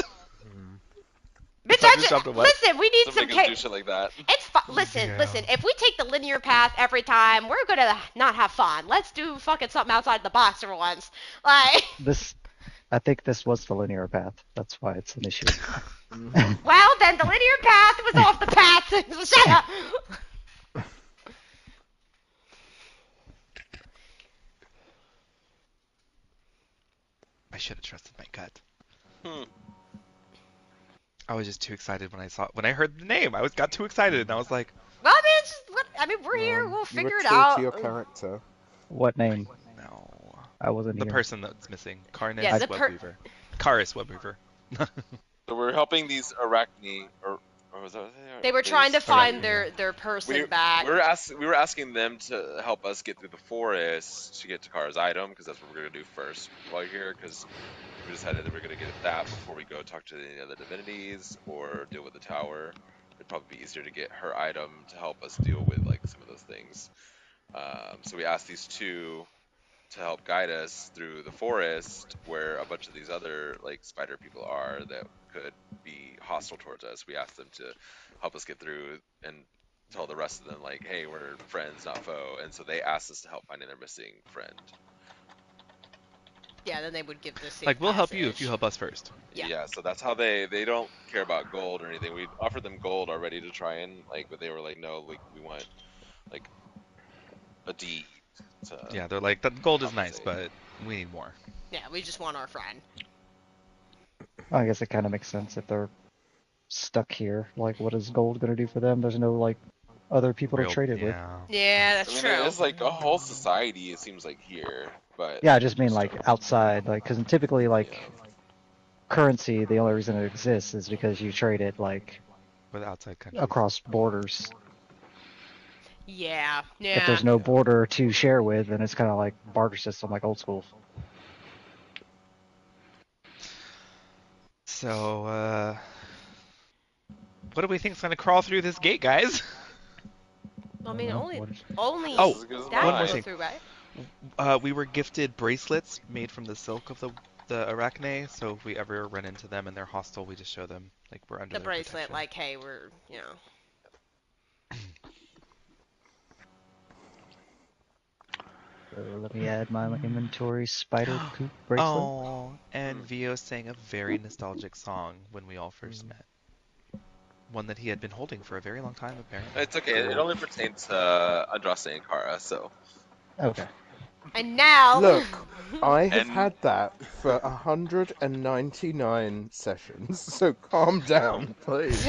Bitch, Hunter's job to what? listen, we need To some make him do chaos. shit like that. It's listen, Yeah. listen. If we take the linear path every time, we're gonna not have fun. Let's do fucking something outside the box for once. Like, I think this was the linear path. That's why it's an issue. well, then the linear path was off the path. So shut up. I should have trusted my gut. Hmm. I was just too excited when I heard the name. Got too excited and I was like, Well, I mean, it's just, we're here. We'll you figure were it true out. to your character. What name? no. I wasn't The here. person that's missing, Carnus Yeah, Webweaver. Karis Webweaver. So we're helping these Arachne, or was that what They were trying to find their person back. we were asking them to help us get through the forest to get to Kara's item, because that's what we're gonna do first while you're here. Because we decided that we're gonna get that before we go talk to any other divinities or deal with the tower. It'd probably be easier to get her item to help us deal with like some of those things. So we asked these two to help guide us through the forest where a bunch of these other like spider people are that could be hostile towards us. We asked them to help us get through and tell the rest of them like, hey, we're friends, not foe. And so they asked us to help finding their missing friend. Yeah, then they would give the safe Like, we'll help you if passage. you help us first. Yeah. So that's how they don't care about gold or anything. We offered them gold already to try and like, but they were like, no, like we want like a deed. Yeah, they're like, the gold is nice, compensate. but we need more. Yeah, we just want our friend. I guess it kind of makes sense if they're stuck here. Like, what is gold gonna do for them? There's no like other people to trade it with. Yeah. Yeah, that's I mean, true. there's like a whole society, it seems like here, but Yeah, I just mean like outside, like because typically like currency, the only reason it exists is because you trade it like With outside countries. across borders. Yeah, If there's no border to share with, then it's kind of like barter system, like old school. So, what do we think's gonna crawl through this gate, guys? I mean, I don't know, only what is- that Just as good as would mine. One more go thing. through, right? We were gifted bracelets made from the silk of the the Arachne, so if we ever run into them and they're hostile, we just show them like we're under The their bracelet, protection. like, hey, we're, you know. So let me add my inventory spider poop bracelet. Oh, and Vio sang a very nostalgic song when we all first met. One that he had been holding for a very long time, apparently. It's okay. It only pertains to Andraste and Kara, so. Okay. And now. Look, I have And had that for 199 sessions, so calm down, please.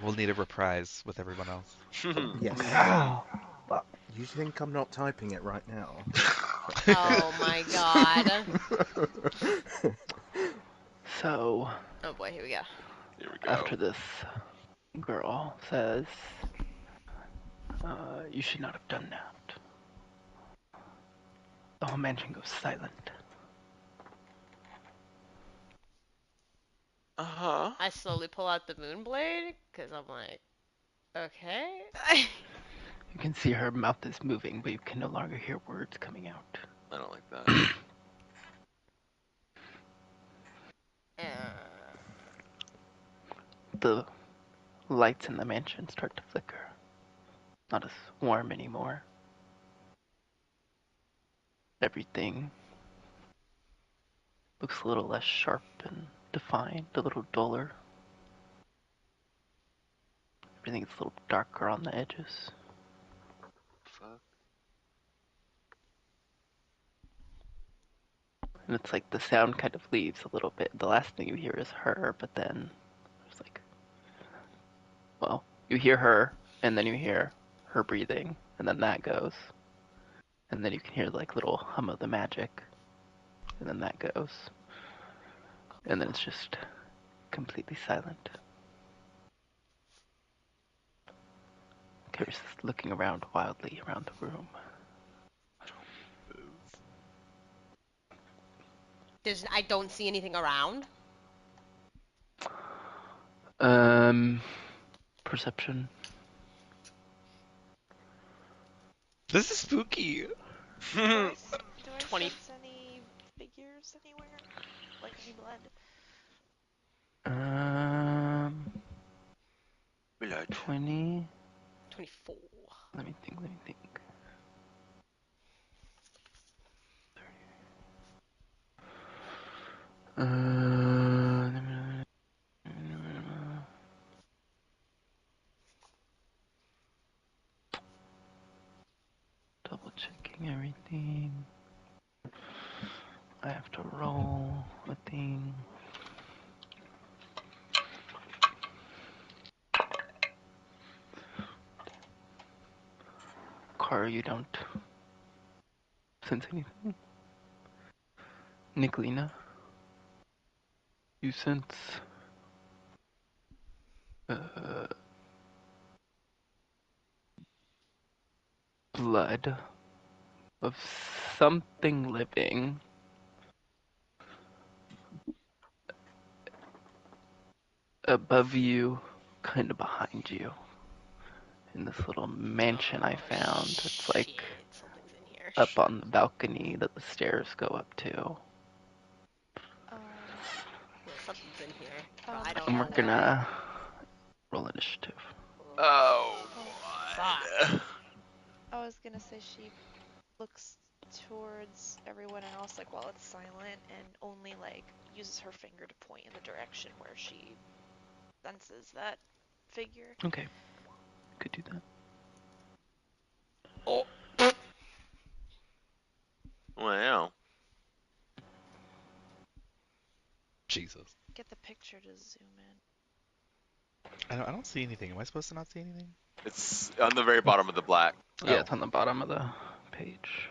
We'll need a reprise with everyone else. Yes. Ow. Fuck. You think I'm not typing it right now? Oh my god. So, Oh boy, here we go. here we go. after this girl says, you should not have done that, the whole mansion goes silent. Uh-huh. I slowly pull out the moon blade, because I'm like, okay. You can see her mouth is moving, but you can no longer hear words coming out. I don't like that. The lights in the mansion start to flicker. Not as warm anymore. Everything looks a little less sharp and defined, a little duller. Everything's a little darker on the edges. Fuck. And it's like the sound kind of leaves a little bit. The last thing you hear is her, but then it's like, well, you hear her, and then you hear her breathing, and then that goes. And then you can hear like little hum of the magic, and then that goes. And then it's just completely silent. Carrie's looking around wildly around the room. I don't see anything around. Perception. This is spooky. Do I 20. sense any figures anywhere? Like any blood? Blood. 20. 24. Let me think. Double checking everything. I have to roll a thing. Kara, you don't sense anything. Nicolina, you sense blood of something living above you, kind of behind you. In this little mansion I found. It's like Shit, something's in here. up on the balcony that the stairs go up to. Yeah, something's in here, but Um, I don't And know we're what. gonna roll initiative. Oh, Fuck. God. I was gonna say she looks towards everyone else, like while it's silent, and only like uses her finger to point in the direction where she senses that figure. Okay, could do that. Oh. Wow. Jesus. Get the picture to zoom in. I don't see anything. Am I supposed to not see anything? It's on the very bottom of the black. Yeah, Oh. it's on the bottom of the page.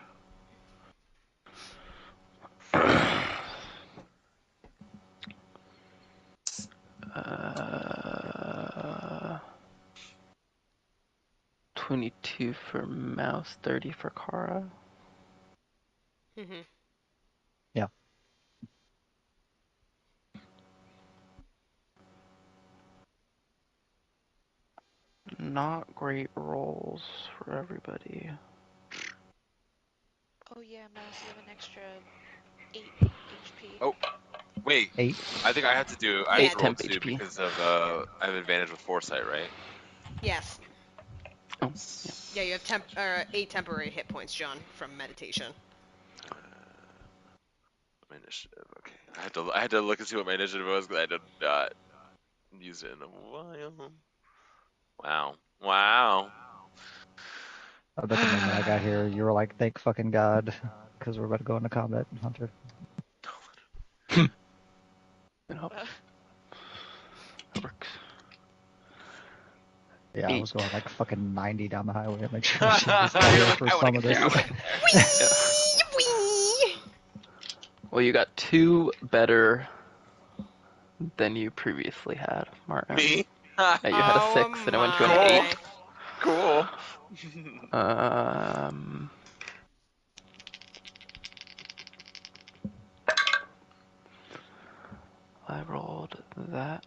22 for Mouse, 30 for Kara. Mhm. Yeah. Not great rolls for everybody. yeah, Mouse, you have an extra 8 HP. Oh, wait. 8. I think I have to do. I Yeah. have to roll temp 2 HP. because of I have advantage with foresight, right? Yes. Oh, yeah. Yeah, you have 8 temporary hit points, John, from meditation. My initiative. Okay. I had to look and see what my initiative was because I did not use it in a while. Wow. Wow. I bet the moment I got here, you were like, thank fucking God, because we're about to go into combat, Hunter. It helps. That works. Yeah, I 8. was going like fucking 90 down the highway to make sure she was You're there like, for I want some to of get this. there. Yeah. Well, you got 2 better than you previously had, Martin. Me? Yeah, you had a 6 and it went to an 8. Cool. I rolled that.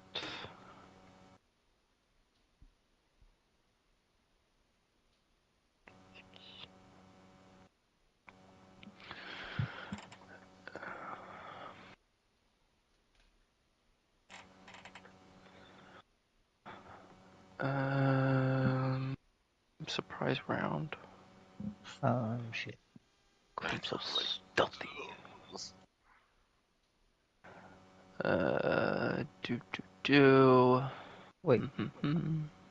Surprise round. Oh, shit. I'm so stealthy. Do. Wait,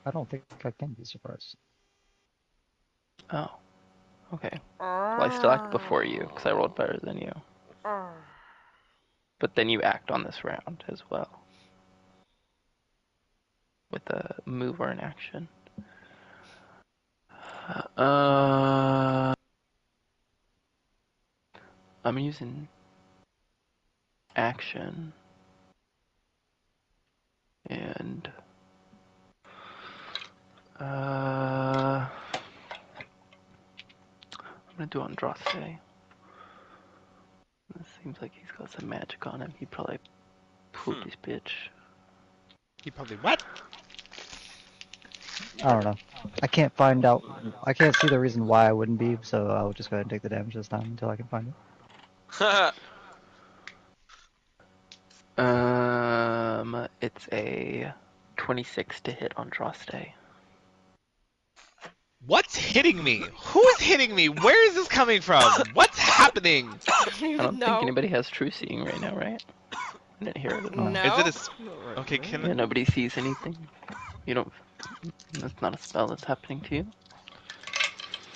I don't think I can be surprised. Oh, okay. Well, I still act before you, because I rolled better than you. But then you act on this round as well. With a move or an action. I'm using action. And I'm gonna do Andraste. It seems like he's got some magic on him. He probably pooped his bitch. He probably what? I don't know. I can't find out. I can't see the reason why I wouldn't be, so I'll just go ahead and take the damage this time until I can find it. It's a 26 to hit Andraste. What's hitting me? Who's hitting me? Where is this coming from? What's happening? I don't think anybody has true seeing right now, right? I didn't hear it at all. No. Is it a Not right okay? now. Can Yeah, nobody sees anything. You don't. That's not a spell that's happening to you.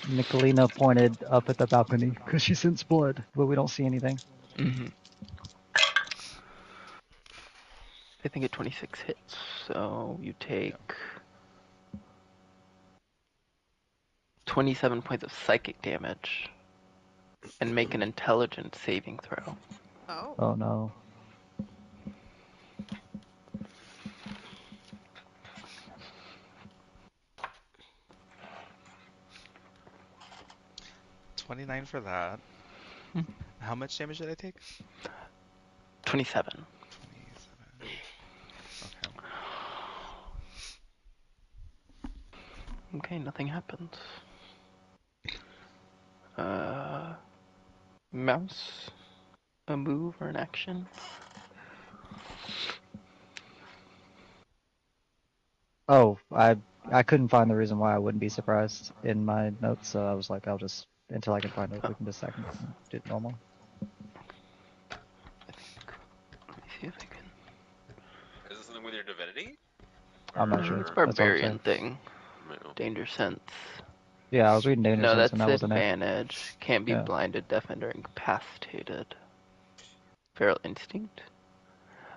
Nicolina pointed up at the balcony because she sensed blood, but we don't see anything. Mm-hmm. I think a 26 hits, so you take 27 points of psychic damage and make an intelligence saving throw. Oh. Oh no. $29 for that. How much damage did I take? 27. 27. Okay. Okay, nothing happens. Mouse, a move or an action? Oh, I couldn't find the reason why I wouldn't be surprised in my notes, so I was like, I'll just until I can find it, we can just second do it normal. Let me see if I can. Is this something with your divinity? I'm not sure. Or- It's That's all I'm barbarian saying. thing. No. Danger sense. Yeah, I was reading Danger No, Sense that's and that wasn't it. advantage. Can't be Yeah. blinded, deafened, or incapacitated. Feral instinct.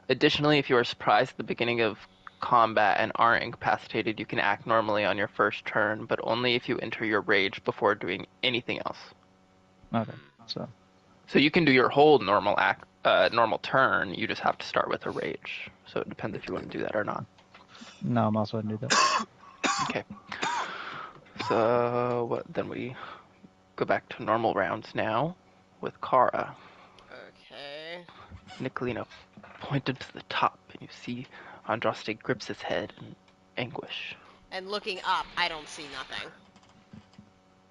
Additionally, if you are surprised at the beginning of combat and aren't incapacitated, you can act normally on your first turn, but only if you enter your rage before doing anything else. Okay, so So you can do your whole normal turn. You just have to start with a rage. So it depends if you want to do that or not. no, I'm also gonna do that. Okay. So then we go back to normal rounds now with Kara. Okay. Nicolina pointed to the top, and you see Andraste grips his head in anguish. And looking up, I don't see nothing.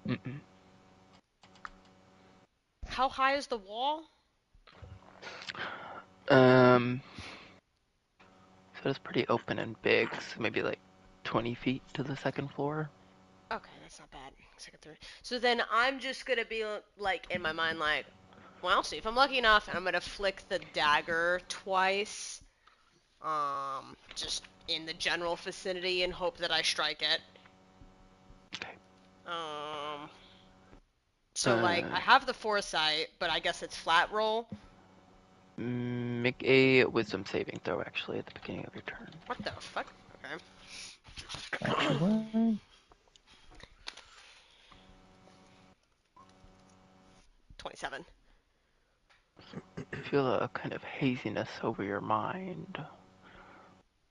Mm-mm. how high is the wall? So it's pretty open and big, so maybe like 20 feet to the second floor. Okay, that's not bad. Second through. So then I'm just gonna be like in my mind, like, well, see if I'm lucky enough, and I'm gonna flick the dagger twice, just in the general vicinity, and hope that I strike it. Okay. So like I have the foresight, but I guess it's flat roll. Make a wisdom saving throw, actually, at the beginning of your turn. What the fuck? Okay. Actually, 27. You feel a kind of haziness over your mind.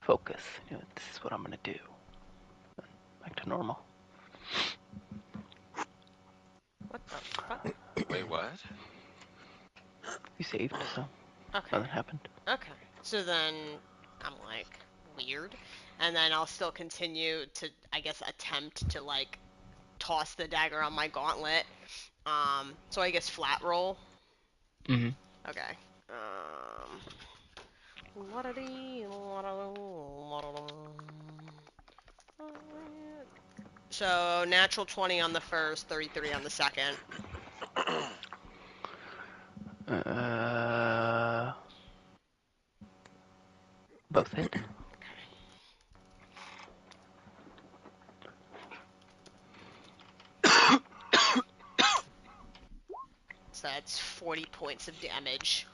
Focus. This is what I'm gonna do. Back to normal. What the fuck? Wait, what? You saved, so Okay. nothing happened. Okay. So then I'm like, weird. And then I'll still continue to, I guess, attempt to like toss the dagger on my gauntlet. So I guess flat roll. Mm-hmm. Okay. So natural 20 on the first, 33 on the second. Both hit. So that's 40 points of damage.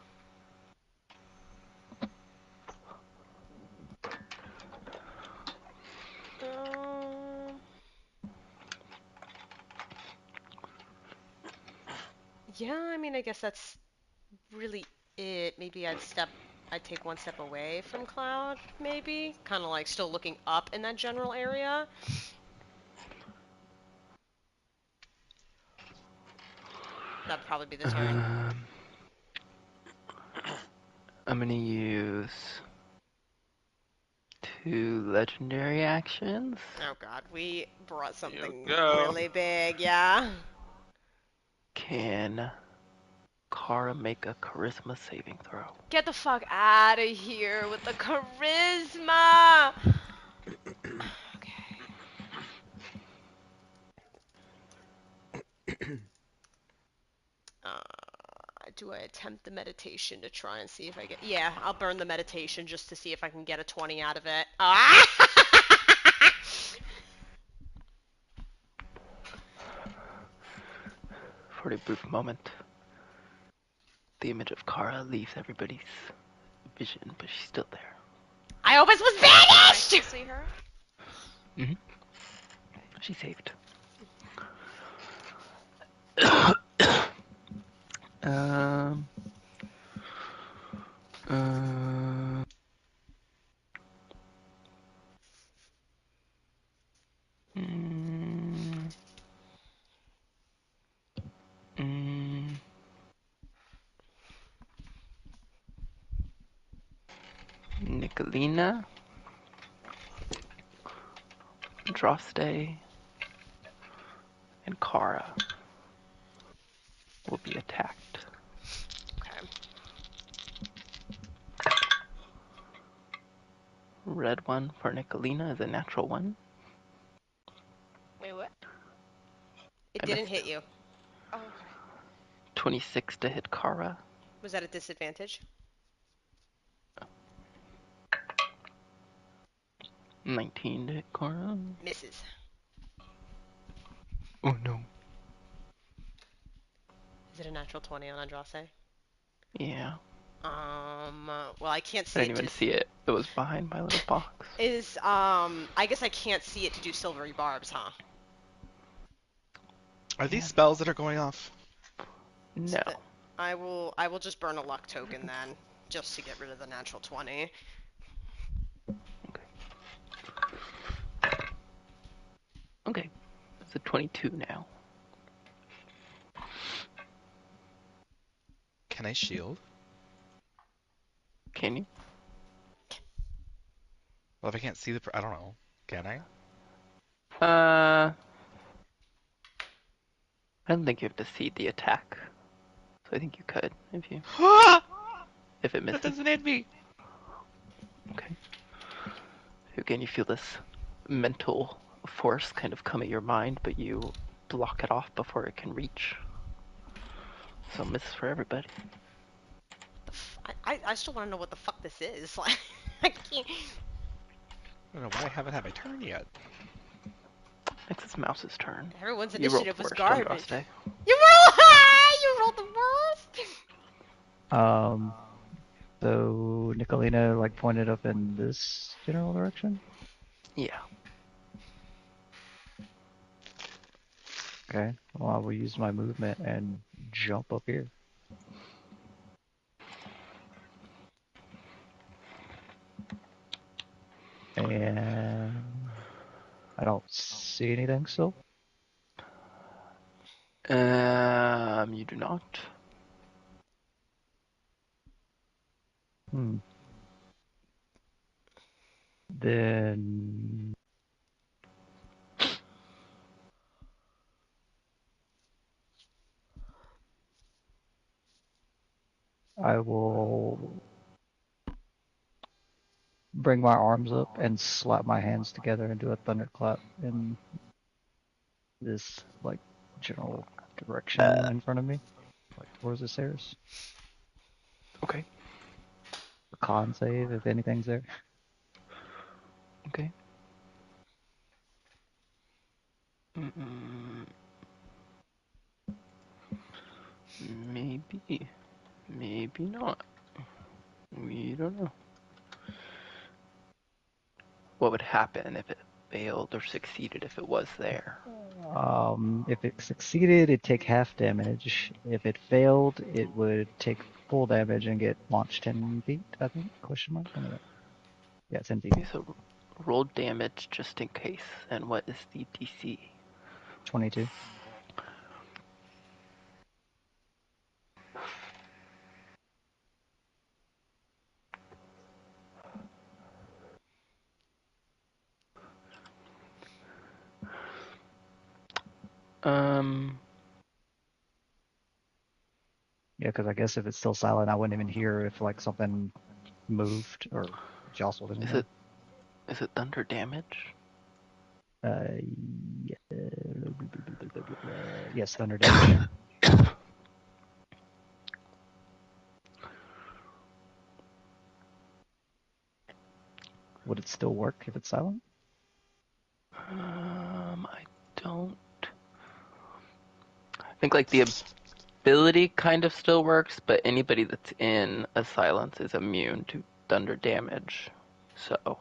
Yeah, I mean, I guess that's really it. Maybe I'd take one step away from Cloud, maybe. Kind of like still looking up in that general area. That'd probably be the turn. I'm gonna use 2 legendary actions. Oh god, we brought something go. really big, yeah? Can Kara make a charisma saving throw? Get the fuck out of here with the charisma! Okay. Do I attempt the meditation to try and see if I get... Yeah, I'll burn the meditation just to see if I can get a 20 out of it. Ah! For a brief moment, the image of Kara leaves everybody's vision, but she's still there. I almost was Can I vanished! still see her? Mm-hmm. She saved. um. Nicolina, Droste, and Kara will be attacked. Okay. Red one for Nicolina is a natural 1. Wait, what? It I didn't missed. hit you. Oh, okay. 26 to hit Kara. Was that a disadvantage? 19 to hit Kara. Misses. Oh no. Is it a natural 20 on Andraste? Yeah. Well, I can't I see didn't it even just... see it. It was behind my little box. I guess I can't see it to do silvery barbs, huh? Are these Yeah. spells that are going off? No. I will just burn a luck token then, just to get rid of the natural 20. Okay. It's a 22 now. Can I shield? Can you? Well, if I can't see the... I don't know. Can I? I don't think you have to see the attack. So I think you could if it That missed. doesn't hit me. Okay. Again, you feel this mental force kind of come at your mind, but you block it off before it can reach. So miss for everybody. I still want to know what the fuck this is. Like, I can't. I don't know why I haven't had my turn yet. Next is Mouse's turn. Everyone's You rolled initiative was worst on garbage. Droste. You rolled the worst. So Nicolina like pointed up in this general direction. Yeah. Okay. Well, I will use my movement and jump up here. And I don't see anything still. You do not. Then I will bring my arms up and slap my hands together and do a thunderclap in this like general direction in front of me, like towards the stairs. Okay. A con save if anything's there. Okay. Maybe. Maybe not. We don't know. What would happen if it failed or succeeded if it was there? If it succeeded, it'd take half damage. If it failed, it would take full damage and get launched 10 feet, I think? Question mark? Let me look. Yeah, 10 feet. Okay, so roll damage just in case. And what is the DC? 22. Yeah, because I guess if it's still silent, I wouldn't even hear if like something moved or jostled anything. Is it thunder damage? Yeah, yes, thunder damage. Would it still work if it's silent? I don't. I think like the ability kind of still works, but anybody that's in a silence is immune to thunder damage. So.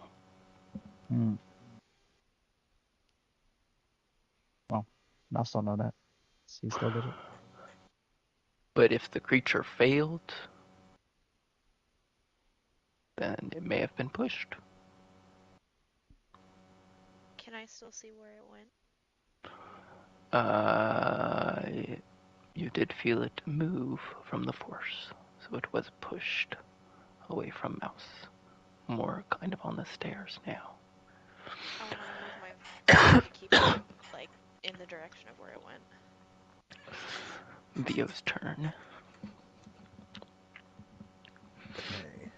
Well, I still know that. He still did it. But if the creature failed, then it may have been pushed. Can I still see where it went? You did feel it move from the force, so it was pushed away from Mouse. More kind of on the stairs now. I want to move my foot to keep it like in the direction of where it went. Vio's turn. Okay.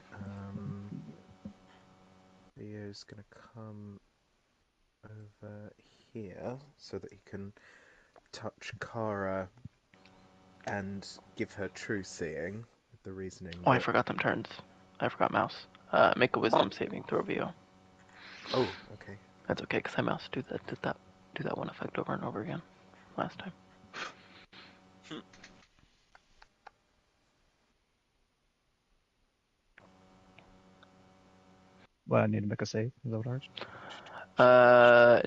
Theo's gonna come over here so that he can touch Kara and give her true seeing. With the reasoning. Oh, I forgot them turns. I forgot Mouse. Make a wisdom saving throw, Vio. Oh, okay. That's okay, because I Mouse do that one effect over and over again last time. Well, I need to make a save. Is that what ours?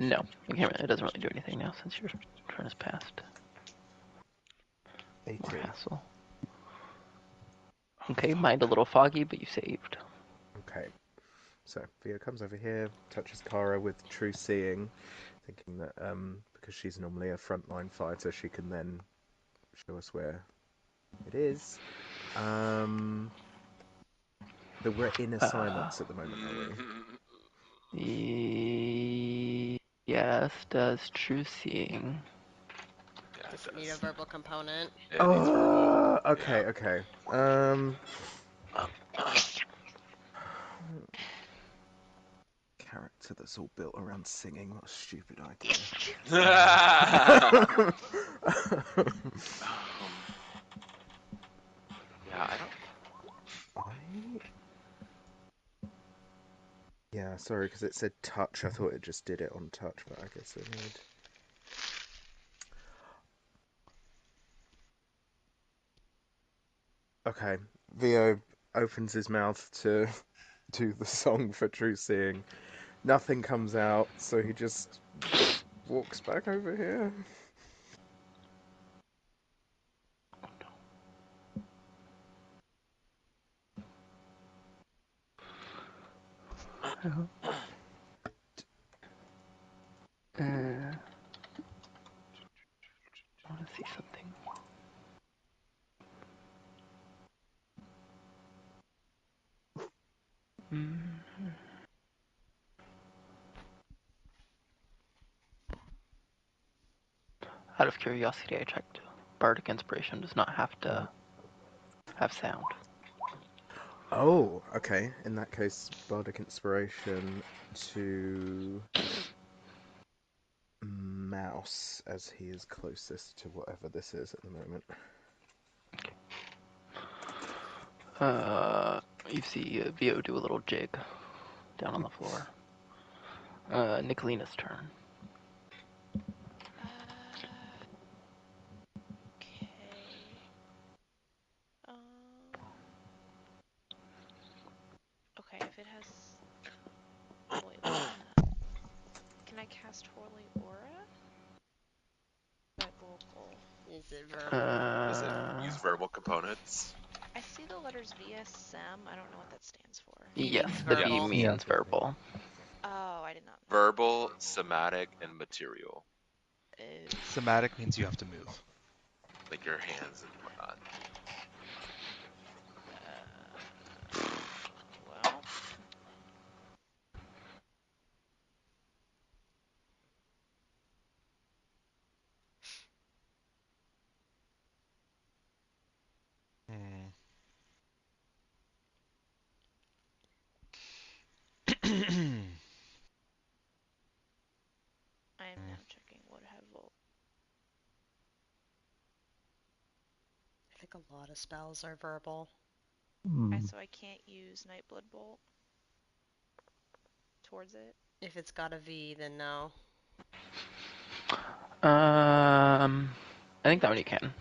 No. It doesn't really do anything now since your turn is passed. 18. More hassle. Okay, mind a little foggy, but you saved. Okay. So Theo comes over here, touches Kara with true seeing, thinking that because she's normally a frontline fighter, she can then show us where it is. But we're in a silence at the moment, are we? Yes, does true seeing. Yes. It Does it need a does. verbal component? It needs verbal. Okay, Yeah. okay. Character that's all built around singing. What a stupid idea. Yeah, I don't. I... Yeah, sorry, because it said touch. I thought it just did it on touch, but I guess it need. Okay, Theo opens his mouth to do the song for True Seeing. Nothing comes out, so he just walks back over here. I want to see something. Out of curiosity, I checked. Bardic Inspiration does not have to have sound. Oh, okay. In that case, Bardic Inspiration to Mouse, as he is closest to whatever this is at the moment. You see Vio do a little jig down on the floor. Nicolina's turn. Okay. Okay, if it has... Wait, can I cast Holy Aura? Is that vocal? Is it verbal? Does it use verbal components? I see the letters VSM. I don't know what that stands for. V Yes, means the V verbal. means verbal. Oh, I did not know. Verbal, somatic, and material. Somatic means you have to move. Like your hands and whatnot. Well, Hmm. I am now checking what have volt. I think a lot of spells are verbal. So I can't use Nightblood Bolt towards it. If it's got a V, then no. I think that one you can.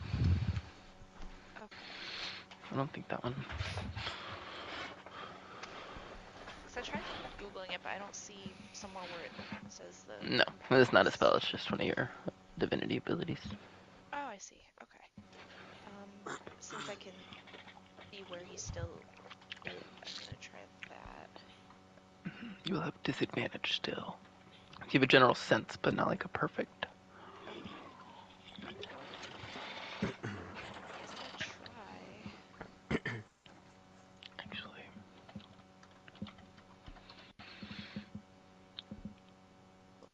Okay. I don't think that one. Because I tried Googling it, but I don't see somewhere where it says the No, components. it's not a spell. It's just one of your divinity abilities. Oh, I see. Okay. Since I can see where he's still, I'm gonna try that. You'll have disadvantage still. You have a general sense, but not like a perfect. Okay. I guess I'll try. Actually,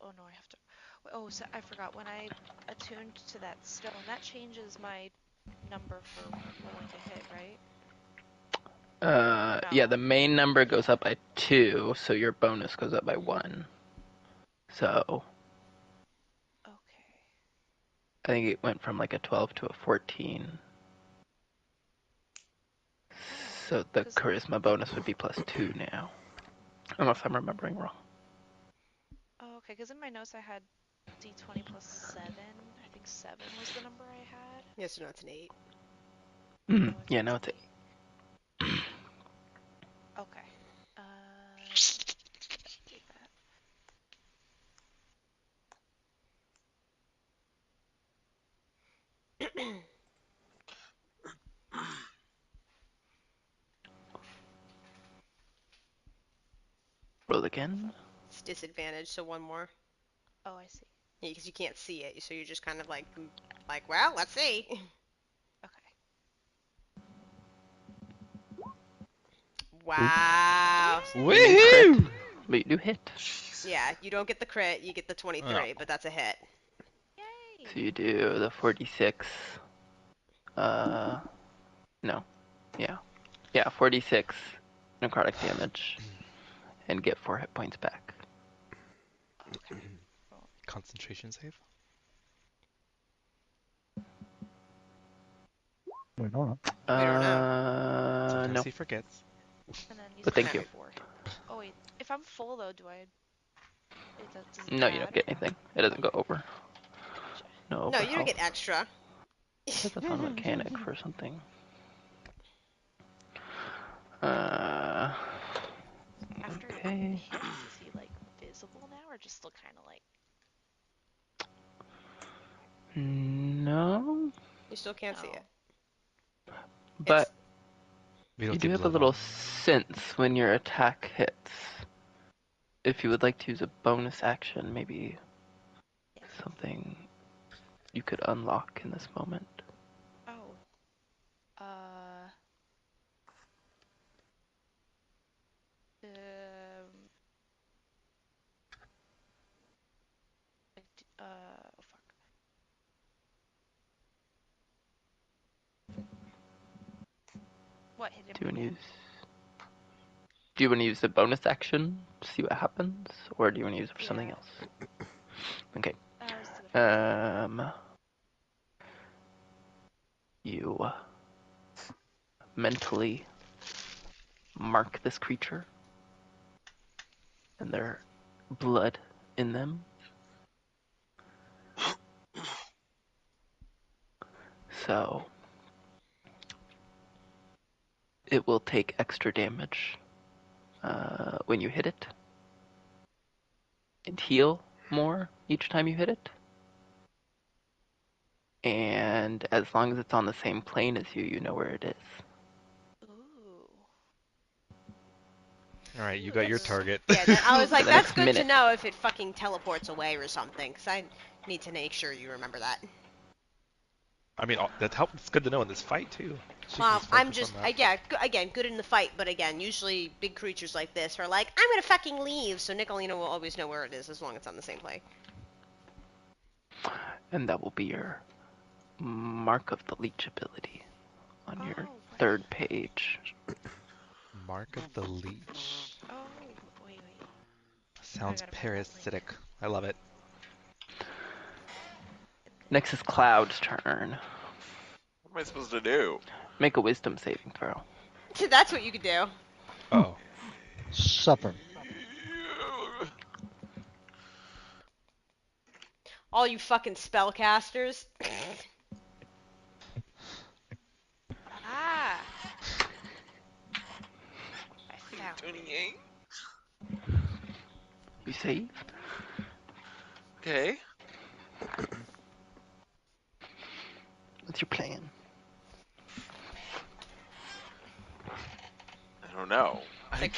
Oh no, I have to. Oh, so I forgot when I attuned to that stone, that changes my number for rolling to hit, right? yeah, the No. main number goes up by 2, so your bonus goes up by 1. So Okay. I think it went from like a 12 to a 14. Oh, So the 'cause charisma bonus would be plus 2 now. Unless I'm remembering wrong. oh, okay, because in my notes I had D20 plus 7. I think 7 was the number I had. Yes, no, it's an 8. Yeah, no, it's 8. Okay. Do that. Roll again. It's disadvantage, so one more. Oh, I see. Yeah, because you can't see it, so you're just kind of like, well, let's see. Okay. Wow. Woohoo! But you do hit. Jeez. Yeah, you don't get the crit, you get the 23, but that's a hit. Yay! So you do the 46. No. Yeah, 46 necrotic damage and get 4 hit points back. Okay. Cool. Concentration save. We don't know. We don't know. Sometimes No. he forgets. And then you But said thank you. 4. Oh wait, if I'm full though, does it No, you don't add? get anything. It doesn't go over. Gotcha. No No, over you don't health. get extra. That's a fun mechanic for something. After it Okay. hits, is he like visible now, or just still kind of like? No, You still can't see it. but We you don't do see have a blood little on. sense when your attack hits. If you would like to use a bonus action, maybe something you could unlock in this moment. Oh. Uh. Oh fuck. What hit him Do you want to again? use? Do you want to use the bonus action to see what happens, or do you want to use it for something Yeah. else? Okay. Let's do the first. You mentally mark this creature and their blood in them. So it will take extra damage when you hit it, and heal more each time you hit it. And as long as it's on the same plane as you, you know where it is. Ooh. All right, you got your target. Yeah, I was like, For the that's next good to minute. know if it fucking teleports away or something, because I need to make sure you remember that. I mean, that helps. It's good to know in this fight too. She can Well, just I'm focus just, on that. yeah, again, good in the fight, but again, usually big creatures like this are like, I'm gonna fucking leave, so Nicolina will always know where it is as long as it's on the same plane. And that will be your mark of the leech ability on your Right. third page. Mark of the Leech. Oh, wait. Sounds gotta find that link. parasitic. I love it. Next is Cloud's turn. What am I supposed to do? Make a wisdom saving throw. That's what you could do. Oh. Supper. All you fucking spellcasters. Ah, I found it. 28. You save. Okay. What's your plan? I don't know. Like,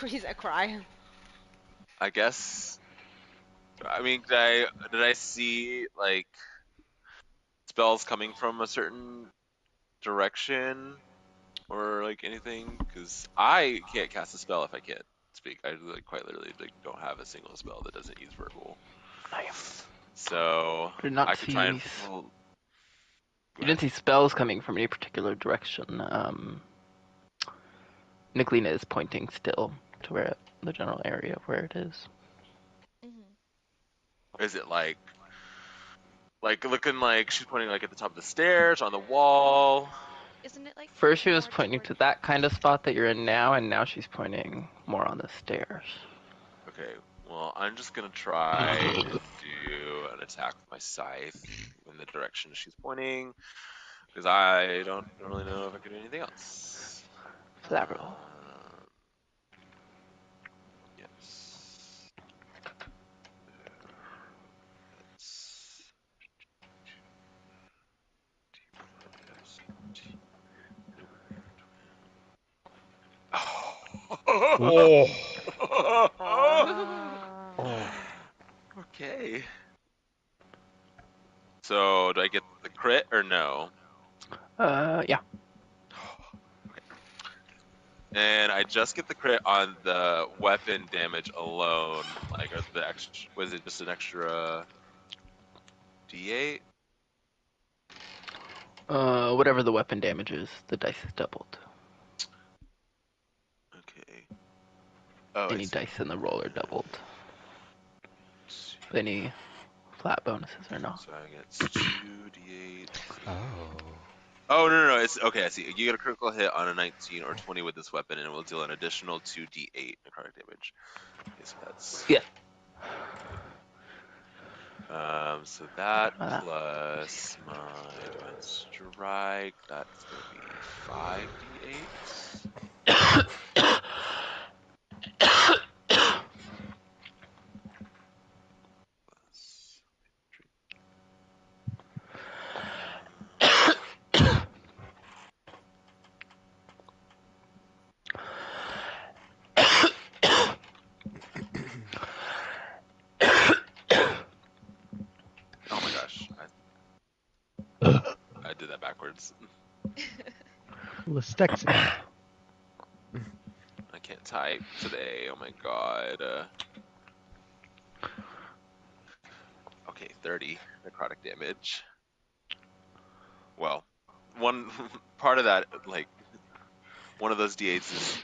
he's a cry. I guess. I mean, did I see like spells coming from a certain direction or like anything? Because I can't cast a spell if I can't speak. I like quite literally like don't have a single spell that doesn't use verbal. I So did not I could see try any. and. Well, go You ahead. didn't see spells coming from any particular direction. Nicolina is pointing still to where the general area of where it is. Is it like looking like she's pointing like at the top of the stairs, on the wall? Isn't it like First, she was more pointing toward? to that kind of spot that you're in now, and now she's pointing more on the stairs. Okay, well, I'm just gonna try and do an attack with my scythe in the direction she's pointing, because I don't really know if I can do anything else. Flat roll. Yes. That's Nope. Oh. Oh. Okay. So do I get the crit or no? Yeah. And I just get the crit on the weapon damage alone. Like, are the extra, was it just an extra? D8? Whatever the weapon damage is, the dice is doubled. Okay. Oh, Any dice in the roll are doubled. But any flat bonuses are not. So I get 2d8. Oh. Oh, no. It's okay. I see. You get a critical hit on a 19 or 20 with this weapon, and it will deal an additional 2d8 necrotic damage. Okay, so that's Yeah. So that Wow. plus my advanced strike, that's gonna be 5d8. Plus, oh my gosh, I did that backwards. Listexi. I can't type today. Oh my god. Okay, 30 necrotic damage. Well, one part of that, like, one of those d8s is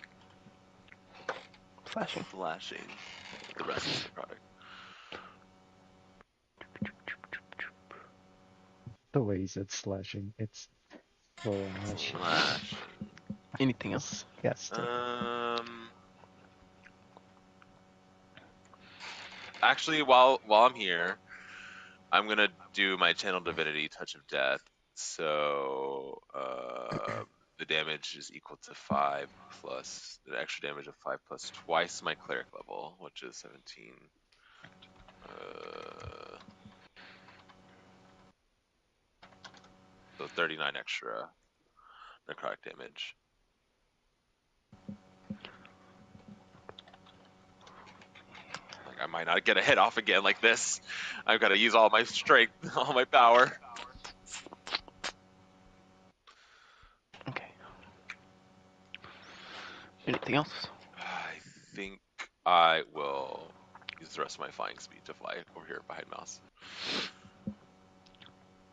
Slashing. slashing. The rest is necrotic. The way he said slashing, it's slashing. Slashing. Anything else? Yes. Actually, while I'm here, I'm gonna do my channel divinity touch of death. So the damage is equal to 5 plus the extra damage of 5 plus twice my cleric level, which is 17. So 39 extra necrotic damage. Like, I might not get a hit off again like this. I've got to use all my strength, all my power. Okay. Anything else? I think I will use the rest of my flying speed to fly over here behind Mouse.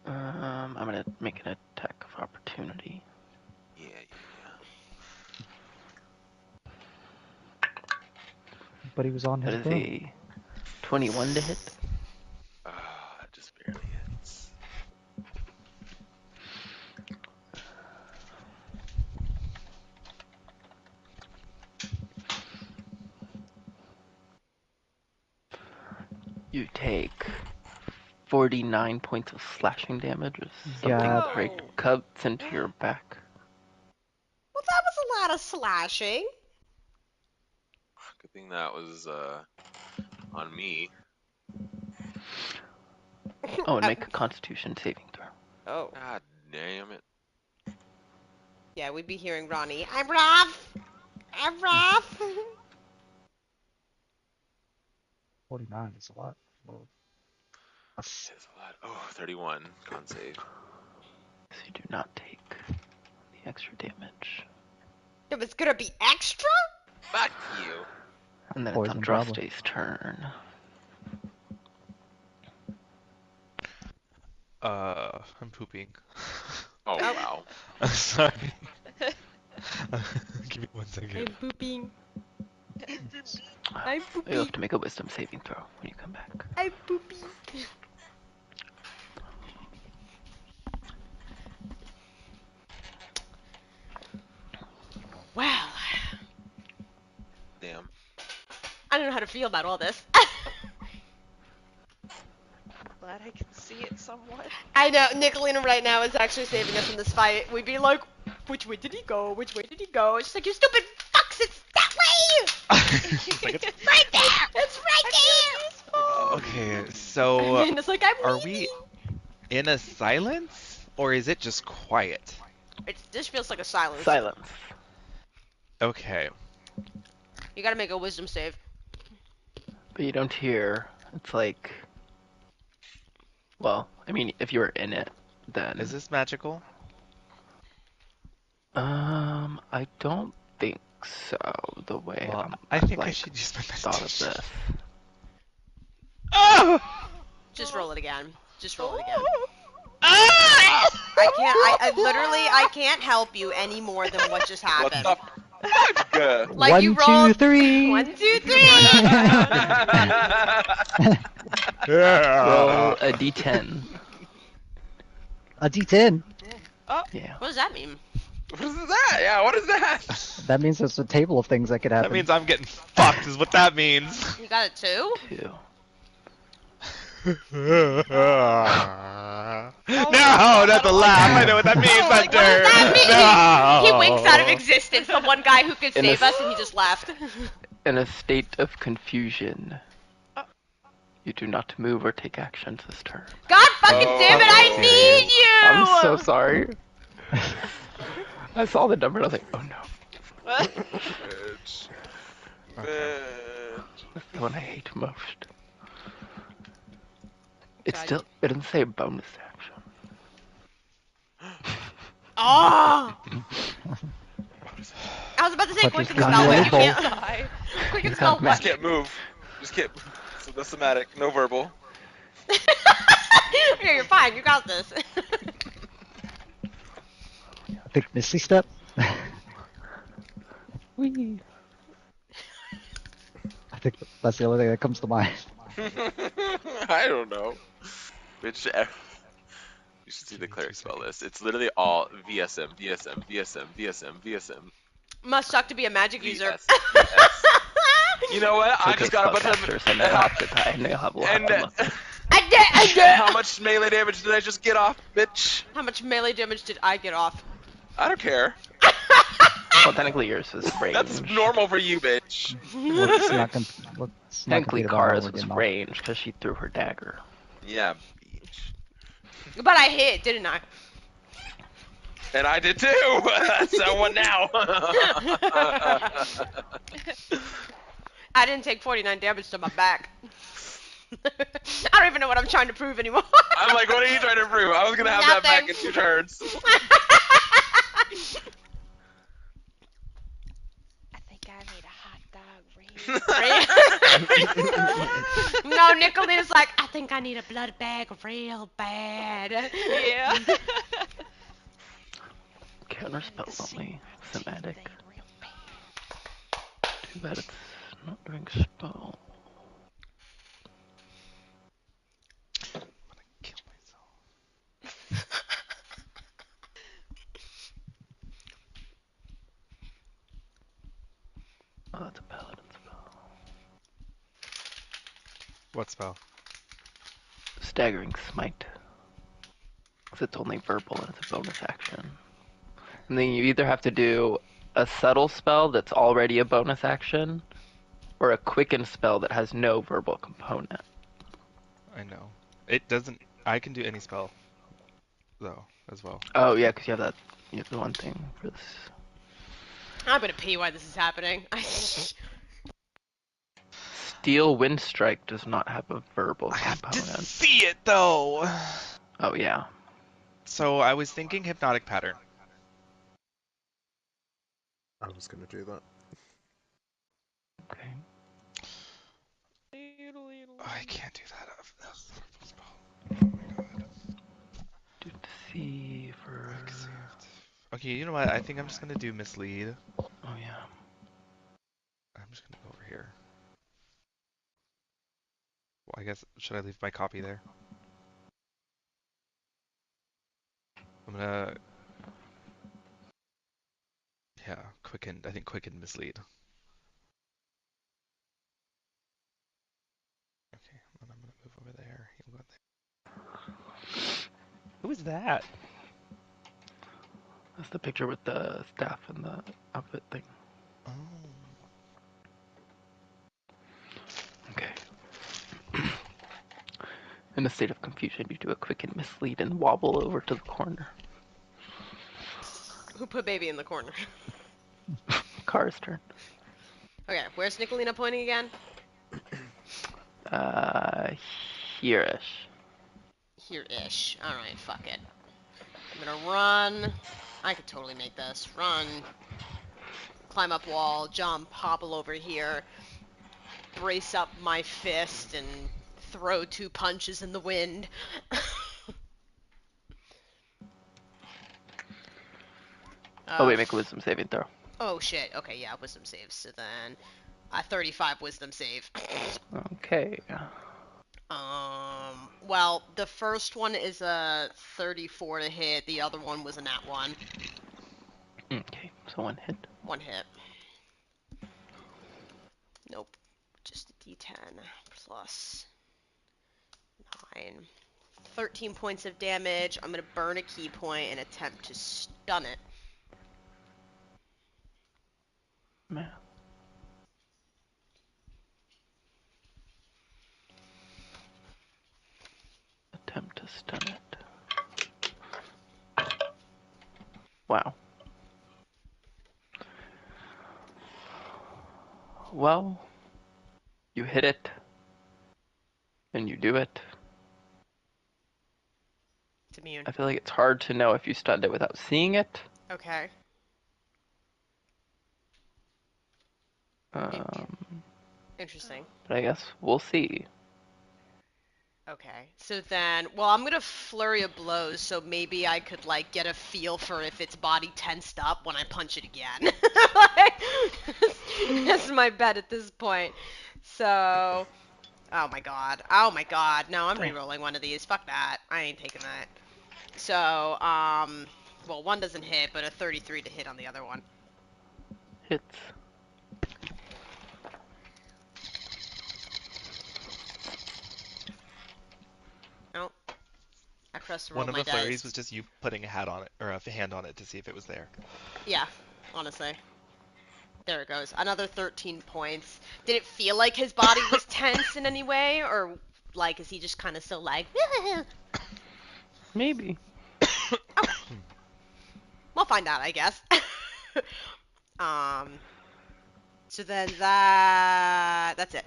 I'm gonna make an attack of opportunity. Yeah. But he was on That his is bow. a 21 to hit. That just barely hits. You take 49 points of slashing damage as something God. right Whoa. cuts into your back. Well, that was a lot of slashing. Good thing that was on me. Oh, and make a Constitution saving throw. Oh. God damn it. Yeah, we'd be hearing Ronnie. I'm rough. I'm rough. 49 is a lot. Well, It's a lot. Oh, 31 con save. So you do not take the extra damage. It was gonna be extra? Fuck you. And then Poison, it's probably. Andraste's turn. I'm pooping. Oh, wow. I'm sorry. Give me 1 second. I'm pooping. I'm You'll pooping. have to make a wisdom saving throw when you come back. I'm pooping. Well, Damn. I don't know how to feel about all this. Glad I can see it somewhat. I know, Nicolina right now is actually saving us in this fight. We'd be like, which way did he go? Which way did he go? It's like, you stupid fucks, it's that way! It's like, it's- Right there! It's right there! okay, so And it's like, I'm are leaving. we in a silence or is it just quiet? This feels like a silence. Silence. Okay. You gotta make a wisdom save. But you don't hear. It's like. Well, I mean, if you were in it, then. Is this magical? I don't think so. The way Well, I think I like, should use my thought of investigation. this. Oh! Just roll it again. Just roll it again. Ah! I literally, I can't help you any more than what just What happened. the fuck? Like you 1, 2, rolled 3. 1, 2, 3. Roll a d10. A D10. Oh, Yeah. What does that mean? What is that? Yeah, what is that? That means there's a table of things that could happen. That means I'm getting fucked, is what that means. You got it too? 2. No, that's a laugh. I know what that means. Oh, like, what does that mean? He winks out of existence, the one guy who could In a save us, and he just left. In a state of confusion, Oh. you do not move or take actions this turn. God fucking damn it, I Oh. need you! I'm so sorry. I saw the number and I was like, oh no. Bitch. Okay. Bitch. That's the one I hate most. It's God. still, it doesn't say bonus action. Oh! I was about to say But quicken just spell, but you verbal. can't. die. Quicken You spell have what? Just can't move. Just can't. So that's somatic, no verbal. Yeah, you're fine. You got this. I think Misty Step. Whee! I think that's the only thing that comes to mind. I don't know. Which you should see the cleric spell list. It's literally all VSM, VSM, VSM, VSM, VSM. Must suck to be a magic user. VS, VS. You know what? I Okay, just got a bunch of. spellcasters, I know how to tie, I know how to And look. how much melee damage did I just get off, bitch? How much melee damage did I get off? I don't care. Well, technically yours is range. That's normal for you, bitch. Well, it's not gonna. Well, it's not Technically gonna be the Kara's normal was again, though. range because she threw her dagger. Yeah, bitch. But I hit, didn't I? And I did too. So what now? I didn't take 49 damage to my back. I don't even know what I'm trying to prove anymore. I'm like, what are you trying to prove? I was gonna have that back in 2 turns. I think I need a hot dog real. No, Nicolina's like, I think I need a blood bag real bad. Yeah. Counter spells only thematic. Too bad it's not doing spell. I'm gonna kill myself. Oh, that's a paladin spell. What spell? Staggering Smite. Because it's only verbal and it's a bonus action. And then you either have to do a subtle spell that's already a bonus action, or a quicken spell that has no verbal component. I know. It doesn't. I can do any spell, though, as well. Oh yeah, because you have that. You have the one thing for this. I'm gonna pee why this is happening. Steel Wind Strike does not have a verbal I have to component. see it though. Oh yeah. So I was thinking hypnotic pattern. I was going to do that. Okay. Oh, I can't do that. That's a purple spell. Oh my god. Do see for. Quick saved. Okay, you know what? I think I'm just gonna do mislead. Oh yeah. I'm just gonna go over here. Well, I guess should I leave my copy there? I'm gonna. Yeah, quicken. I think quicken mislead. Okay, and I'm gonna move over there. You'll go there. Who is that? That's the picture with the staff and the outfit thing. Oh. Okay. In a state of confusion, you do a quick and mislead and wobble over to the corner. Who put baby in the corner? Kara's turn. Okay, where's Nicolina pointing again? Here-ish. Here-ish. Alright, fuck it. I'm gonna run. I could totally make this. Run. Climb up wall, jump, hobble over here. Brace up my fist and throw 2 punches in the wind. Oh wait, make a wisdom saving throw. Oh shit. Okay, yeah, wisdom save. So then, 35 wisdom save. Okay. Well, the first one is a 34 to hit. The other one was a nat 1. Okay, so one hit. One hit. Nope. Just a D10 plus 9. 13 points of damage. I'm gonna burn a key point and attempt to stun it. Man. Attempt to stun it. Wow. Well, you hit it, and you do it. It's immune. I feel like it's hard to know if you stunned it without seeing it. Okay. Interesting. But I guess we'll see. Okay. So then, well, I'm gonna flurry of blows, so maybe I could like get a feel for if its body tensed up when I punch it again. That's my bet at this point. So, oh my god. Oh my god. No, I'm re-rolling one of these. Fuck that. I ain't taking that. So, well, one doesn't hit, but a 33 to hit on the other one. Hits. Oh, I pressed to roll One of my the flurries dice. was just you putting a hat on it, or a hand on it to see if it was there. Yeah, honestly. There it goes. Another 13 points. Did it feel like his body was tense in any way, or like is he just kind of still like? Maybe. Okay, we'll find out, I guess. So then that's it.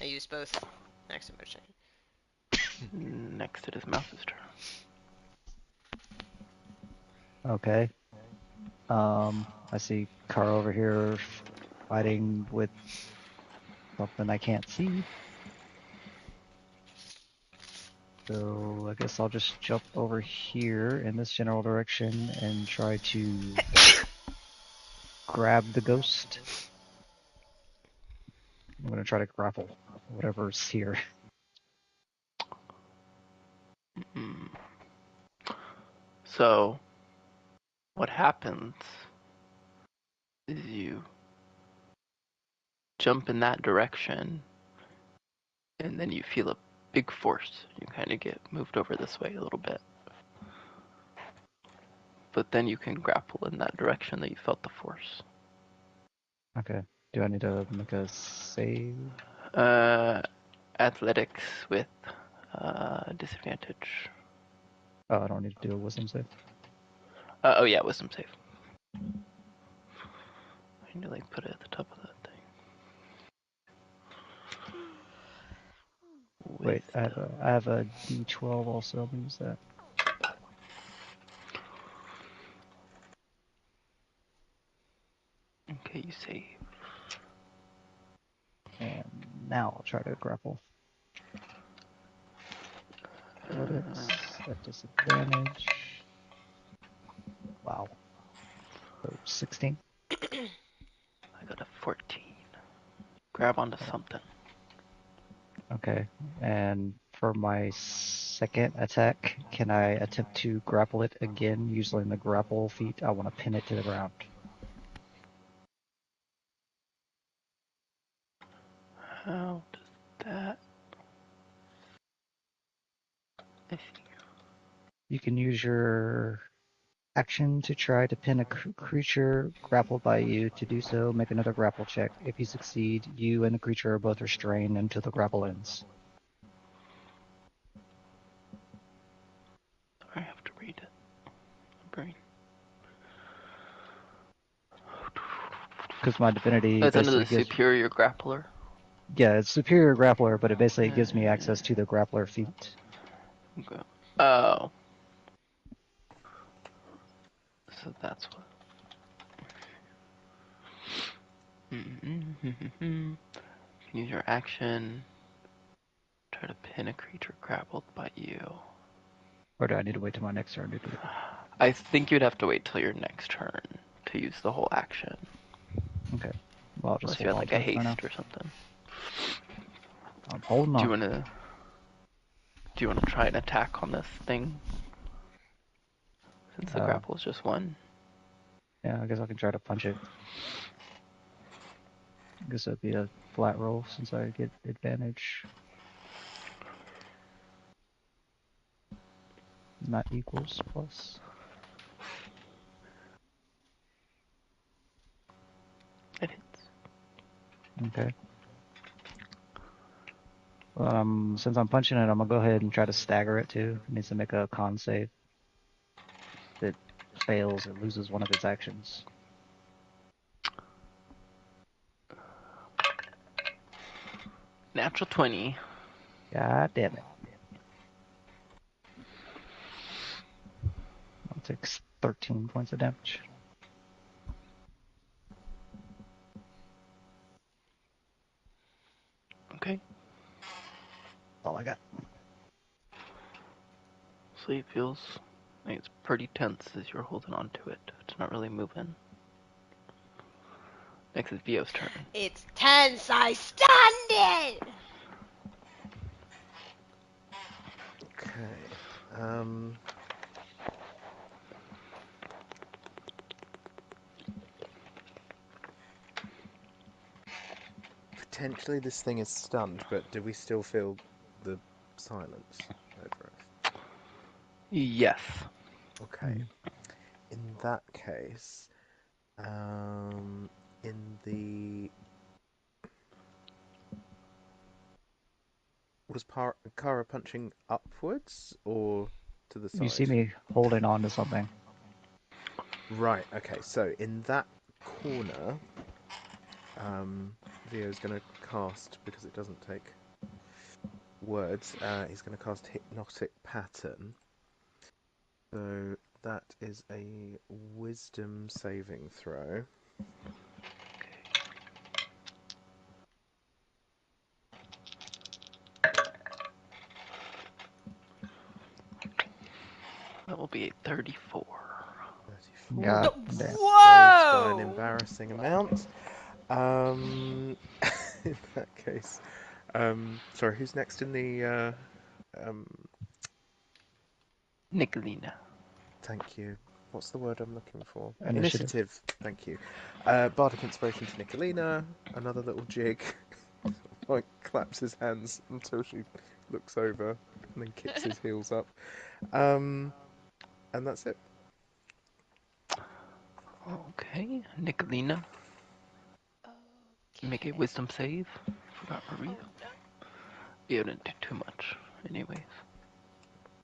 I used both next emotion. Next it is Mouse's turn. Okay. I see Kara over here fighting with something I can't see. So I guess I'll just jump over here in this general direction and try to grab the ghost. I'm gonna try to grapple whatever's here. Mm. So, what happens is you jump in that direction, and then you feel a big force. You kind of get moved over this way a little bit. But then you can grapple in that direction that you felt the force. Okay. Do I need to make a save? Athletics with disadvantage. Oh, I don't need to do a wisdom save. Oh yeah, wisdom save. I need to like put it at the top of that thing. Wait, I have a D12 also. I'll use that. Okay, you save. And now I'll try to grapple. Athletics at disadvantage. Wow. So 16. I got a 14. Grab onto something. Okay. And for my second attack, can I attempt to grapple it again using the grapple feat? I want to pin it to the ground. How does that? I see. You can use your action to try to pin a creature grappled by you. To do so, make another grapple check. If you succeed, you and the creature are both restrained until the grapple ends. I have to read it. Brain. Because my divinity It's under basically the gives... superior grappler. Yeah, it's superior grappler, but it basically gives me access to the grappler feat. Okay. Oh. So that's what. Can use your action. Try to pin a creature grappled by you. Or do I need to wait till my next turn to do it? I think you'd have to wait till your next turn to use the whole action. Okay. Well, I'll just Unless you had hold like on a to it for now. haste or something. I'm holding Do you on. wanna try an attack on this thing? Since the Uh, grapple is just one. Yeah, I guess I can try to punch it. I guess that'd be a flat roll since I get advantage. Not equals plus. It hits. Okay. Since I'm punching it, I'm gonna go ahead and try to stagger it too. It needs to make a con save. If it fails, it loses one of its actions. Natural 20. God damn it. I'll take 13 points of damage. Okay. That's all I got. Sleep feels like it's pretty tense as you're holding on to it. It's not really moving. Next is Vio's turn. It's tense. I stunned it. Okay. Potentially this thing is stunned, but do we still feel the silence over us? Yes. Okay. In that case, in the... Was Kara punching upwards or to the side? You see me holding on to something. Right, okay, so in that corner, Vio's going to cast, because it doesn't take words, he's going to cast Hypnotic Pattern. So that is a Wisdom saving throw. That will be a 34. 34. God Saves damn. by an Whoa! embarrassing amount. In that case, sorry, who's next in the? Nicolina. Thank you. What's the word I'm looking for? Initiative. Thank you. Bardic Inspiration to Nicolina. Another little jig. Like claps his hands until she looks over and then kicks his heels up. And that's it. Okay, Nicolina. Make a wisdom save. Forgot Maria. Oh no. You didn't do too much, anyways.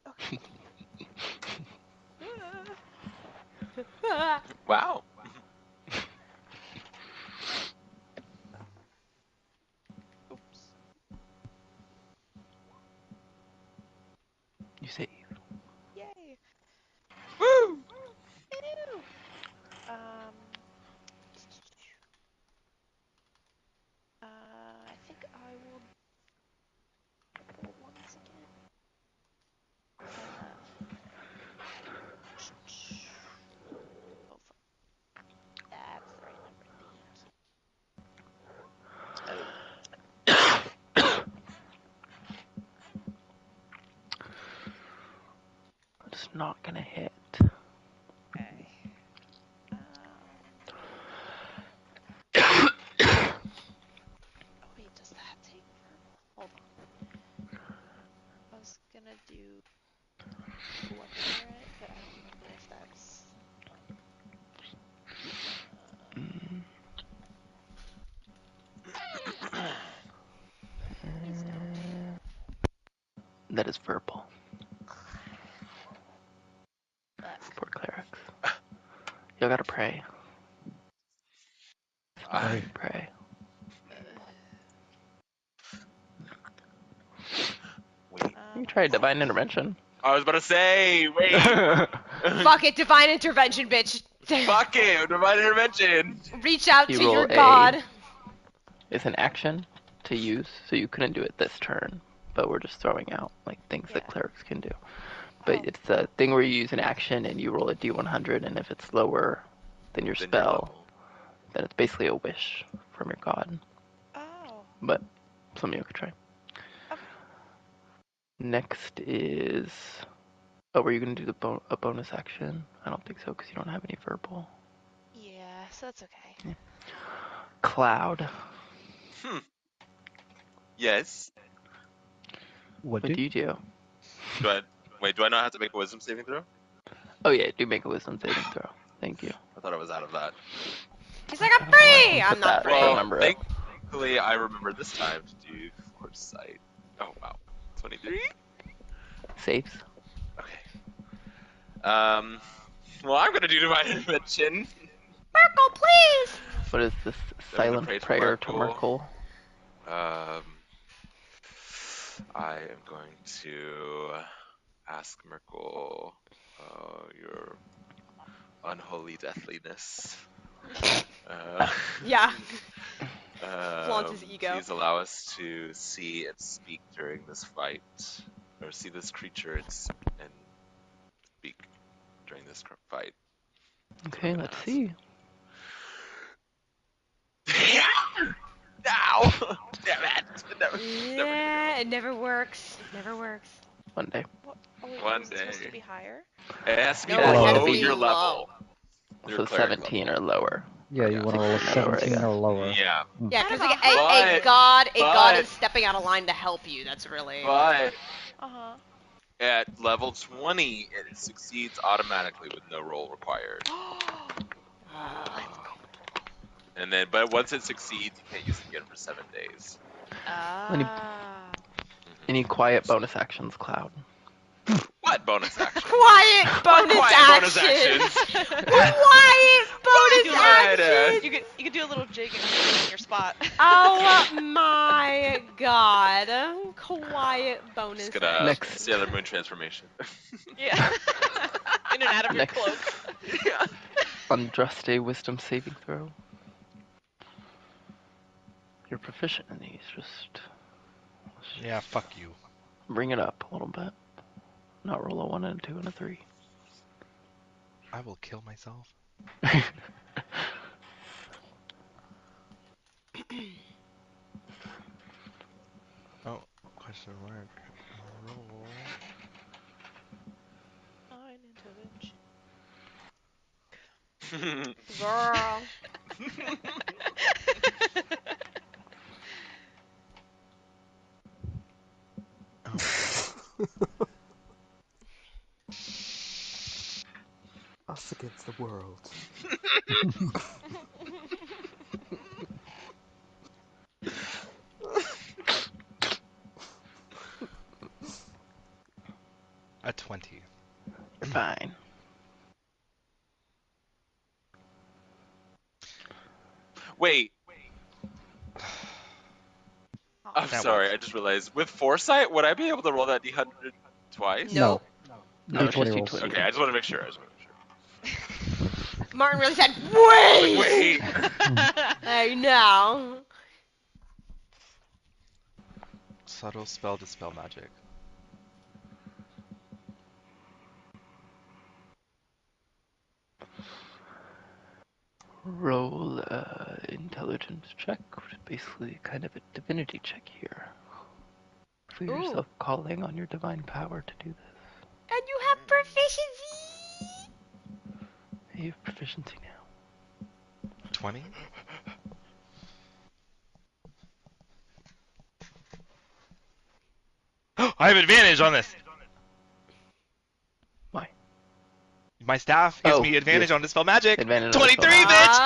Okay. Wow. Oops. You save. Yay. Woo! Ew. I think I will roll once again. Oh, that's the right number. Thank you. It's not gonna hit. Okay. Oh wait, does that take purple? Hold on. I was gonna do Lucky Merit, but I don't remember if that's. Wisdom. That is verbal Fuck. for clerics. Y'all gotta pray. Right. Pray. Wait. You try divine intervention. I was about to say, wait. Fuck it, divine intervention, bitch. Fuck it, divine intervention. Reach out You to roll your a- god. It's an action to use, so you couldn't do it this turn. But we're just throwing out like things that Yeah. clerics can do. But Oh. it's a thing where you use an action and you roll a d100, and if it's lower then your Then your spell, level. then it's basically a wish from your god. Oh. But something you could try. Okay. Next is. Oh, were you gonna do a bonus action? I don't think so because you don't have any verbal. Yeah, so that's okay. Cloud. Yes. What What do? do you do? Do I not have to make a wisdom saving throw? Oh yeah, do make a wisdom saving throw. Thank you. I thought I was out of that. He's like, I'm I don't know why I free. didn't I'm put not that free. Well, number up. thankfully I remember this time to do foresight. Oh wow, 23. Saves. Okay. Well, I'm gonna do divine intervention. Merkle, please. What is this? I'm gonna Silent pray to prayer to Merkle. Merkle. I am going to ask Merkle, your unholy deathliness. Yeah. Flaunts his ego. Please allow us to see and speak during this fight, or see this creature and speak during this fight. Okay, let's see. Now! Damn it! Never Yeah, it never works. It never works. One day. What? Oh wait, One was it supposed day. to be higher? It has to be No, it has below to be your low. level. Your So cleric 17 level. or lower. Yeah, Or you want to roll a 16 or lower, I 17 or guess. lower. Yeah. Yeah, Kind because of a a But- god is stepping out of line to help you. That's really. But Uh-huh. at level 20, it succeeds automatically with no roll required. And then, but once it succeeds, you can't use it again for 7 days. Ah. Any quiet bonus actions, Cloud? What bonus action? Quiet bonus bonus actions. actions? Quiet bonus do it? actions. You could do a little jig and jig in your spot. Oh my god. Quiet bonus Just gonna Next. Sailor Moon transformation. Yeah. In and out of your Next. cloak. Yeah. Andraste wisdom saving throw. You're proficient in these, just Yeah, fuck you. bring it up a little bit. Not roll a 1 and a 2 and a 3. I will kill myself. Oh, question mark. Roll. 9 intervention. Girl. Us against the world. A 20. You're fine. Wait, I'm That sorry, works. I just realized. With foresight, would I be able to roll that D100 twice? Nope. No, it's D20 just rolls. D20. Okay, I just want to make sure. Martin really said, wait! Wait! I know. Subtle spell dispel magic. Roll intelligence check, which is basically kind of a divinity check here. Feel Ooh. yourself calling on your divine power to do this. And you have proficiency. You have proficiency now. 20? I have advantage on this! Why? My staff gives Oh, me advantage yes. on dispel magic. Advantage on 23, dispel bitch!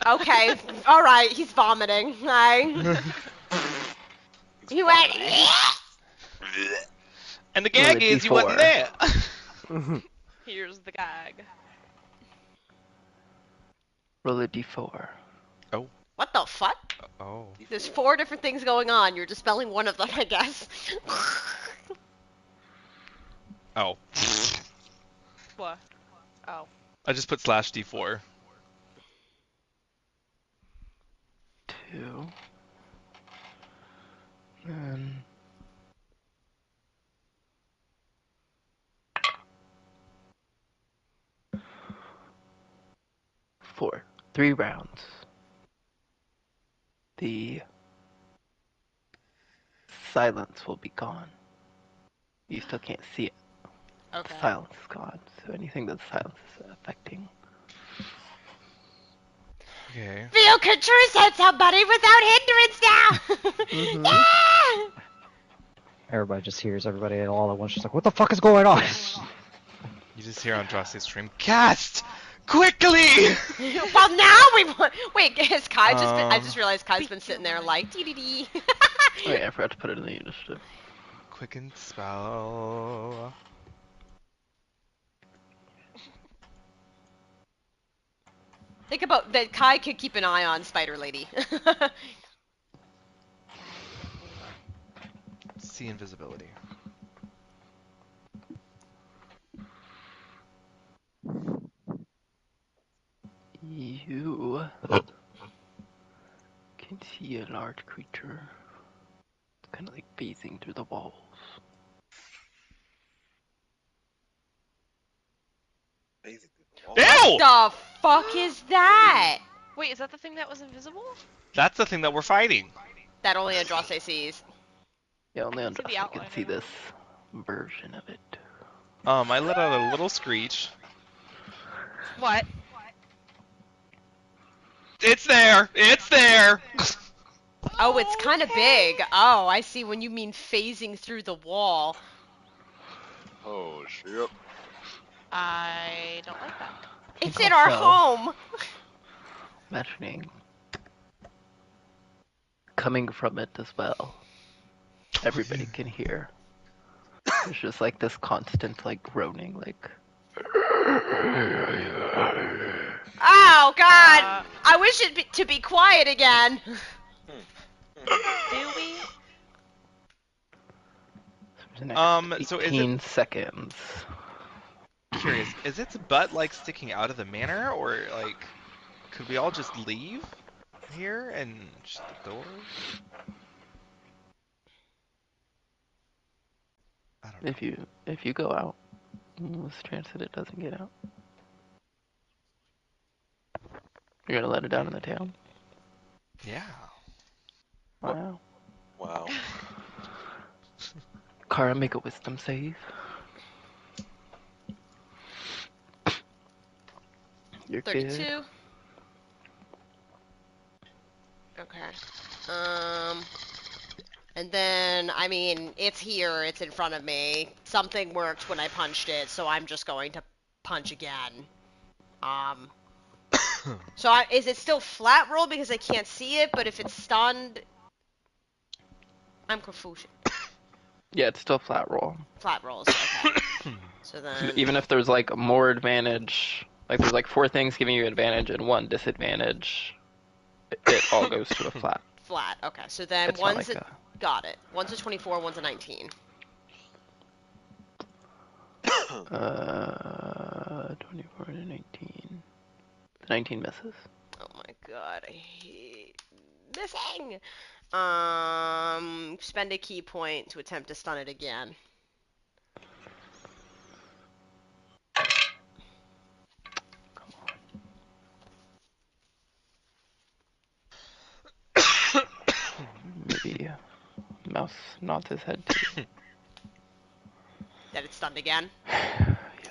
Oh. Okay, alright, he's vomiting. Right? He went. And the Roll a gag is you D4. wasn't there. Here's the gag. Roll a d4. What the fuck? Oh. There's 4 different things going on. You're dispelling one of them, I guess. Oh. What? Oh. I just put slash d4. 2. And 3 rounds, the silence will be gone. You still can't see it. Okay. Silence is gone, so anything that silence is affecting. Okay. Feel control said somebody without hindrance now. Mhm. Yeah! Everybody just hears everybody all at once, just like, what the fuck is going on? You just hear Andraste's scream, "Cast! Quickly!" Well, now we want. Wait, has Kai just been? I Um, just realized Kai's been sitting there like dee dee dee. Oh yeah, I forgot to put it in the initiative. Quicken spell. Think about that. Kai could keep an eye on Spider Lady. See invisibility. You can see a large creature kind of like phasing through the walls. Amazing through the wall. Ew! What the fuck is that? Wait, is that the thing that was invisible? That's the thing that we're fighting. That only Andraste sees. Yeah, only I can see the Andraste can outline see of this it. version of it. I let out a little screech. What? It's there! It's there! Oh, it's kind of big. Oh, I see. When you mean phasing through the wall. Oh shit. I don't like that. It's think in our also- home. Imagining coming from it as well. Everybody can hear. It's just like this constant like groaning, like. Oh God! Uh, I wish it to be quiet again. do we? For the next So is 18 seconds. Curious, is its butt like sticking out of the manor, or like could we all just leave here and shut the doors? I don't know. If you go out, there's a chance that it doesn't get out. You're gonna let it down in the town? Yeah. Wow. Wow. Kara, make a wisdom save. You're 32. good. Okay. And then, I mean, it's here, it's in front of me. Something worked when I punched it, so I'm just going to punch again. So is it still flat roll because I can't see it, but if it's stunned, I'm confused. Yeah, it's still flat roll. Flat rolls, okay. So then, Even if there's like more advantage, like there's like 4 things giving you advantage and 1 disadvantage, it all goes to a flat. flat, okay. So then It's not one's like a, got it. One's a 24, one's a 19. 24 to 19. The 19 misses. Oh my god, I hate missing! Spend a key point to attempt to stun it again. Maybe Mouse nods his head too. That it's stunned again? Yes. Okay,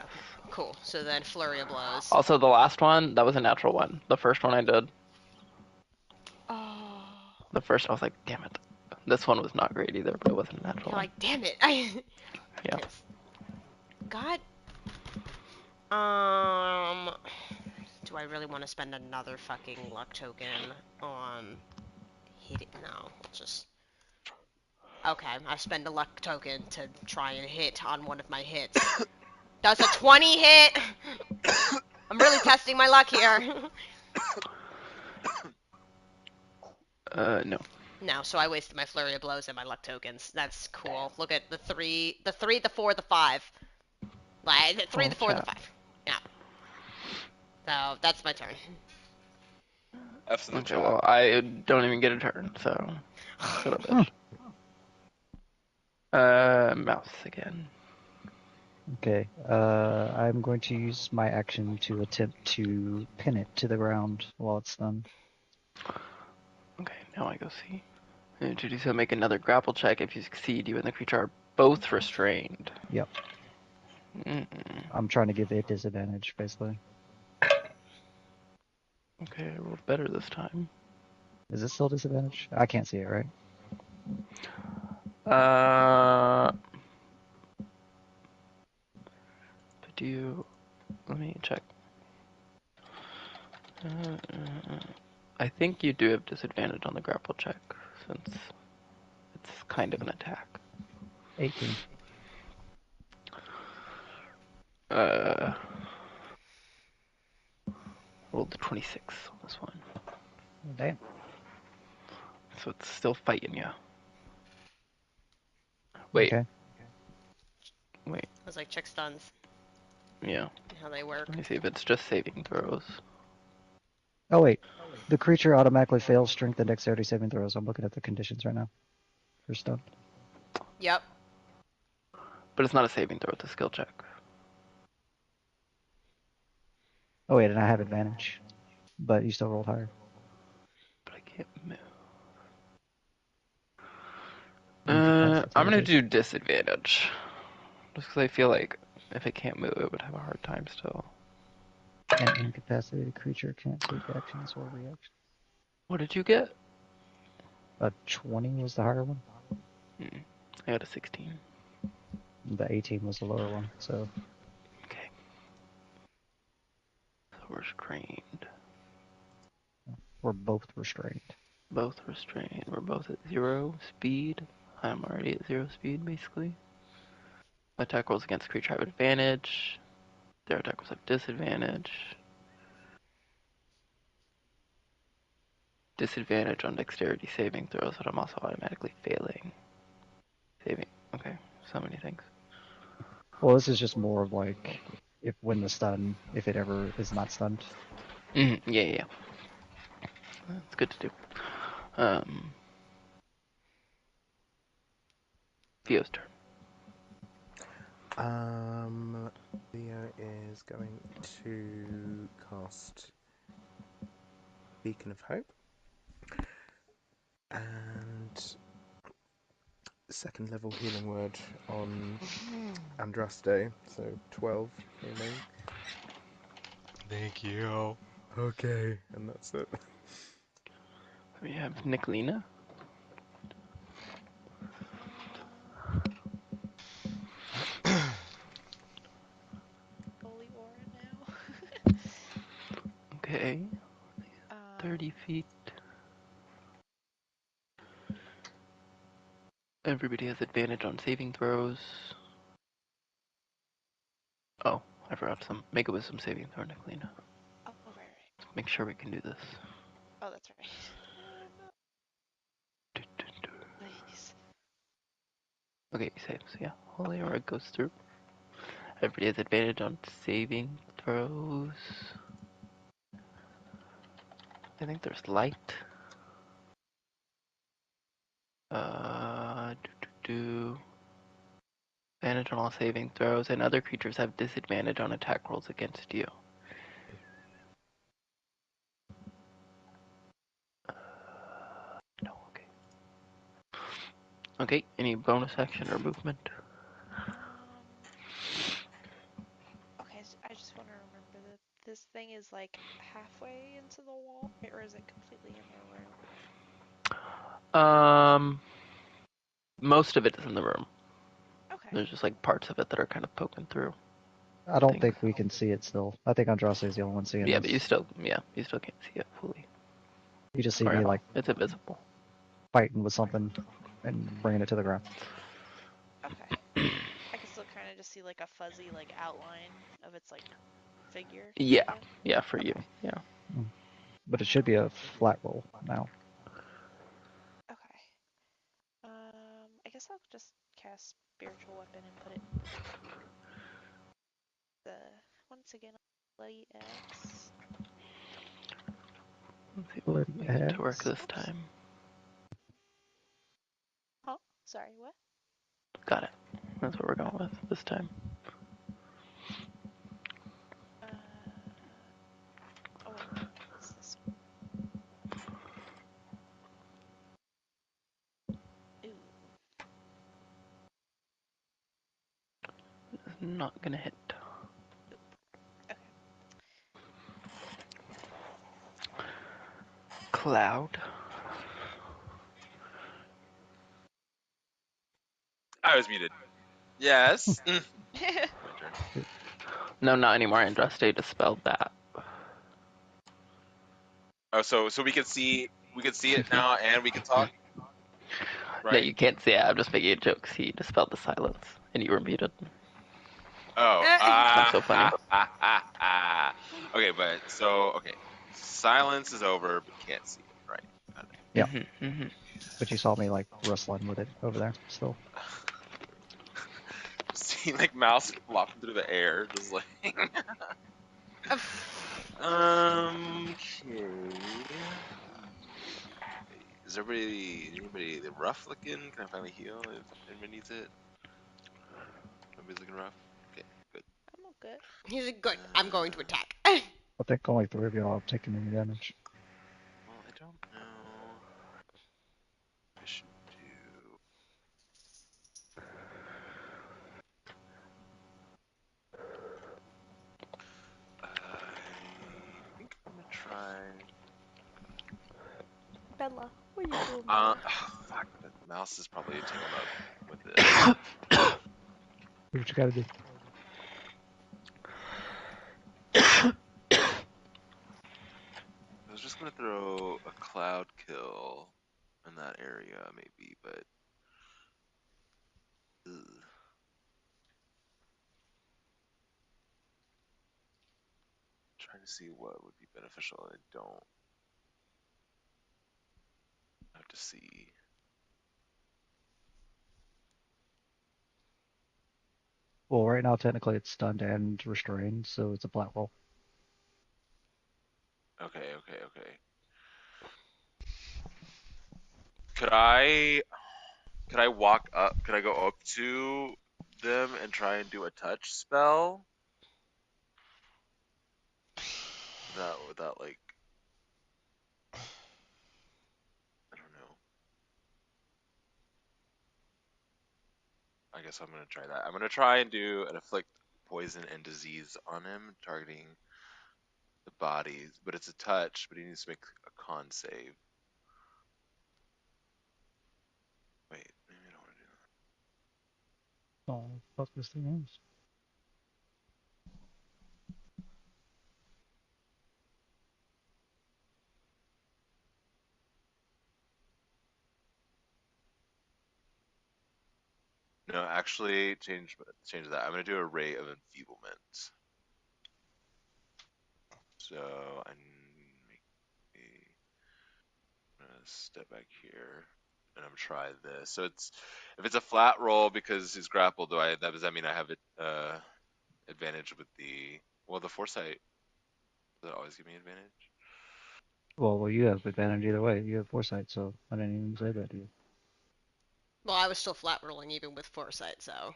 cool. So then flurry of blows. Also, the last one, that was a natural one. The first one I did. Oh. The first, I was like, damn it. This one was not great either, but it wasn't a natural You're one. like, damn it. Yeah. God. Do I really want to spend another fucking luck token on hitting? No, just. Okay, I spend a luck token to try and hit on one of my hits. That's a 20 hit. I'm really testing my luck here. No. No, so I wasted my flurry of blows and my luck tokens. That's cool. Look at the 3, the 4, the 5. Like, the 3, the 4, the 5. Yeah. So, that's my turn. F's in the Okay, chat. well, I don't even get a turn, so. Shut up, bitch. Mouse again. Okay. I'm going to use my action to attempt to pin it to the ground while it's stunned. Okay, now I go see. To do so, make another grapple check. If you succeed, you and the creature are both restrained. Yep. Mm-mm. I'm trying to give it disadvantage, basically. Okay, I rolled better this time. Is this still disadvantage? I can't see it, right? Do you... Let me check. I think you do have disadvantage on the grapple check, since it's kind of an attack. 18. Rolled a 26 on this one. Damn. So it's still fighting you. Wait, Okay. wait, I was like, check stuns, yeah. how they work. Let me see if it's just saving throws. Oh, wait. The creature automatically fails strength and dexterity saving throws. I'm looking at the conditions right now. For stun. Yep. But it's not a saving throw, it's a skill check. Oh, wait, and I have advantage. But you still rolled higher. But I can't move. I'm gonna Incapacitated. do disadvantage. Just because I feel like if it can't move, it would have a hard time still. An incapacitated creature can't take actions or reactions. What did you get? A 20 was the higher one. I got a 16. The 18 was the lower one. So Okay. So we're restrained. we're both restrained. Both restrained. We're both at 0 speed. I'm already at 0 speed, basically. Attack rolls against creature have advantage. Their attack rolls have disadvantage. Disadvantage on dexterity saving throws, but I'm also automatically failing. Saving. Okay, so many things. Well, this is just more of like if when the stun, if it ever is not stunned. Yeah. That's good to do. Theo's turn. Theo is going to cast Beacon of Hope and second level healing word on Andraste, so 12 healing. Thank you. Okay, and that's it. We have Nicolina. Holy aura now. Okay, um, 30 feet. Everybody has advantage on saving throws. Oh, I forgot some. Make it with some saving throw, Nicolina. oh, right. Make sure we can do this. Oh, that's right. Oh no. Nice. Okay, save. So yeah, Holy Aura goes through. Everybody has advantage on saving throws. I think there's light. Do. Advantage on all saving throws, and other creatures have disadvantage on attack rolls against you. No, okay. Okay, any bonus action or movement? Okay, so I just want to remember that this thing is like halfway into the wall, right? Or is it completely in the room? Most of it is in the room. Okay. There's just like parts of it that are kind of poking through I don't things. think we can see it still. I think Andraste is the only one seeing Yeah, this. but you still can't see it fully. You just see Or me at all. like It's invisible. fighting with something and bringing it to the ground. Okay. I can still kind of just see like a fuzzy like outline of its like figure. Yeah, Kinda. yeah, for you, Okay. yeah. But it should be a flat roll now. Okay. I guess I'll just cast spiritual weapon and put it once again bloody X. Let's see what we get to work this Oops. time. Oh, sorry, what? Got it. That's what we're going with this time. Not gonna hit. Okay. Cloud. I was muted. Yes. My turn. No, not anymore. Andraste dispelled that. Oh, so we can see it now, and we can talk, No, right? you can't see it. I'm just making a joke. He dispelled the silence, and you were muted. Oh, Not so funny. okay, but so okay, silence is over, but can't see it, right? Got it. Yeah. Mm-hmm. But you saw me like rustling with it over there still. See, like mouse flopping through the air, just like. Okay. Is anybody rough looking? Can I finally heal if anybody needs it? Nobody's looking rough. Okay, good. I'm all good. He's like, good. I'm going to attack. I think only 3 of y'all have taken any damage. Well, I don't know. I should do. I think I'm gonna try. Bella, what are you doing, Bella? Fuck. The mouse is probably tangled up with this. Do what you gotta do. I was just gonna throw a cloud kill in that area, maybe, but. Ugh. Trying to see what would be beneficial. I don't have to see. Well, right now technically it's stunned and restrained, so it's a flat roll. Okay. Could I walk up? Could I go up to them and try and do a touch spell? Without like, I don't know. I guess I'm gonna try that. I'm gonna try and do an inflict poison and disease on him, targeting the bodies. But it's a touch, but he needs to make a con save. Wait, maybe I don't want to do Oh, fuck this thing is. that. No, actually, change that. I'm gonna do a ray of enfeeblement. So I'm gonna step back here and I'm gonna try this. So it's if it's a flat roll because he's grappled, does that mean I have it advantage with the foresight? Does it always give me advantage? Well, you have advantage either way. You have foresight, so I didn't even say that to you. Well, I was still flat rolling even with foresight, so.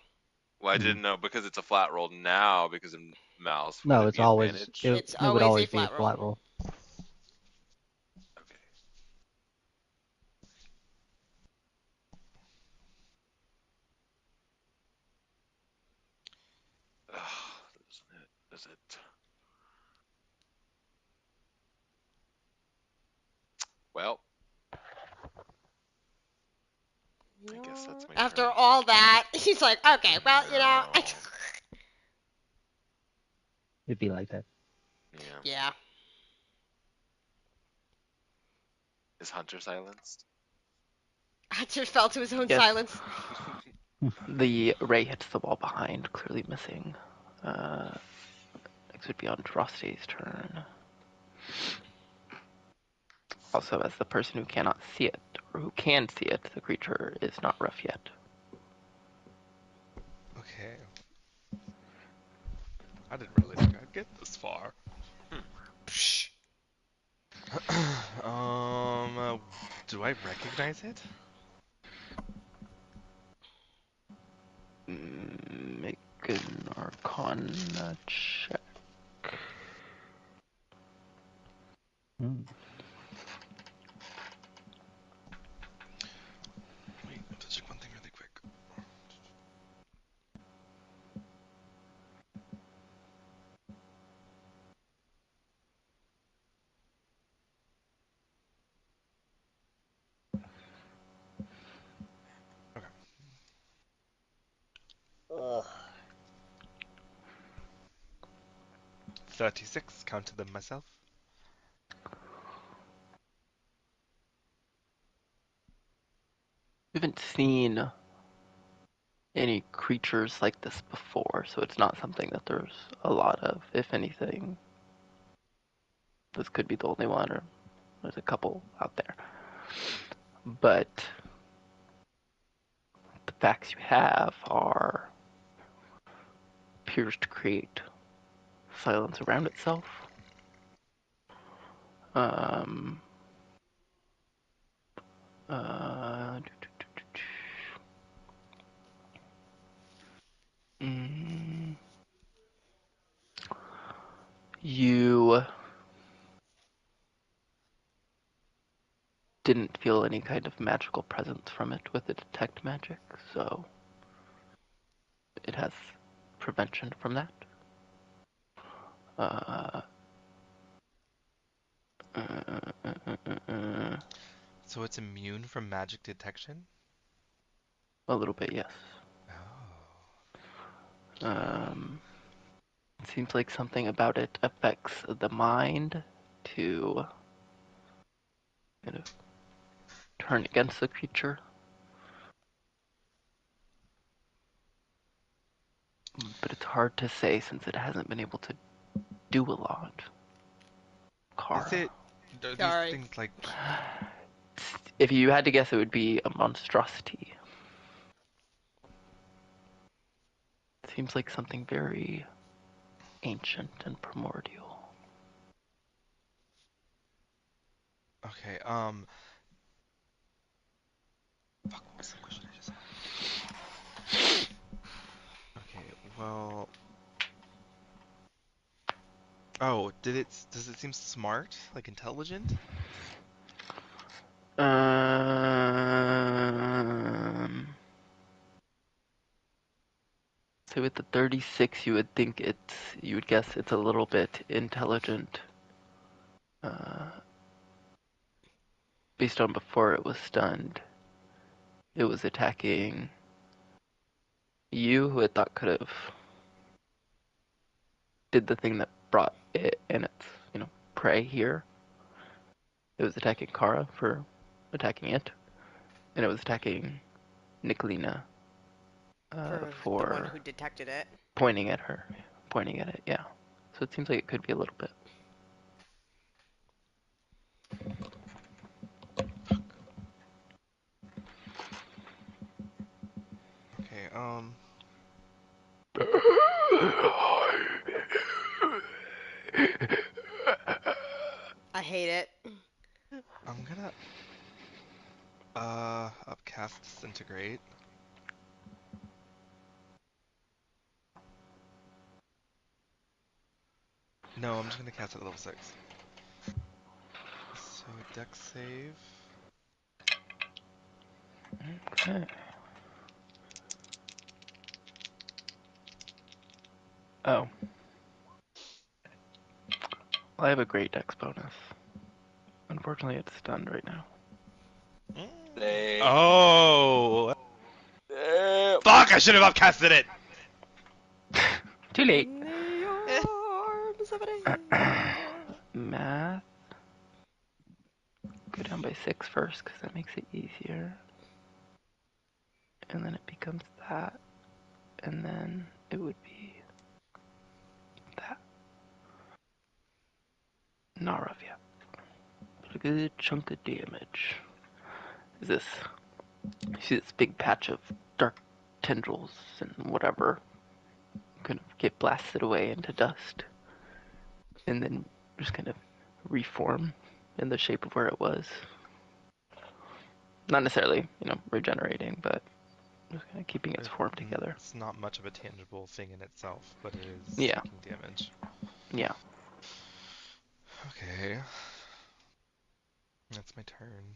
Well, I didn't know because it's a flat roll now because of mouse. Would No, it it's be always advantage? it, It's it would always a always be a flat roll. flat roll. Okay. Does it? Well, I guess that's my After turn. all that, he's like, okay, well, No. It'd be like that. Yeah. yeah. Is Hunter silenced? Hunter fell to his own Yes. silence. The ray hits the wall behind, clearly missing. Next would be on Droste's turn. Also, as the person who cannot see it, or who can see it, the creature is not rough yet. Okay. I didn't really think I'd get this far. Psh. Do I recognize it? Make an Arcana check. Hmm. Wait, I have to check one thing really quick. 36, counted them myself. We haven't seen any creatures like this before, so it's not something that there's a lot of. If anything, this could be the only one, or there's a couple out there. But the facts you have are appears to create silence around itself. Um, uh, mm, you didn't feel any kind of magical presence from it with the detect magic, so it has prevention from that. Uh, So it's immune from magic detection? a little bit, yes. Oh. It seems like something about it affects the mind to kind of turn against the creature. But it's hard to say since it hasn't been able to do a lot. Is it... Are these Sorry. things like... If you had to guess, it would be a monstrosity. It seems like something very ancient and primordial. Okay, fuck, what was the question I just had? Okay, well... Oh, does it seem smart? Like intelligent? So with the 36, you would guess it's a little bit intelligent. Based on before it was stunned, it was attacking you, who it thought could have did the thing that brought it and its, prey here. It was attacking Kara for attacking it, and it was attacking Nicolina For the one for who detected it. pointing at her, pointing at it. Yeah. So it seems like it could be a little bit. Okay, I hate it. I'm gonna upcast disintegrate. No, I'm just gonna cast it at level 6. So dex save. Okay. Oh. I have a great dex bonus. Unfortunately, it's stunned right now. Dang. Oh! Damn. Fuck! I should have upcasted it. Too late. In the arms of an angel. Math. Go down by 6 first, because that makes it easier. And then it becomes that. And then it would be that. Naravia. But a good chunk of damage. Is this? You see this big patch of dark tendrils and whatever kind of get blasted away into dust. And then just kind of reform in the shape of where it was. Not necessarily, regenerating, but just kind of keeping its form together. It's not much of a tangible thing in itself, but it is Yeah. taking damage. Yeah. Okay. That's my turn.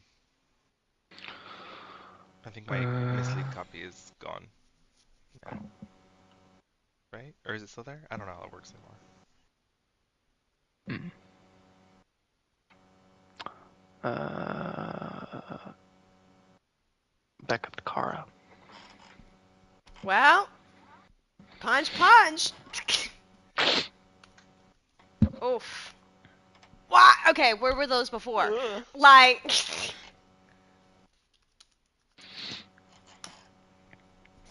I think my mislead copy is gone. Yeah. Right? Or is it still there? I don't know how it works anymore. Back up to Kara. Well, punch, punch. Oof. What? Okay, where were those before? Ugh. Like,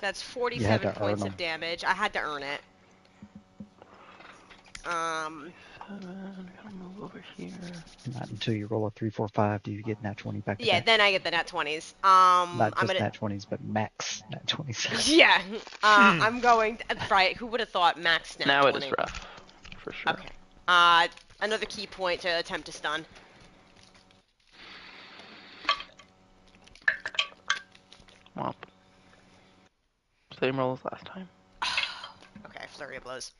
that's You had 47 to earn points of them. damage. I had to earn it. 7. Gotta move over here. Not until you roll a 3, 4, 5 do you get nat 20 back to Yeah, back. then I get the nat 20s. Not I'm just gonna. nat 20s, but max nat 20s. Yeah. I'm going. Right. Who would have thought max nat Now 20? it is rough, for sure. Okay. Another key point to attempt to stun. Womp. Same roll as last time. Okay, flurry of blows.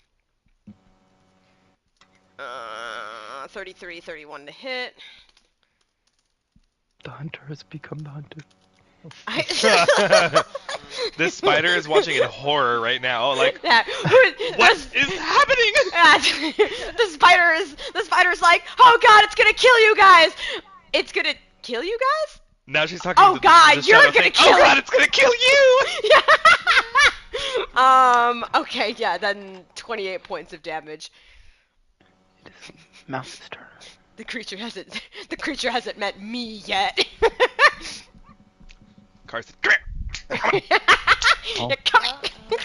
33, 31 to hit. The hunter has become the hunted. This spider is watching in horror right now. Like, Yeah. what is happening? The spider's like, oh god, it's gonna kill you guys. It's gonna kill you guys? Now she's talking Oh to god, the you're shadow gonna thing. kill Oh god, it. it's gonna kill you! Yeah. Okay, yeah, then 28 points of damage. It is Mouse's turn. The creature hasn't met me yet. Carson, come here. Oh. Yeah, come here.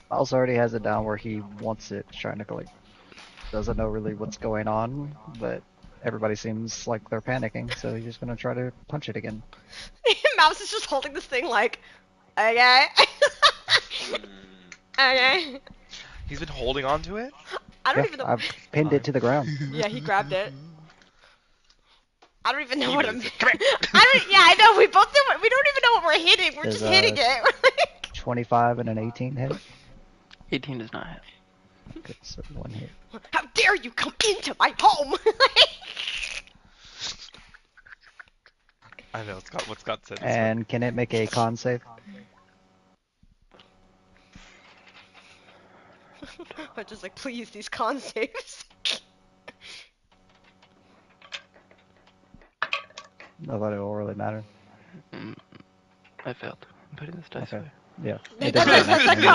Miles already has it down where he wants it, trying to like doesn't know really what's going on, but everybody seems like they're panicking, so he's just gonna try to punch it again. Mouse is just holding this thing like, okay. Okay. He's been holding on to it? I don't Yeah, even know. I've pinned it to the ground. Yeah, he grabbed it. I don't even know He what moves I'm. it. Come here. Yeah, I know. We both do. We don't even know what we're hitting. We're There's just hitting it. We're like, 25 and an 18 hit. 18 does not hit. Good, so 1 hit. how dare you come into my home? I know, Scott. What Scott said is And can it make a con save? I'm just like, please, these con saves. Not that it will really matter. I failed. I'm putting this dice Okay. away. Yeah. That It doesn't has have an to action go.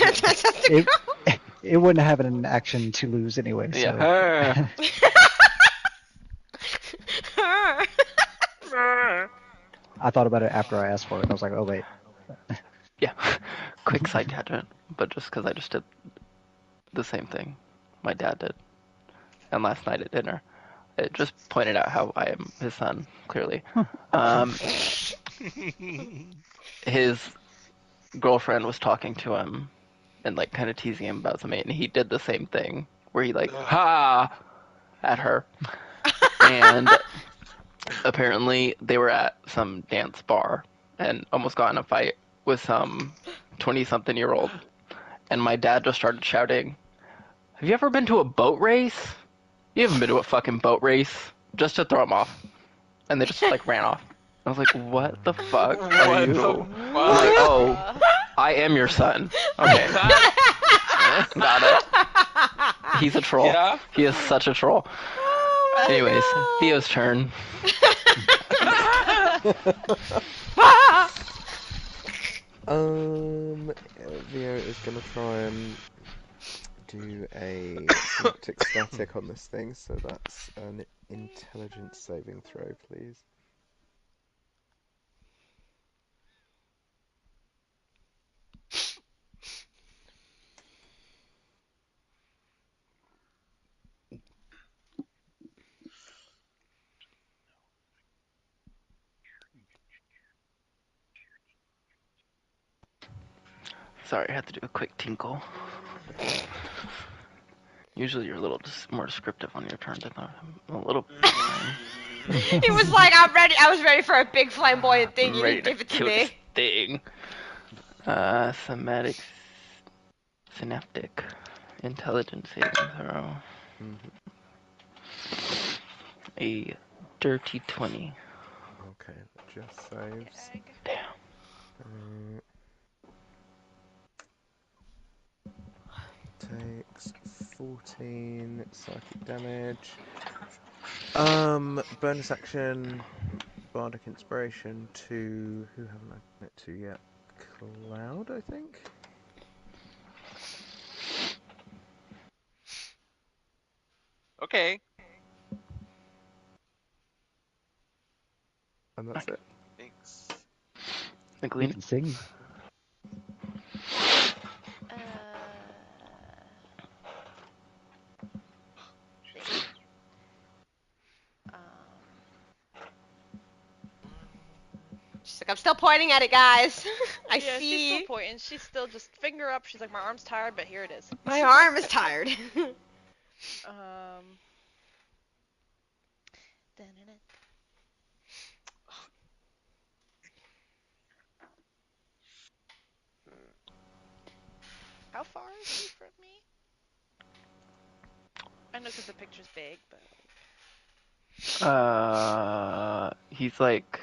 That has to It- go. It wouldn't have an action to lose anyway, so. Yeah. I thought about it after I asked for it, and I was like, oh wait. Yeah. Quick side tangent, but just because I just did the same thing my dad did. And last night at dinner, it just pointed out how I am his son, clearly. His girlfriend was talking to him and like kind of teasing him about something, and he did the same thing where he like ha at her. And apparently they were at some dance bar and almost got in a fight with some 20-something-year-old. And my dad just started shouting, "Have you ever been to a boat race? You haven't been to a fucking boat race." Just to throw him off. And they just like ran off. I was like, what the fuck are you? I'm like, oh, I am your son. Okay. Got it. He's a troll. Yeah. He is such a troll. Oh my Anyways, God. Theo's turn. Theo is gonna try and do a synaptic static on this thing, so that's an intelligence saving throw, please. Sorry, I had to do a quick tinkle. Usually you're a little more descriptive on your turn than I'm a little. He was like, I'm ready. I was ready for a big flamboyant thing. You ready didn't give it to kill me. this thing. Somatic, synaptic, intelligence saving throw. A dirty 20. Okay, that just saves. Damn. Takes 14 psychic damage. Bonus action, bardic inspiration to who haven't I met to yet? Cloud, I think. Okay. And that's it. Thanks. You Nicolina? can sing. Uh, think. She's like, I'm still pointing at it, guys. I Yeah, she's still see. pointing. She's still just finger up. She's like, my arm's tired, but here it is. My arm is tired. Um. dun-dun-dun. How far is he from me? I know because the picture's big, but He's like,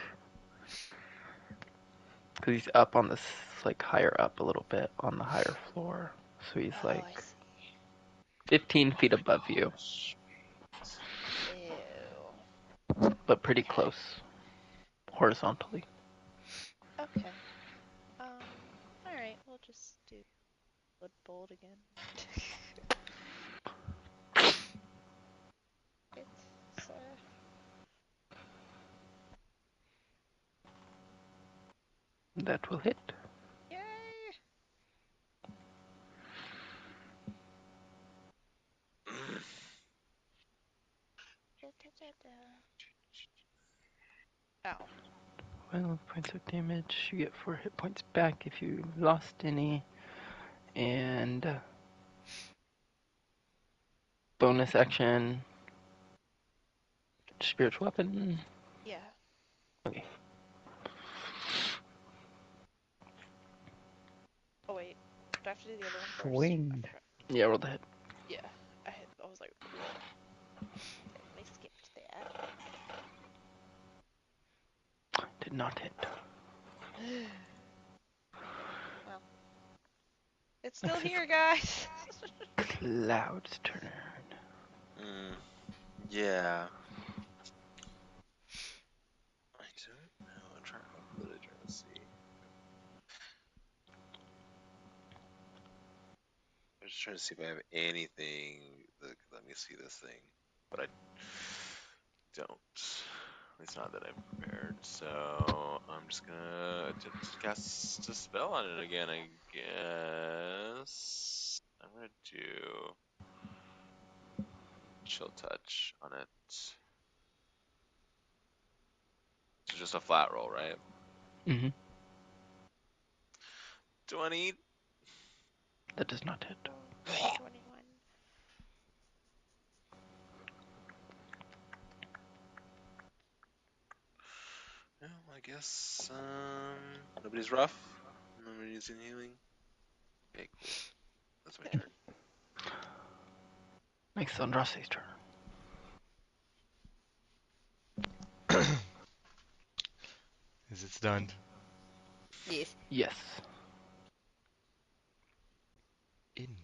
cause he's up on this, like higher up a little bit on the higher floor. So he's oh, I like see. 15 feet above you, Ew. but pretty close, horizontally. Okay. All right. We'll just do wood bolt again. It's That will hit. yay. Ow. 12 points of damage. You get 4 hit points back if you lost any. And bonus action, spiritual weapon. Yeah. Okay. Oh wait. Do I have to do the other one first? I Swing. forgot. Yeah, roll the hit. Yeah. I was like, I skipped that. Did not hit. Well, it's still here, guys. Cloud's turn. Yeah. I don't know. I'm literally trying to see. I'm just trying to see if I have anything that could let me see this thing, but I don't. At least not that I've prepared. So I'm just gonna attempt to cast a spell on it again, I guess. I'm gonna do chill touch on it. So just a flat roll, right? Mm-hmm. 20. That does not hit. 21. Well, I guess nobody's rough. Nobody's using healing. Okay, cool. That's my turn. Makes Andraste's turn. Is it stunned? Yes. Yes. Interesting.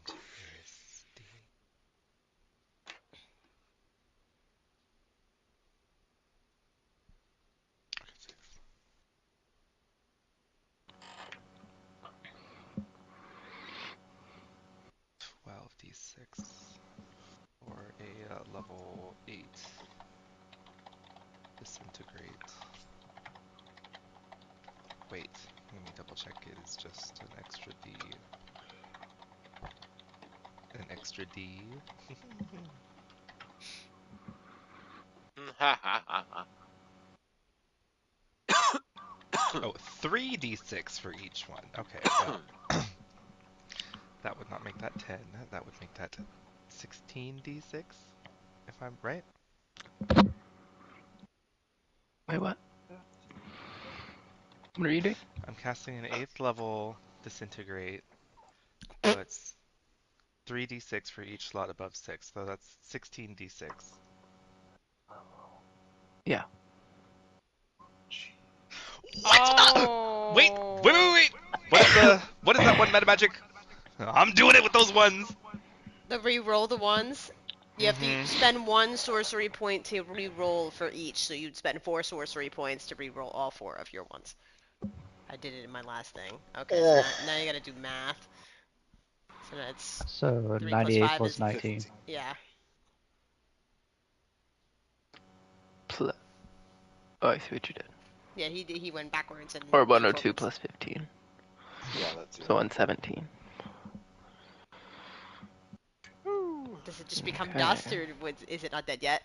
12d6 for a level 8 disintegrate. Wait, let me double check. It is just an extra D. An extra D. Oh, 3d6 for each one. Okay, well, that would not make that 10. That would make that 16d6, if I'm right. Wait, what? What are you doing? I'm casting an 8th level disintegrate, so it's 3d6 for each slot above 6, so that's 16d6. Yeah. Oh. Wait! What is that one meta magic? I'm doing it with those ones! The re-roll the ones. You have to spend one sorcery point to re-roll for each, so you'd spend 4 sorcery points to re-roll all 4 of your ones. I did it in my last thing. Okay, so now you gotta do math. So that's So 3 plus 98 5 plus is 19. yeah. Oh, I see what you did. Yeah, he went backwards and Or moved 102 forwards. plus 15. Yeah, that's So 117. Does it just become Okay. dust, or is it not dead yet?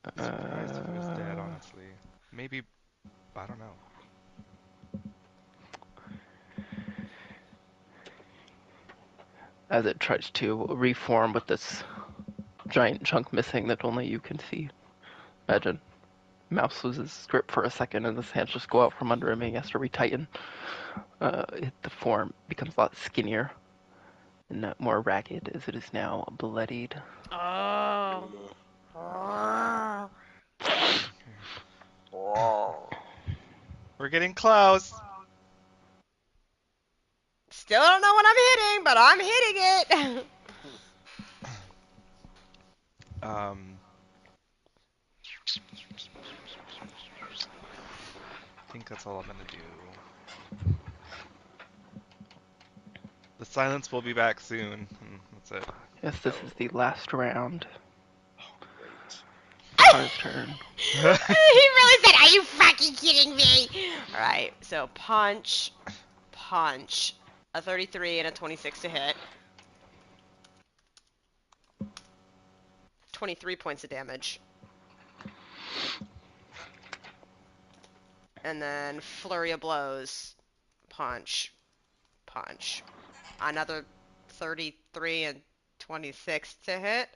I'm surprised if it was dead, honestly. Maybe, I don't know. As it tries to reform with this giant chunk missing that only you can see. Imagine. Mouse loses his grip for a second and his hands just go out from under him and he has to retighten. The form becomes a lot skinnier and not more ragged as it is now bloodied. Oh. Oh. We're getting close. Still don't know what I'm hitting, but I'm hitting it. I think that's all I'm gonna do. The silence will be back soon. That's it. Yes, this is the last round. Great. Kara's turn. He really said, "Are you fucking kidding me?" All right, so punch, punch, a 33 and a 26 to hit. 23 points of damage. And then flurry of blows, punch, punch. Another 33 and 26 to hit.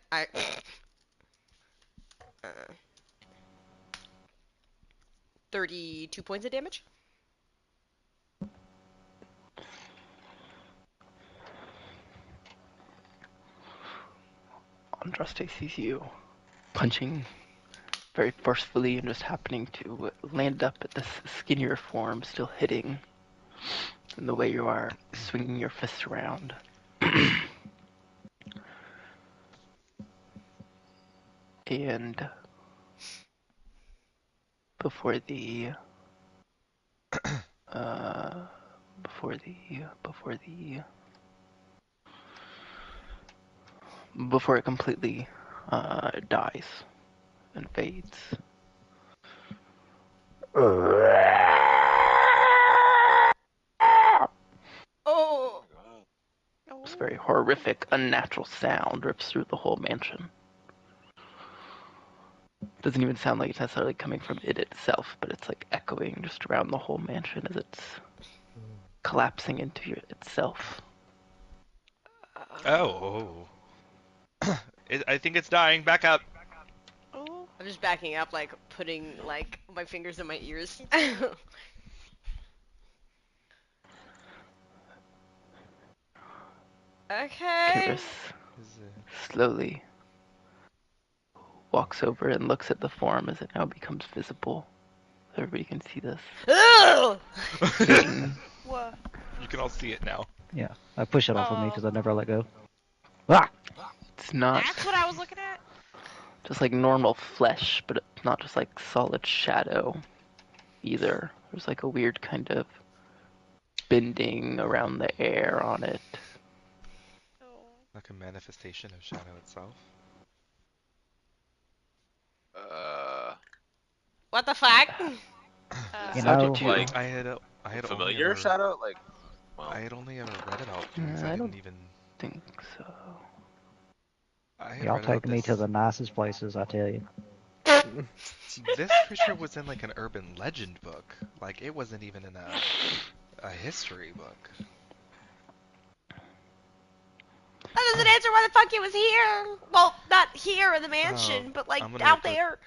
32 points of damage. Andraste sees you punching very forcefully and just happening to land up at this skinnier form, still hitting in the way you are swinging your fists around. And before the before it completely dies and fades. Oh. This very horrific, unnatural sound rips through the whole mansion. Doesn't even sound like it's necessarily coming from it itself, but it's like echoing just around the whole mansion as it's collapsing into itself. Oh. I think it's dying. Back up. Oh. I'm just backing up, like putting like my fingers in my ears. Okay. Kyrus slowly walks over and looks at the form as it now becomes visible. Everybody can see this. Ugh! What? You can all see it now. Yeah, I push it off of me Oh. because I never let go. Ah! It's not That's what I was looking at? just like normal flesh, but it's not just like solid shadow either. There's like a weird kind of bending around the air on it. Oh. Like a manifestation of shadow itself. What the fuck? You Is that know, like I had only familiar ever shadow? Like, well, I had only ever read about these. I I don't didn't even. think so. I had y'all read about take me to this. the nicest places, I tell you. This creature was in like an urban legend book. Like it wasn't even in a history book. That doesn't answer why the fuck it was here. Well, not here in the mansion, but like I'm gonna out go there.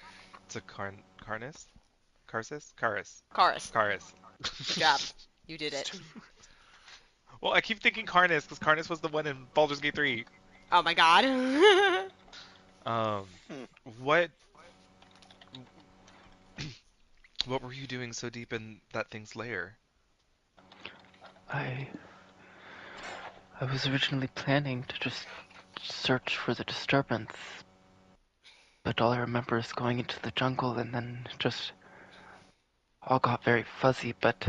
to Carnis? Carsis? Caris. Karis, Caris. good job. You did it. Well, I keep thinking Carnis because Carnis was the one in Baldur's Gate 3. Oh my god. What what were you doing so deep in that thing's lair? I was originally planning to just search for the disturbance, but all I remember is going into the jungle and then just all got very fuzzy, but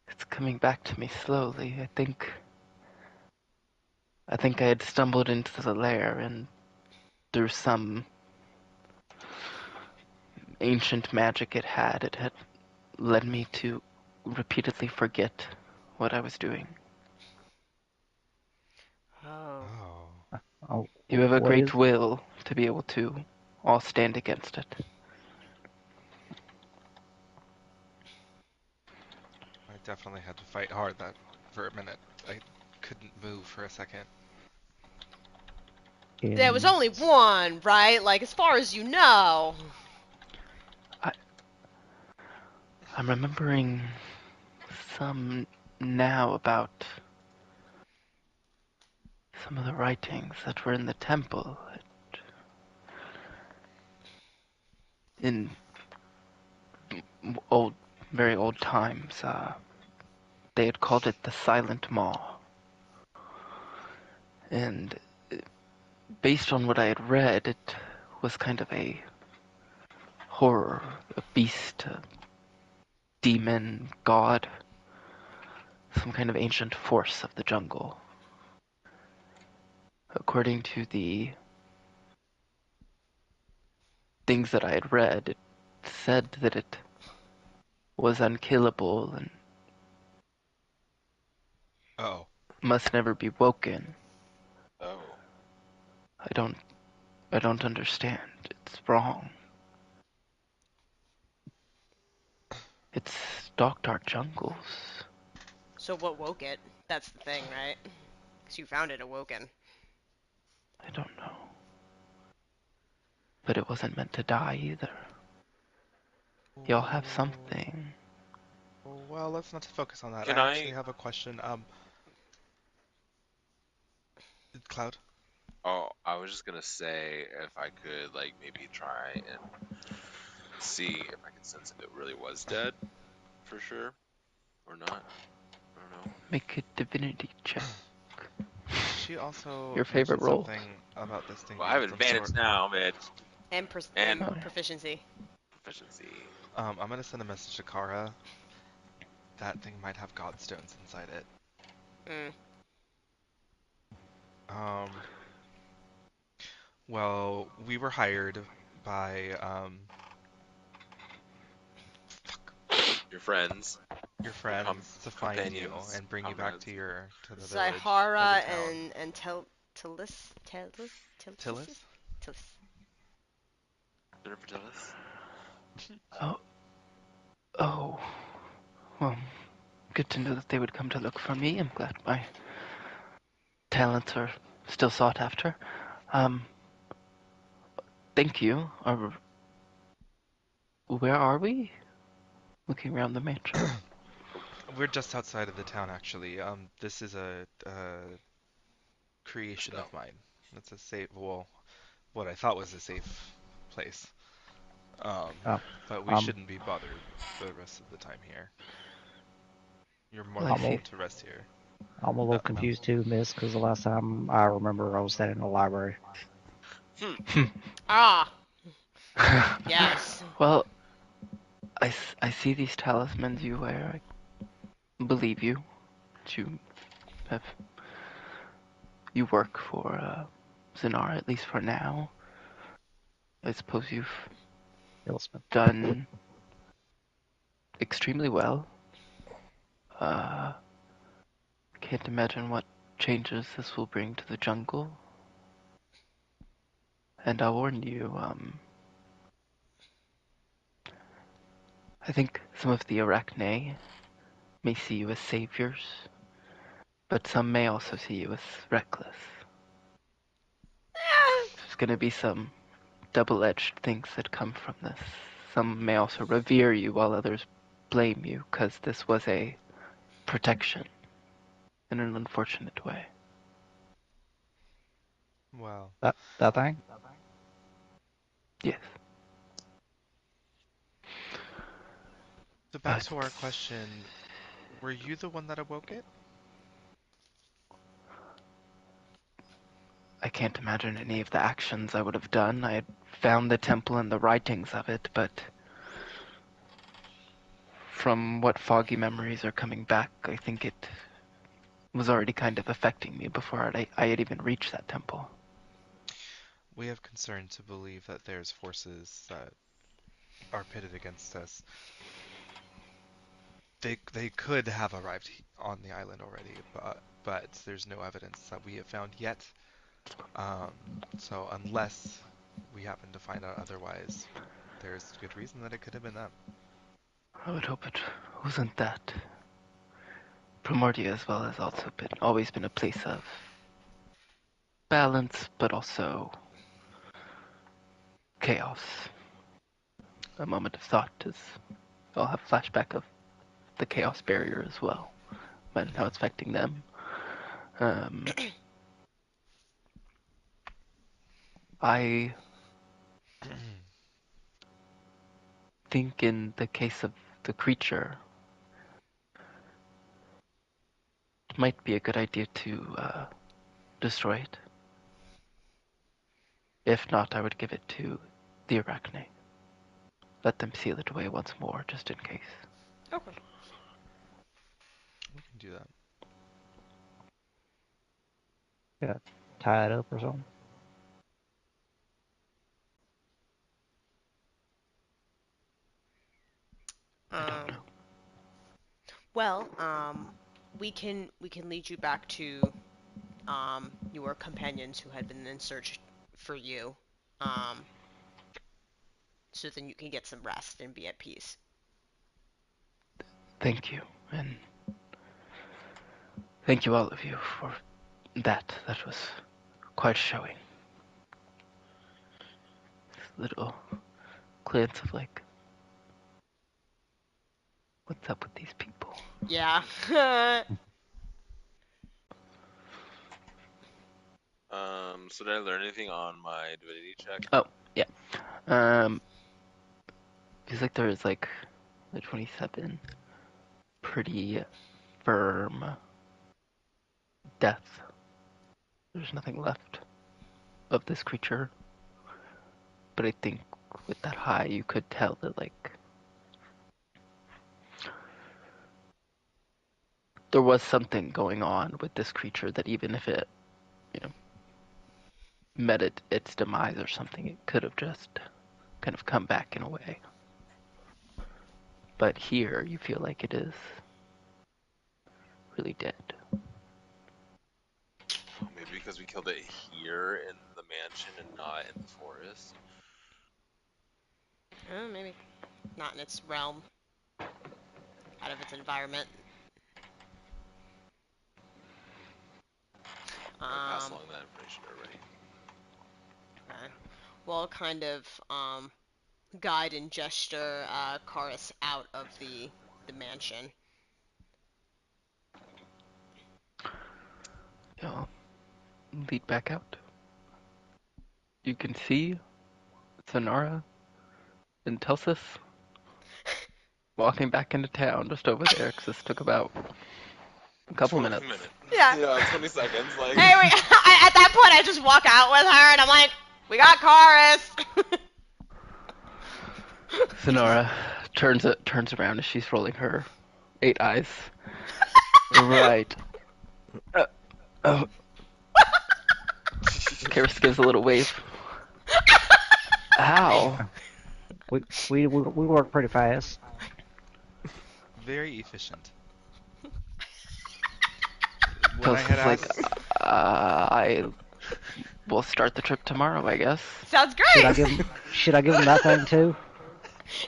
it's coming back to me slowly. I think I had stumbled into the lair and through some ancient magic it had led me to repeatedly forget what I was doing. Oh. Oh. Oh, You have a what great is? will to be able to all stand against it. I definitely had to fight hard that for a minute. I couldn't move for a second. There was In only one, right? Like, as far as you know. I'm remembering some now about some of the writings that were in the temple in old, very old times. They had called it the Silent Maw. And based on what I had read, it was kind of a horror, a beast, a demon, god, some kind of ancient force of the jungle. According to the things that I had read, it said that it was unkillable and Oh. must never be woken. Oh. I don't I don't understand. It's wrong. It's dark jungles. So what woke it? That's the thing, right? Because you found it awoken. I don't know. But it wasn't meant to die either. Y'all have something. Well, let's not focus on that. I Can actually I? have a question. Cloud? Oh, I was just gonna say if I could like maybe try and see if I could sense if it really was dead for sure or not. I don't know. Make a divinity check. She also Your favorite mentioned rolls. something about this thing Well, I being have some sort. advantage now, bitch, And, and Oh, yeah. proficiency. proficiency. I'm gonna send a message to Kara. That thing might have godstones inside it. Mm. Um, well, we were hired by, fuck, Your friends, your your friends to find you companions, and bring you back comrades. to the village or the Zyhara town. and Tillis? Tillis? Tillis. Jennifer Tillis. Oh, oh. Well, good to know that they would come to look for me. I'm glad my talents are still sought after. Um, Thank you. Where are we? Looking around the mansion. We're just outside of the town, actually. This is a Let's creation go. of mine. It's a safe, well, what I thought was a safe place. Um, uh, but we um, shouldn't be bothered the rest of the time here. You're more Well, than I I'm welcome a, see. to rest here. I'm a little Mel. confused too, Miss, because the last time I remember I was sat in the library. Hmm. Ah, yes. Well, I see these talismans you wear. I believe you. That have you work for Zanara, at least for now. I suppose you've Talisman. done extremely well. Uh, can't imagine what changes this will bring to the jungle. And I'll warn you, I think some of the Arachne may see you as saviors, but some may also see you as reckless. There's gonna be some double-edged things that come from this. Some may also revere you while others blame you, because this was a protection in an unfortunate way. Well, That thing? Yes, so back but to our question, were you the one that awoke it? I can't imagine any of the actions I would have done. I had found the temple and the writings of it, but from what foggy memories are coming back, I think it was already kind of affecting me before I had even reached that temple. We have concern to believe that there's forces that are pitted against us. They could have arrived on the island already, but there's no evidence that we have found yet. So unless we happen to find out otherwise, there's good reason that it could have been them. I would hope it wasn't that. Primordia as well has also always been a place of balance, but also chaos. A moment of thought is I'll have a flashback of the chaos barrier as well, and how it's affecting them. I think in the case of the creature, it might be a good idea to destroy it. If not, I would give it to the Arachne. Let them seal it away once more, just in case. Okay. We can do that. Yeah, tie it up or something. I don't know. Well, we can lead you back to your companions who had been in search for you, so then you can get some rest and be at peace. Thank you, and thank you all of you for that. That was quite showing. Little glance of like, what's up with these people? Yeah. So did I learn anything on my divinity check? Oh, yeah. Feels like there is like the 27 pretty firm death. There's nothing left of this creature. But I think with that high, you could tell that like there was something going on with this creature that even if it, met its demise or something, it could have just kind of come back in a way. But here, you feel like it is really dead. Maybe because we killed it here in the mansion and not in the forest. Maybe not in its realm, out of its environment. I passed along that information already. Okay. Well, kind of guide and gesture Chorus out of the mansion. You'll lead back out. You can see Sonara and Telsis walking back into town just over there, because this took about a couple 20 minutes. Yeah. Yeah, 20 seconds. Like. Hey, at that point, I just walk out with her, and I'm like, "We got Chorus." Sonara turns around as she's rolling her 8 eyes. Right. Oh. Karis gives a little wave. How? We work pretty fast. Very efficient. What Tells I had us like, asked, I will start the trip tomorrow, I guess. Sounds great. Should I give him that thing too?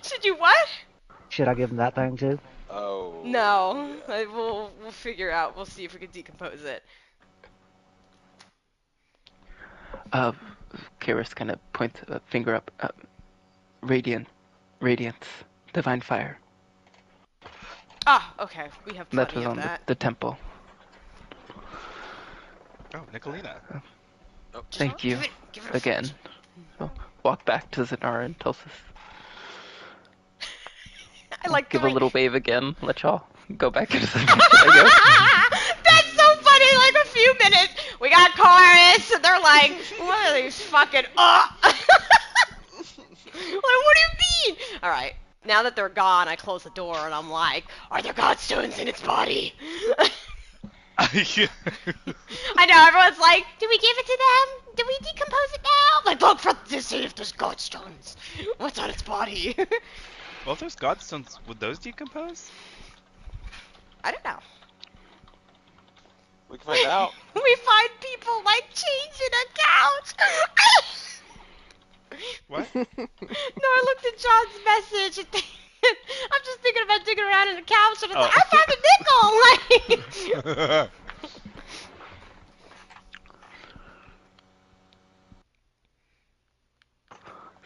Should you what? Should I give him that thing too? Oh. No. Yeah. We'll figure out. We'll see if we can decompose it. Karis kind of points a finger up. Radiance, divine fire. Ah, okay. We have That plenty was of on that. the temple. oh, Nicolina. Thank you Give it a again. So, walk back to Zanara and Telsis. I like Give the a little wave again. Let y'all go back into the mansion, That's so funny. Like a few minutes, we got Chorus, and they're like, "What are these fucking?" Like, what do you mean? All right. Now that they're gone, I close the door and I'm like, "Are there godstones in its body?" I know everyone's like, "Do we give it to them? do we decompose it now? Like, look to see if there's godstones. What's on its body? Well, if there's godstones, would those decompose? I don't know. We can find out. We find people like change in a couch. What? No, I looked at John's message. And I'm just thinking about digging around in the couch, and it's like, I found a nickel. Like,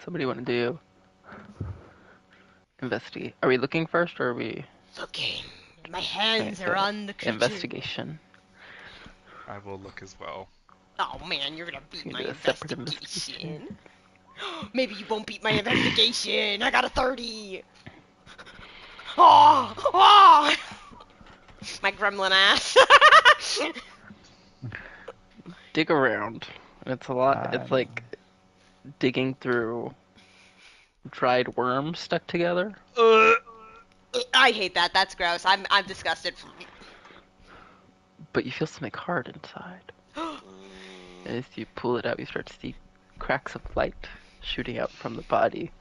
Somebody want to do investigate? Are we looking first, or are we looking. My hands Okay, are so on the creature. investigation? I will look as well. Oh man, you're gonna beat You my do a separate investigation. Maybe you won't beat my investigation. I got a 30. Oh, oh. My gremlin ass. Dig around. It's a lot. It's like digging through dried worms stuck together. I hate that. That's gross. I'm disgusted. But you feel something hard inside. And as you pull it out, you start to see cracks of light shooting out from the body,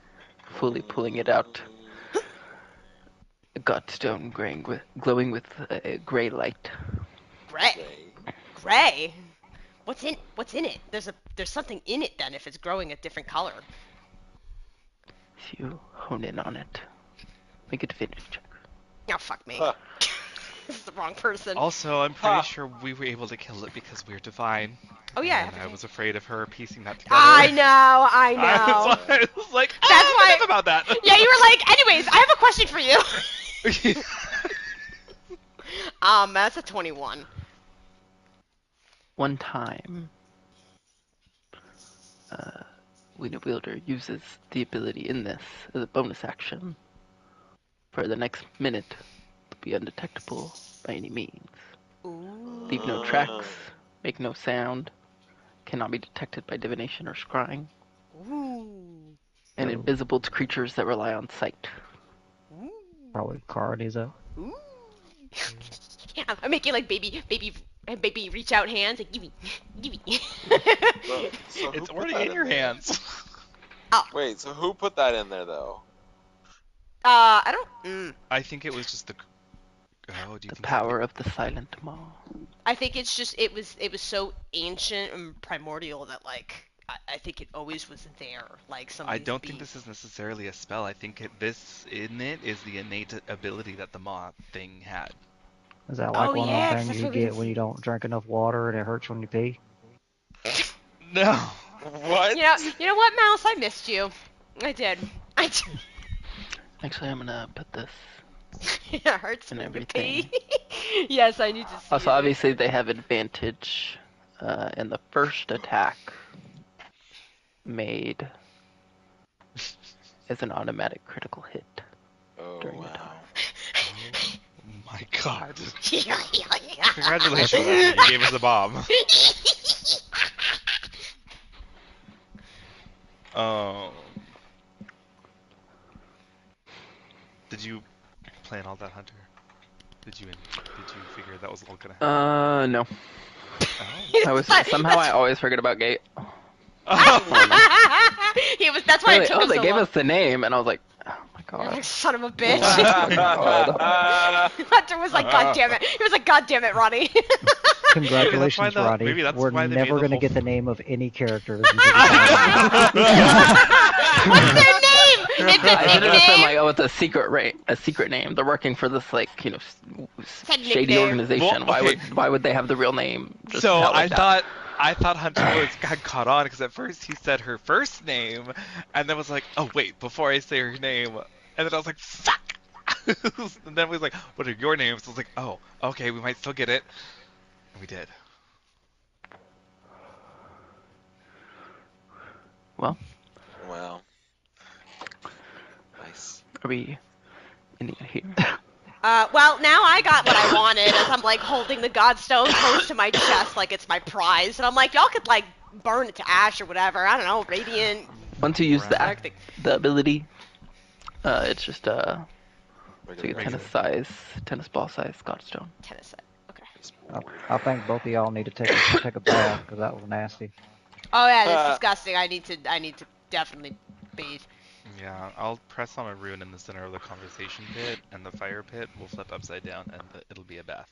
fully pulling it out. A godstone glowing with a gray light. Gray. Gray. What's in it? There's something in it then if it's growing a different color. As you hone in on it, make a divinity check. Oh fuck me. This is the wrong person. Also, I'm pretty sure we were able to kill it because we're divine. Oh yeah. And I was afraid of her piecing that together. I know. I was like, That's why. enough about that. Yeah, you were like, anyways, I have a question for you. That's a 21. One time, Wiener Wielder uses the ability in this as a bonus action. For the next minute, to be undetectable by any means. Ooh. Leave no tracks, make no sound, cannot be detected by divination or scrying, Ooh. and invisible to creatures that rely on sight. Ooh. Probably Cara needs that. Ooh. I'm making like baby reach out hands like gimme. So It's already in your hands. Wait, so who put that in there though? I don't. I think it was just the. Oh, do you The think power of the silent maw. I think it's just it was so ancient and primordial that like I think it always was there. Like some. I don't think this is necessarily a spell. I think this in it is the innate ability that the maw thing had. Is that like Oh, one yeah, of 'cause them that's things you what we get can when see. you don't drink enough water and it hurts when you pee? No. What? You know what, Mouse? I missed you. I did. Actually, I'm gonna put this. It hurts And when you everything. pee. Yes, I need to see Also, it. obviously, they have advantage in the first attack made as an automatic critical hit Oh during the wow. time. Oh my god. Congratulations, you gave us a bomb. Oh. Did you plan all that, Hunter? Did you figure that was all gonna happen? No. Oh. I was somehow I always forget about Gate. That's why it took him they so gave long. us the name, and I was like, oh my You're god. like, son of a bitch. God. Hunter was like, God damn it. He was like, God damn it, Ronnie. Congratulations, Roddy. maybe that's We're why they made never the going to whole get the name of any characters. What's their name? It's a I should have just been like, nickname. oh, it's a secret name. They're working for this It's a shady nickname. organization. Well, okay. Why would they have the real name? Just So out like that? I thought Hunter had caught on because at first he said her first name, and then was like, oh wait, before I say her name, and then I was like, fuck. And then we was like, what are your names? I was like, oh, okay, we might still get it, and we did. Well, Wow. Nice. are we ending it here? Well, now I got what I wanted as I'm like holding the godstone close to my chest like it's my prize. And I'm like, y'all could like burn it to ash or whatever. I don't know, radiant. Once you use Arctic. the ability, it's just it's like a Regular. tennis ball size godstone. Tennis set. Okay. I think both of y'all need to take a bath because that was nasty. Oh yeah, that's disgusting. I need to definitely bathe. Yeah, I'll press on a rune in the center of the conversation pit, and the fire pit will flip upside down, and it'll be a bath.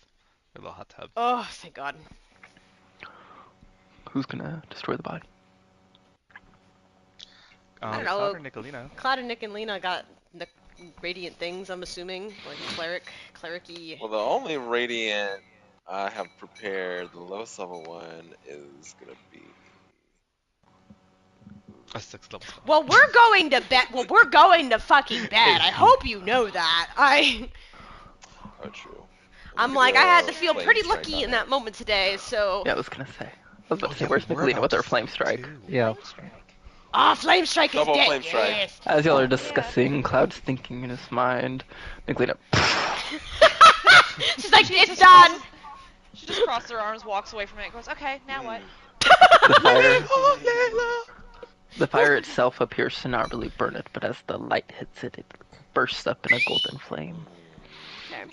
A little hot tub. Oh, thank God. Who's gonna destroy the body? I don't Cloud know. or Nicolina? Cloud and Nick and Lena got the radiant things, I'm assuming. Like cleric-y. Well, the only radiant I have prepared, the lowest level one, is gonna be. A 6th level spell. Well, we're going to bed. Well, we're going to fucking bed. I hope you know that. Oh, true. I'm We could like, do I had a to feel flame pretty strike lucky on in it. that moment today, so. Yeah, I was gonna say. Yeah, Where's we're Nicolina about with her to flame strike? too. Yeah. Flame strike. Ah, flame strike is Double dead. flame strike. Yes. As y'all are discussing, Cloud's thinking in his mind. Nicolina. She's like, She it's just done. crosses- She just crosses her arms, walks away from it, goes, okay, now what? The fire. The fire itself appears to not really burn it, but as the light hits it, it bursts up in a golden flame. Okay.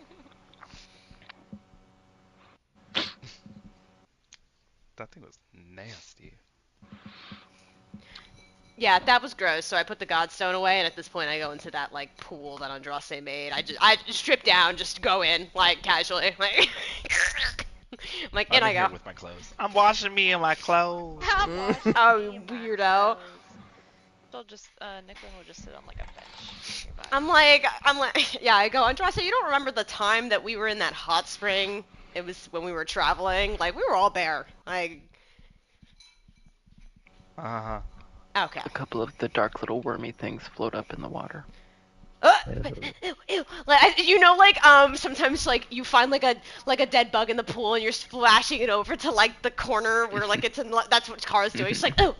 That thing was nasty. Yeah, that was gross. So I put the godstone away, and at this point, I go into that like pool that Andraste made. I strip down, just go in like casually, like. I'm like, in I'm I in here go. with my clothes. I'm washing me in my clothes. Oh, you weirdo. They'll just, Nicklin will just sit on like a bench nearby. I'm like, yeah, I go, Andraste, you don't remember the time that we were in that hot spring? It was when we were traveling. Like, we were all bare. Like, Uh-huh. okay. A couple of the dark little wormy things float up in the water. Ew. Like, sometimes like you find like a dead bug in the pool and you're splashing it over to like the corner where like it's in. That's what Kara's doing. She's like, ew.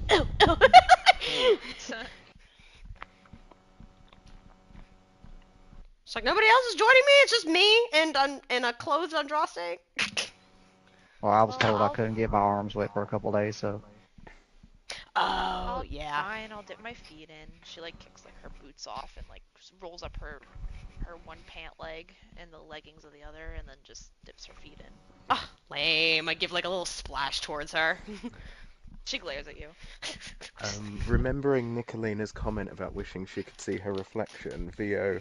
She's like, nobody else is joining me. It's just me and a clothed Andraste. Well, I was Well, told I couldn't get my arms wet for a couple days, so. Oh yeah. Fine, I'll dip my feet in. She like kicks like her boots off and like rolls up her one pant leg and the leggings of the other, and then just dips her feet in. Ah, lame. I give like a little splash towards her. She glares at you. Remembering Nicolina's comment about wishing she could see her reflection, Vio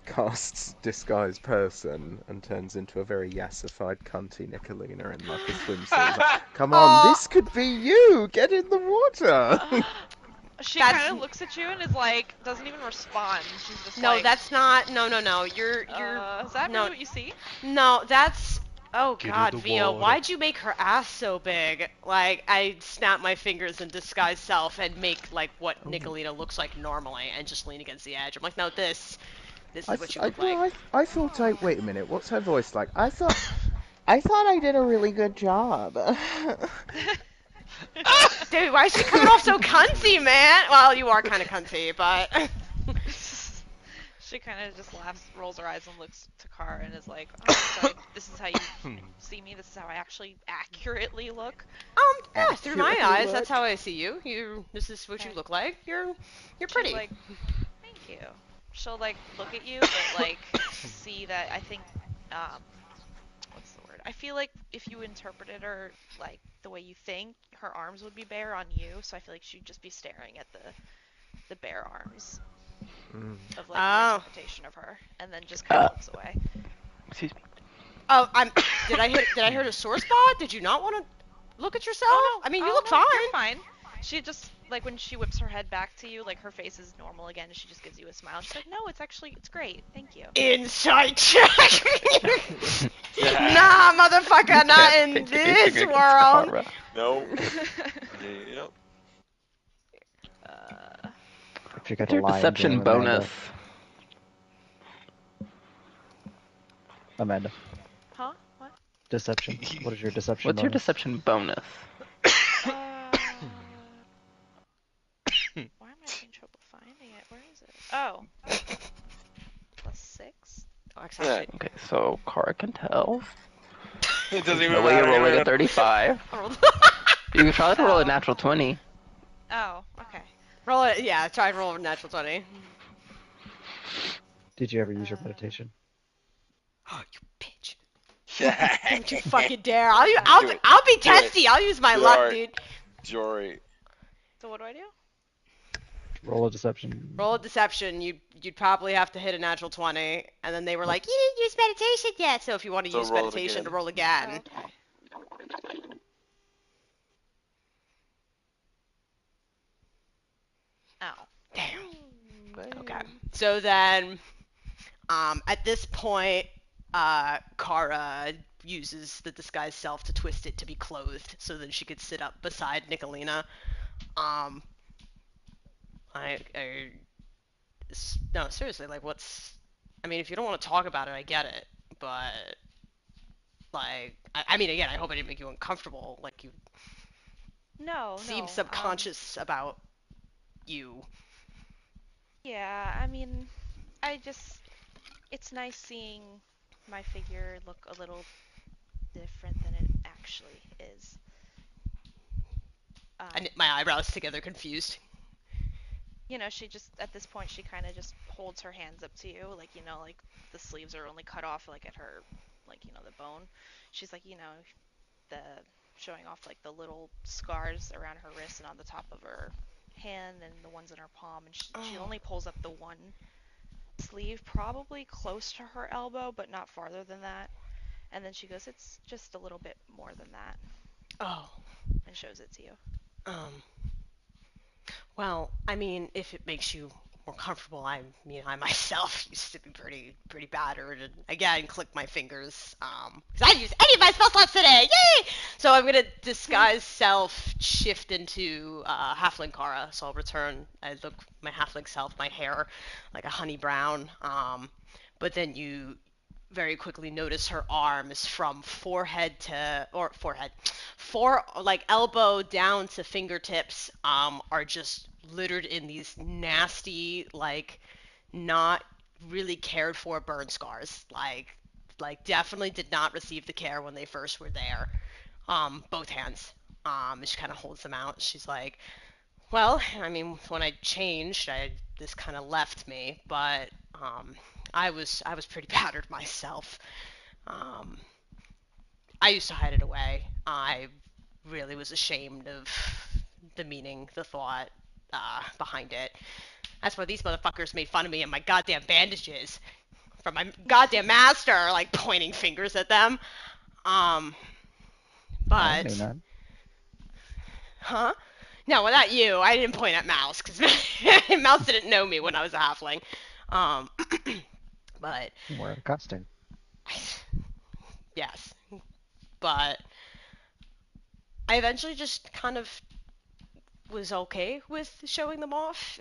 casts Disguise Person and turns into a very yassified cunty Nicolina in like a swimsuit. He's like, come on, this could be you! Get in the water! She That's- kind of looks at you and is like, doesn't even respond. She's just No, like, that's not. No. You're. is that no. really what you see? No, that's. Oh Get in God, the Vio, water. why'd you make her ass so big? Like, I snap my fingers in disguise self and make like what Nicolina looks like normally, and just lean against the edge. I'm like, no, this is what you look like. I thought wait a minute, what's her voice like? I thought I did a really good job. Dude, why is she coming off so cunty, man? Well, you are kind of cunty, but. She kind of just laughs, rolls her eyes, and looks to Kara and is like, oh, sorry, this is how you see me. This is how I actually accurately look. Yeah, through my Accurately eyes, that's look. how I see you. This is what you Okay. look like. You're She's pretty. like, thank you. She'll like look at you, but like see that I think, what's the word? I feel like if you interpreted her like the way you think, her arms would be bare on you. So I feel like she'd just be staring at the bare arms of like Oh. your interpretation of her, and then just kind of looks away. Excuse me. Oh, Did I hit a sore spot? Did you not want to look at yourself? Oh, no. I mean, you Oh, look no, fine. You're fine. She just like when she whips her head back to you, like her face is normal again, and she just gives you a smile. She's like, "No, it's great. Thank you." Insight check. Nah, motherfucker, not in Can't take this anything against world. Kara. No. Yep. If you got What's to your lie and dream, deception bonus? Amanda. Huh? What? Deception. What is your deception What's your bonus? deception bonus? Why am I having trouble finding it? Where is it? Oh. +6. Oh, actually, Okay, so Kara can tell. It doesn't even No way you're matter. rolling a 35. I rolled. You can try to roll a natural 20. Oh, okay. Roll it. Yeah, try and roll a natural 20. Did you ever use your meditation? Oh, you bitch. Yeah. Don't you fucking dare. I'll be Do it. testy. I'll use my Do luck, it. dude. Jory. So what do I do? Roll a deception. Roll a deception. You'd probably have to hit a natural 20, and then they were Nope. like, you didn't use meditation yet. So if you want to So use roll it meditation to again. roll Oh, again. okay. Oh. Damn. Okay. Lame. So then, at this point, Kara uses the disguised self to twist it to be clothed, so that she could sit up beside Nicolina. Um, I no, seriously, like, what's? I mean, if you don't want to talk about it, I get it, but like, I mean, again, I hope I didn't make you uncomfortable. Like, you No, seem no. subconscious about you. Yeah, I mean, I just it's nice seeing my figure look a little different than it actually is. I knit my eyebrows together, confused. She just at this point she kind of just holds her hands up to you, like like the sleeves are only cut off like at her, like the bone. She's like the showing off like the little scars around her wrist and on the top of her hand and the ones in her palm, and she Oh, only pulls up the one sleeve, probably close to her elbow, but not farther than that. And then she goes, "It's just a little bit more than that," oh. and shows it to you. Um, Well, I mean, if it makes you more comfortable, I myself used to be pretty battered, and again, click my fingers, 'cause I didn't use any of my spell slots today, yay! So I'm gonna disguise self, shift into halfling Kara. So I'll return. I look my halfling self, my hair like a honey brown, but then you very quickly notice her arms from four like elbow down to fingertips are just littered in these nasty, like, not really cared for burn scars, like definitely did not receive the care when they first were there. Both hands. And she kind of holds them out. She's like, well, I mean, when I changed, this kind of left me, but I was pretty battered myself. um I used to hide it away. I really was ashamed of the meaning, the thought behind it. That's why these motherfuckers made fun of me and my goddamn bandages from my goddamn master, like pointing fingers at them. Um, Oh, I knew but, that. huh? No, well, not you. I didn't point at Mouse because Mouse didn't know me when I was a halfling. Um, but Wear a costume. yes, but I eventually just kind of was okay with showing them off.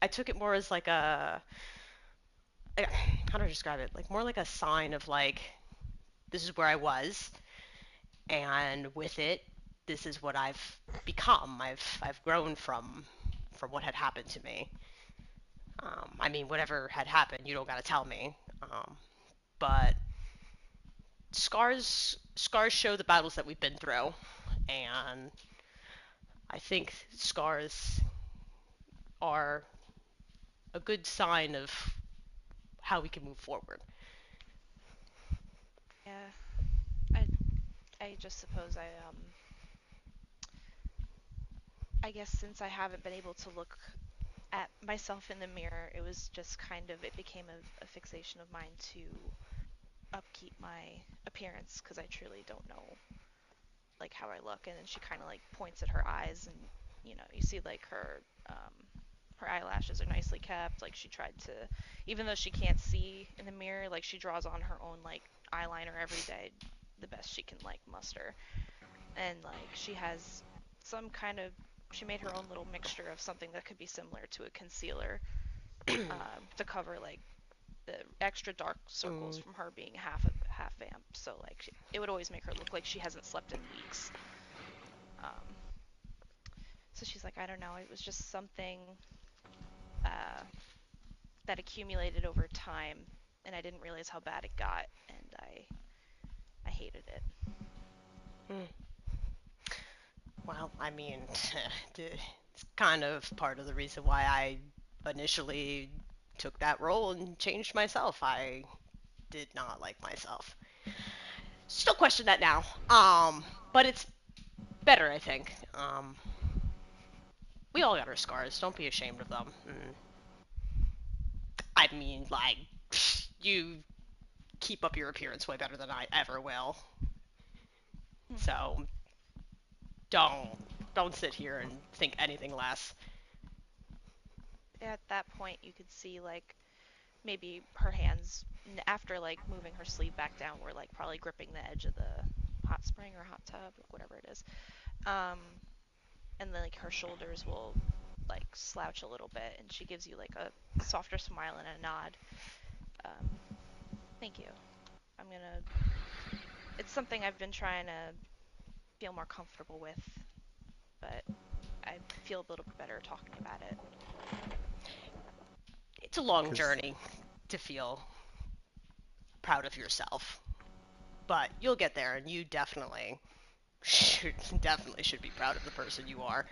I took it more as like how do I describe it? Like more like a sign of like this is where I was, and with it, this is what I've become. I've grown from what had happened to me. I mean, whatever had happened, you don't gotta tell me. But scars show the battles that we've been through, and I think scars are a good sign of how we can move forward. Yeah, I I just suppose I guess since I haven't been able to look at myself in the mirror, it was just kind of it became a fixation of mine to upkeep my appearance because I truly don't know like how I look. And then she kind of like points at her eyes, and you see like her eyelashes are nicely kept. Like she tried to, even though she can't see in the mirror, like she draws on her own like eyeliner every day, the best she can like muster. And like she has some kind of she made her own little mixture of something that could be similar to a concealer, to cover like the extra dark circles Mm. from her being half vamp. So like it would always make her look like she hasn't slept in weeks. Um, so she's like, I don't know, it was just something uh, that accumulated over time, and I didn't realize how bad it got, and I hated it. Mm. Well, I mean, it's kind of part of the reason why I initially took that role and changed myself. I did not like myself. Still question that now. But it's Better, I think. We all got our scars. Don't be ashamed of them. I mean, like, you keep up your appearance way better than I ever will. So don't sit here and think anything less. At that point, you could see like maybe her hands after like moving her sleeve back down were like probably gripping the edge of the hot spring or hot tub, whatever it is. And then like her shoulders will like slouch a little bit, and she gives you like a softer smile and a nod. Thank you. I'm gonna. It's something I've been trying to feel more comfortable with, but I feel a little bit better talking about it. It's a long 'Cause journey to feel proud of yourself, but you'll get there, and you definitely should be proud of the person you are.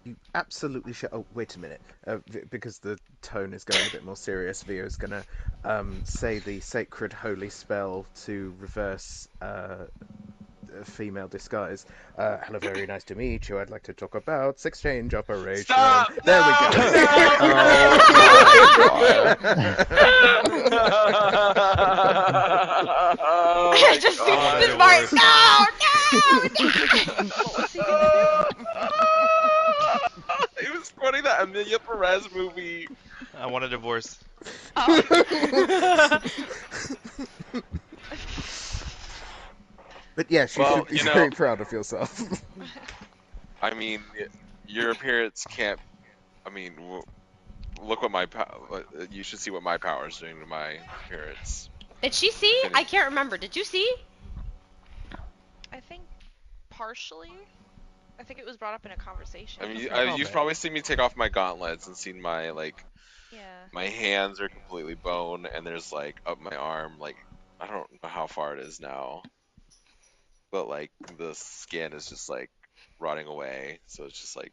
you absolutely should. Oh, wait a minute. Because the tone is going a bit more serious, Vio's gonna say the sacred holy spell to reverse female disguise. Hello, very nice to meet you. I'd like to talk about exchange operation. Stop! There we go. Oh Just my this God. part. No, What was he gonna He was quoting that Amelia Perez movie. I want a divorce. But yes, you Well, should be you know- very proud of yourself. I mean, your appearance can't. I mean, look what you should see what my power is doing to my appearance. Did she see? I can't remember. Did you see? I think partially. I think it was brought up in a conversation. I mean, Oh, you've man. probably seen me take off my gauntlets and seen my Yeah. my hands are completely bone, and there's like up my arm, like I don't know how far it is now, but like the skin is just like rotting away, so it's just like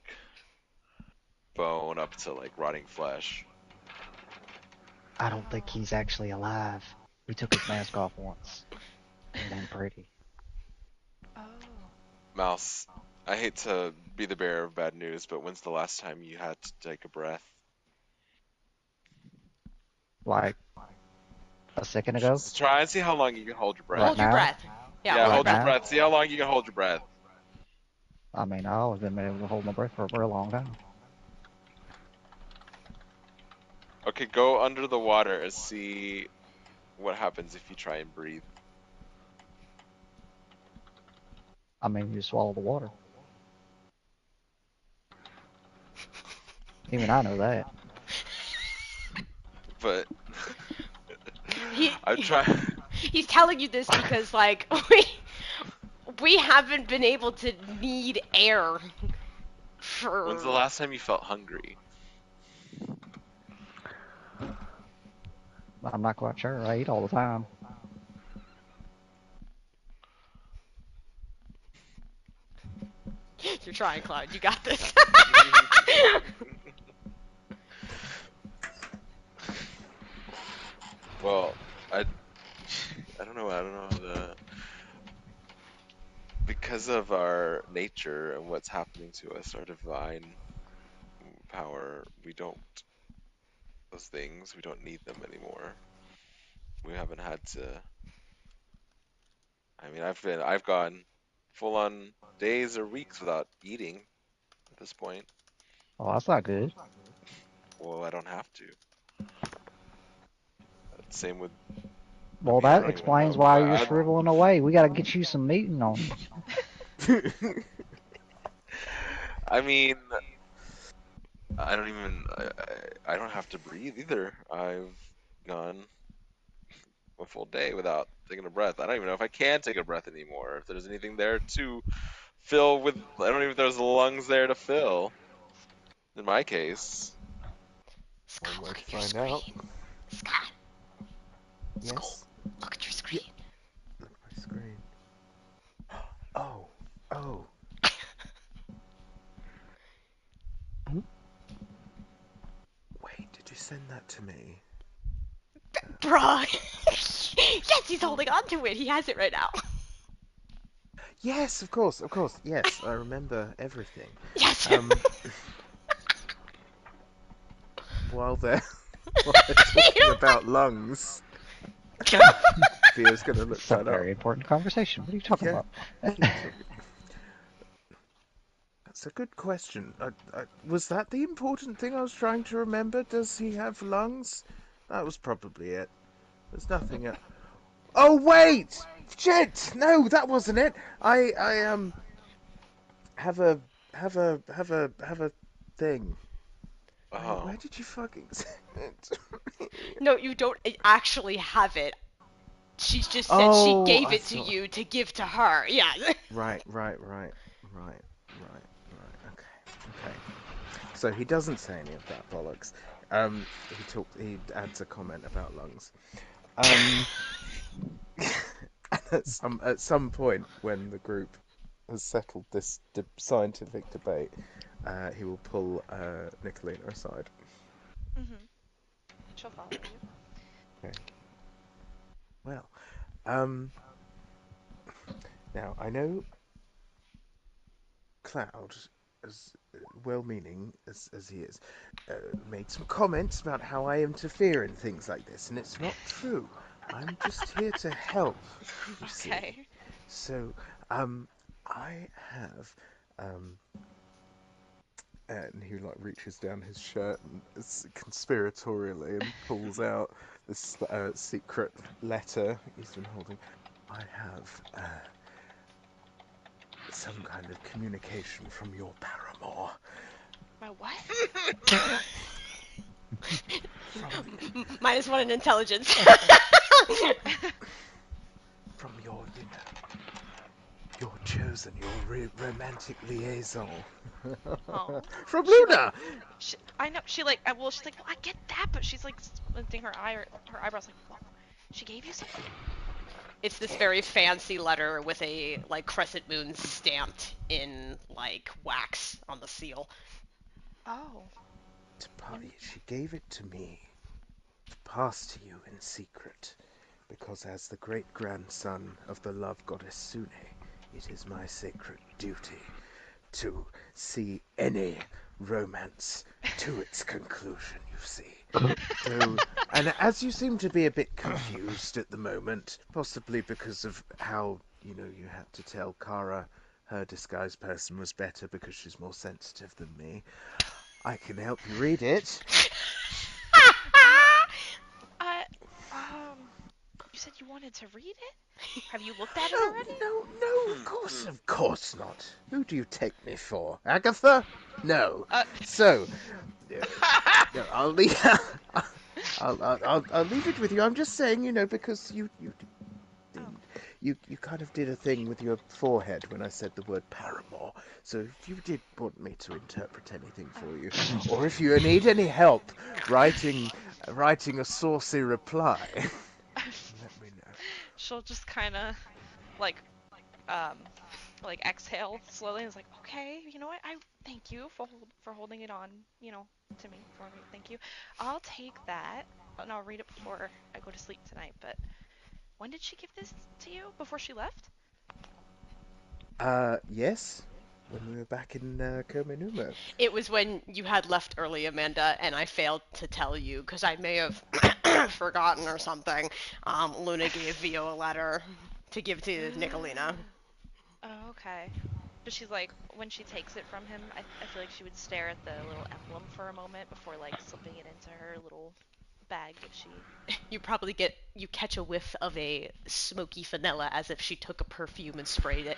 bone up to like rotting flesh. I don't think he's actually alive. We took his mask off once. It ain't pretty. Oh. Mouse, I hate to be the bearer of bad news, but when's the last time you had to take a breath? Like a second ago. Just try and see how long you can hold your breath. Hold your now? breath. Yeah, hold hold your your now? breath. See how long you can hold your breath. I mean, I always been able to hold my breath for a very long time. Okay, go under the water and see what happens if you try and breathe. I mean, you swallow the water. Even I know that. But He, I'm trying. he's telling you this because, like, we haven't been able to need air for. When's the last time you felt hungry? I'm not quite sure. I eat all the time. You're trying, Cloud. You got this. Well, I don't know. I don't know because of our nature and what's happening to us, our divine power, we don't those things. We don't need them anymore. We haven't had to. I mean, I've gone full on days or weeks without eating at this point. Oh, that's not good. Well, I don't have to. Same with. Well, I that don't even explains know. why you're shriveling away. We gotta get you some meeting on. I mean, I don't even. I don't have to breathe either. I've gone a full day without taking a breath. I don't even know if I can take a breath anymore. If there's anything there to fill with. I don't even know if there's lungs there to fill. In my case. Scott, One way look to at your find screen. out. Scott, Yes. look at your screen. Look at my screen. Oh. Oh. Wait, did you send that to me? Bruh. Yes, he's holding on to it. He has it right now. Yes, of course, of course. Yes, I remember everything. Yes. Um, while they're while they're You talking don't about lungs, Theo's gonna look It's a that up. very important conversation. What are you talking Yeah, about? that's a good question. Was that the important thing I was trying to remember? Does he have lungs? That was probably it. There's nothing else. Oh wait! Shit! No, that wasn't it. I have a have a thing. Wait, Oh, where did you fucking send it? No, you don't actually have it. She just said she Oh, gave I it to thought. you to give to her. Yeah. Right. Okay. So he doesn't say any of that bollocks. He adds a comment about lungs. Um, at some point when the group has settled this scientific debate, he will pull Nicolina aside. Mhm. She'll follow you. Okay. Well, um, now I know Cloud, as well-meaning as he is, made some comments about how I interfere in things like this, and it's not true. I'm just here to help, you see. Okay. So, I have, um, and he like reaches down his shirt and conspiratorially and pulls out this secret letter he's been holding. I have some kind of communication from your paramour. My what? From -1 in intelligence. from your, your chosen, your romantic liaison. Oh. From She like Luna. I know she like well she's like well I get that but she's like squinting her eyebrows like well she gave you something. It's this very fancy letter with a like crescent moon stamped in like wax on the seal. Oh. And She gave it to me to pass to you in secret, because as the great grandson of the love goddess Sune, it is my sacred duty to see any romance to its conclusion, you see. So, and as you seem to be a bit confused at the moment, possibly because of how, you had to tell Kara her disguised person was better because she's more sensitive than me, I can help you read it. I you said you wanted to read it? Have you looked at it Oh, already? no, of course not. Who do you take me for? Agatha? No. Uh So, uh, no, I'll leave. I'll leave it with you. I'm just saying, because oh. you kind of did a thing with your forehead when I said the word paramour. So if you did want me to interpret anything Oh. for you, or if you need any help writing a saucy reply, let me know. She'll just kind of like um like exhale slowly and is like, okay, you know what? I thank you for holding it on, to me for me. Thank you. I'll take that and I'll read it before I go to sleep tonight. But when did she give this to you? Before she left? Yes, when we were back in Komenuma. It was when you had left early, Amanda, and I failed to tell you because I may have forgotten or something. Luna gave Vio a letter to give to Nicolina. Oh, okay. But she's like, when she takes it from him, I feel like she would stare at the little emblem for a moment before like slipping it into her little bag that she. You catch a whiff of a smoky vanilla as if she took a perfume and sprayed it.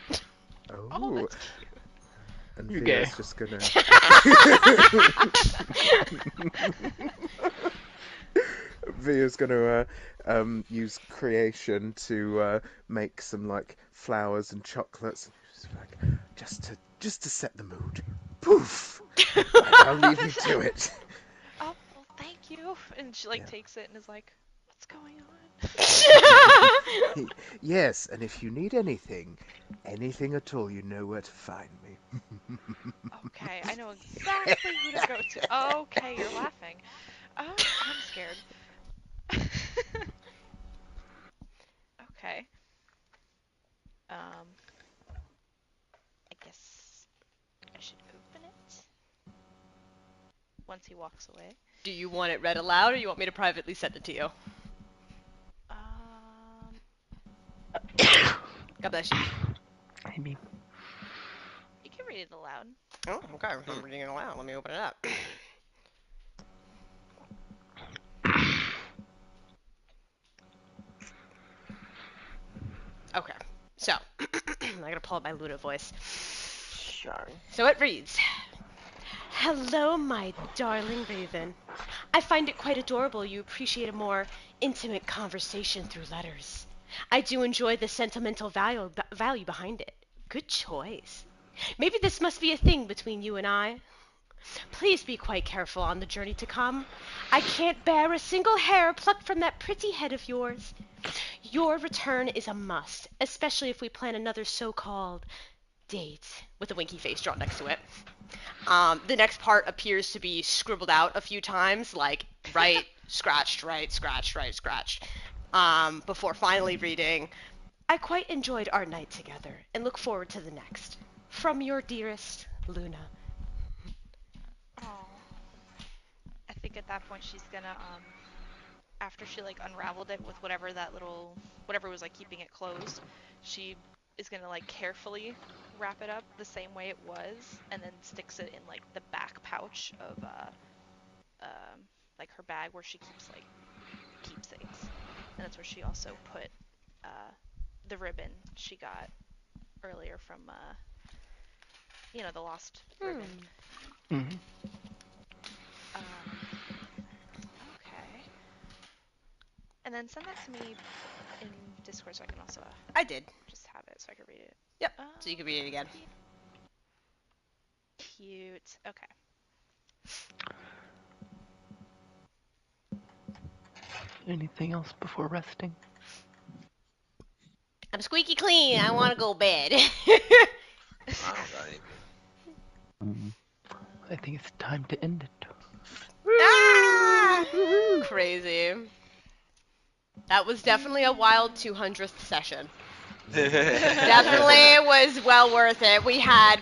Oh, Oh, that's cute. and You're gay. Theo's just gonna. Via's gonna use creation to make some like flowers and chocolates, just to set the mood. Poof! Right, I'll leave you to it. Oh, well, thank you. And she like Yeah. takes it and is like, what's going on? Yes, and if you need anything at all, you know where to find me. Okay, I know exactly who to go to. Okay, you're laughing. I'm scared. Okay. Um, he walks away. Do you want it read aloud, or you want me to privately send it to you? God bless you. Maybe. You can read it aloud. Oh, okay. I'm reading it aloud. Let me open it up. Okay. So, I gotta pull up my Luna voice. Sorry. So it reads, "Hello, my darling Raven. I find it quite adorable you appreciate a more intimate conversation through letters. I do enjoy the sentimental value behind it. Good choice. Maybe this must be a thing between you and I. Please be quite careful on the journey to come. I can't bear a single hair plucked from that pretty head of yours. Your return is a must, especially if we plan another so-called date," with a winky face drawn next to it. The next part appears to be scribbled out a few times, like right, scratched, right, scratched, right, scratched. Before finally reading, "I quite enjoyed our night together and look forward to the next. From your dearest, Luna." Oh. I think at that point she's gonna after she like unraveled it with whatever was like keeping it closed, she is gonna like carefully wrap it up the same way it was, and then sticks it in like the back pouch of like her bag where she keeps like keepsakes, and that's where she also put the ribbon she got earlier from the lost ribbon. Mm-hmm. Okay. And then send that to me in Discord so I can also I did. just have it so I can read it. Yep. So you can read it again. Cute. Okay. Anything else before resting? I'm squeaky clean. I want to go bed. I don't got anything. I think it's time to end it. Ah! Crazy. That was definitely a wild 200th session. Definitely was well worth it. We had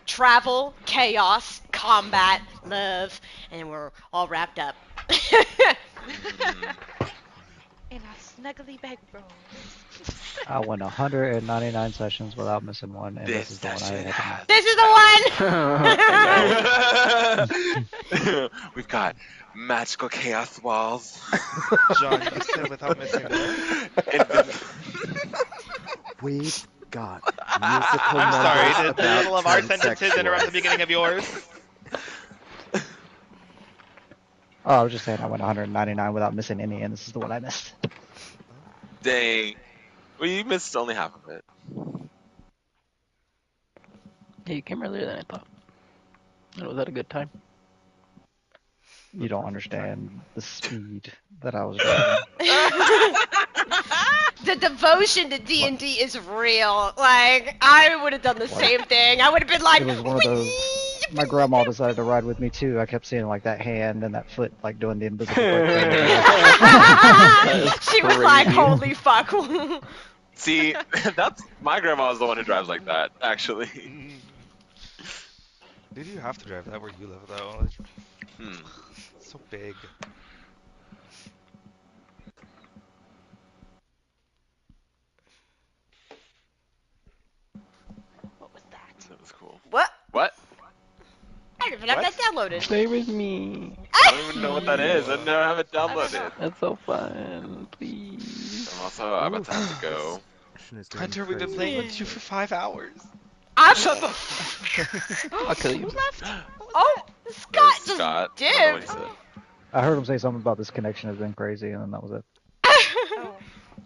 travel, chaos, combat, love, and we're all wrapped up. In our snuggly bedrooms. I went 199 sessions without missing one, and this is the one I had to miss. This is the one. We've got magical chaos walls. John, you said without missing one. We've got musical I'm sorry, numbers did the about middle of our sentences interrupt the transsexuals. beginning of yours? Oh, I was just saying I went 199 without missing any, and this is the one I missed. Dang. Well, you missed only half of it. Yeah, you came earlier than I thought. And was that a good time? You don't understand the speed that I was driving. The devotion to D&D is real. Like, I would have done the same thing. I would have been like, It was one of those. My grandma decided to ride with me too. I kept seeing like that hand and that foot like doing the invisible foot thing. She was like, holy fuck. See, that's my grandma was the one who drives like that, actually. Did you have to drive that where you live though? It's so big. What was that? That was cool. What? What? I didn't even have that downloaded. Stay with me. I don't even know what that is. I never have it downloaded. That's so fun. Please. I'm about to have to go. Hunter, we've been playing with you for 5 hours. I'm I'll kill you. Who left? Oh, Scott That was just Scott. I don't know what dipped. he said. I heard him say something about this connection has been crazy, and then that was it.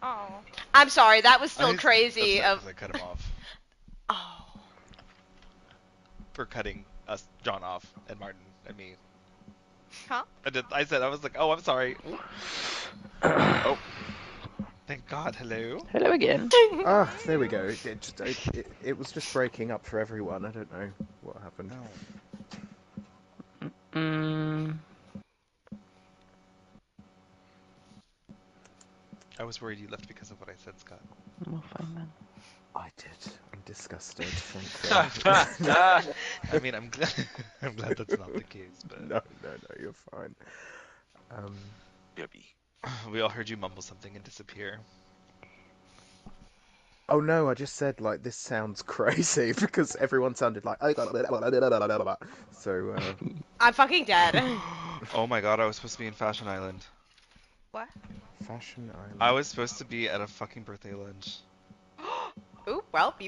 Oh. I'm sorry, that was still That's crazy. right, 'cause I cut him off Oh. for cutting us, John off, and Martin and me. Huh? I was like, oh, I'm sorry. Oh. Thank God. Hello. Hello again. Ah, there we go. It was just breaking up for everyone. I don't know what happened. I was worried you left because of what I said, Scott. We'll find then. I did. I'm disgusted, frankly. I mean, I'm glad, I'm glad that's not the case, but No, you're fine. Yubby. we all heard you mumble something and disappear. Oh no, I just said like this sounds crazy because everyone sounded like so. I'm fucking dead. Oh my god, I was supposed to be in Fashion Island. What? Fashion Island. I was supposed to be at a fucking birthday lunch. Ooh, well, you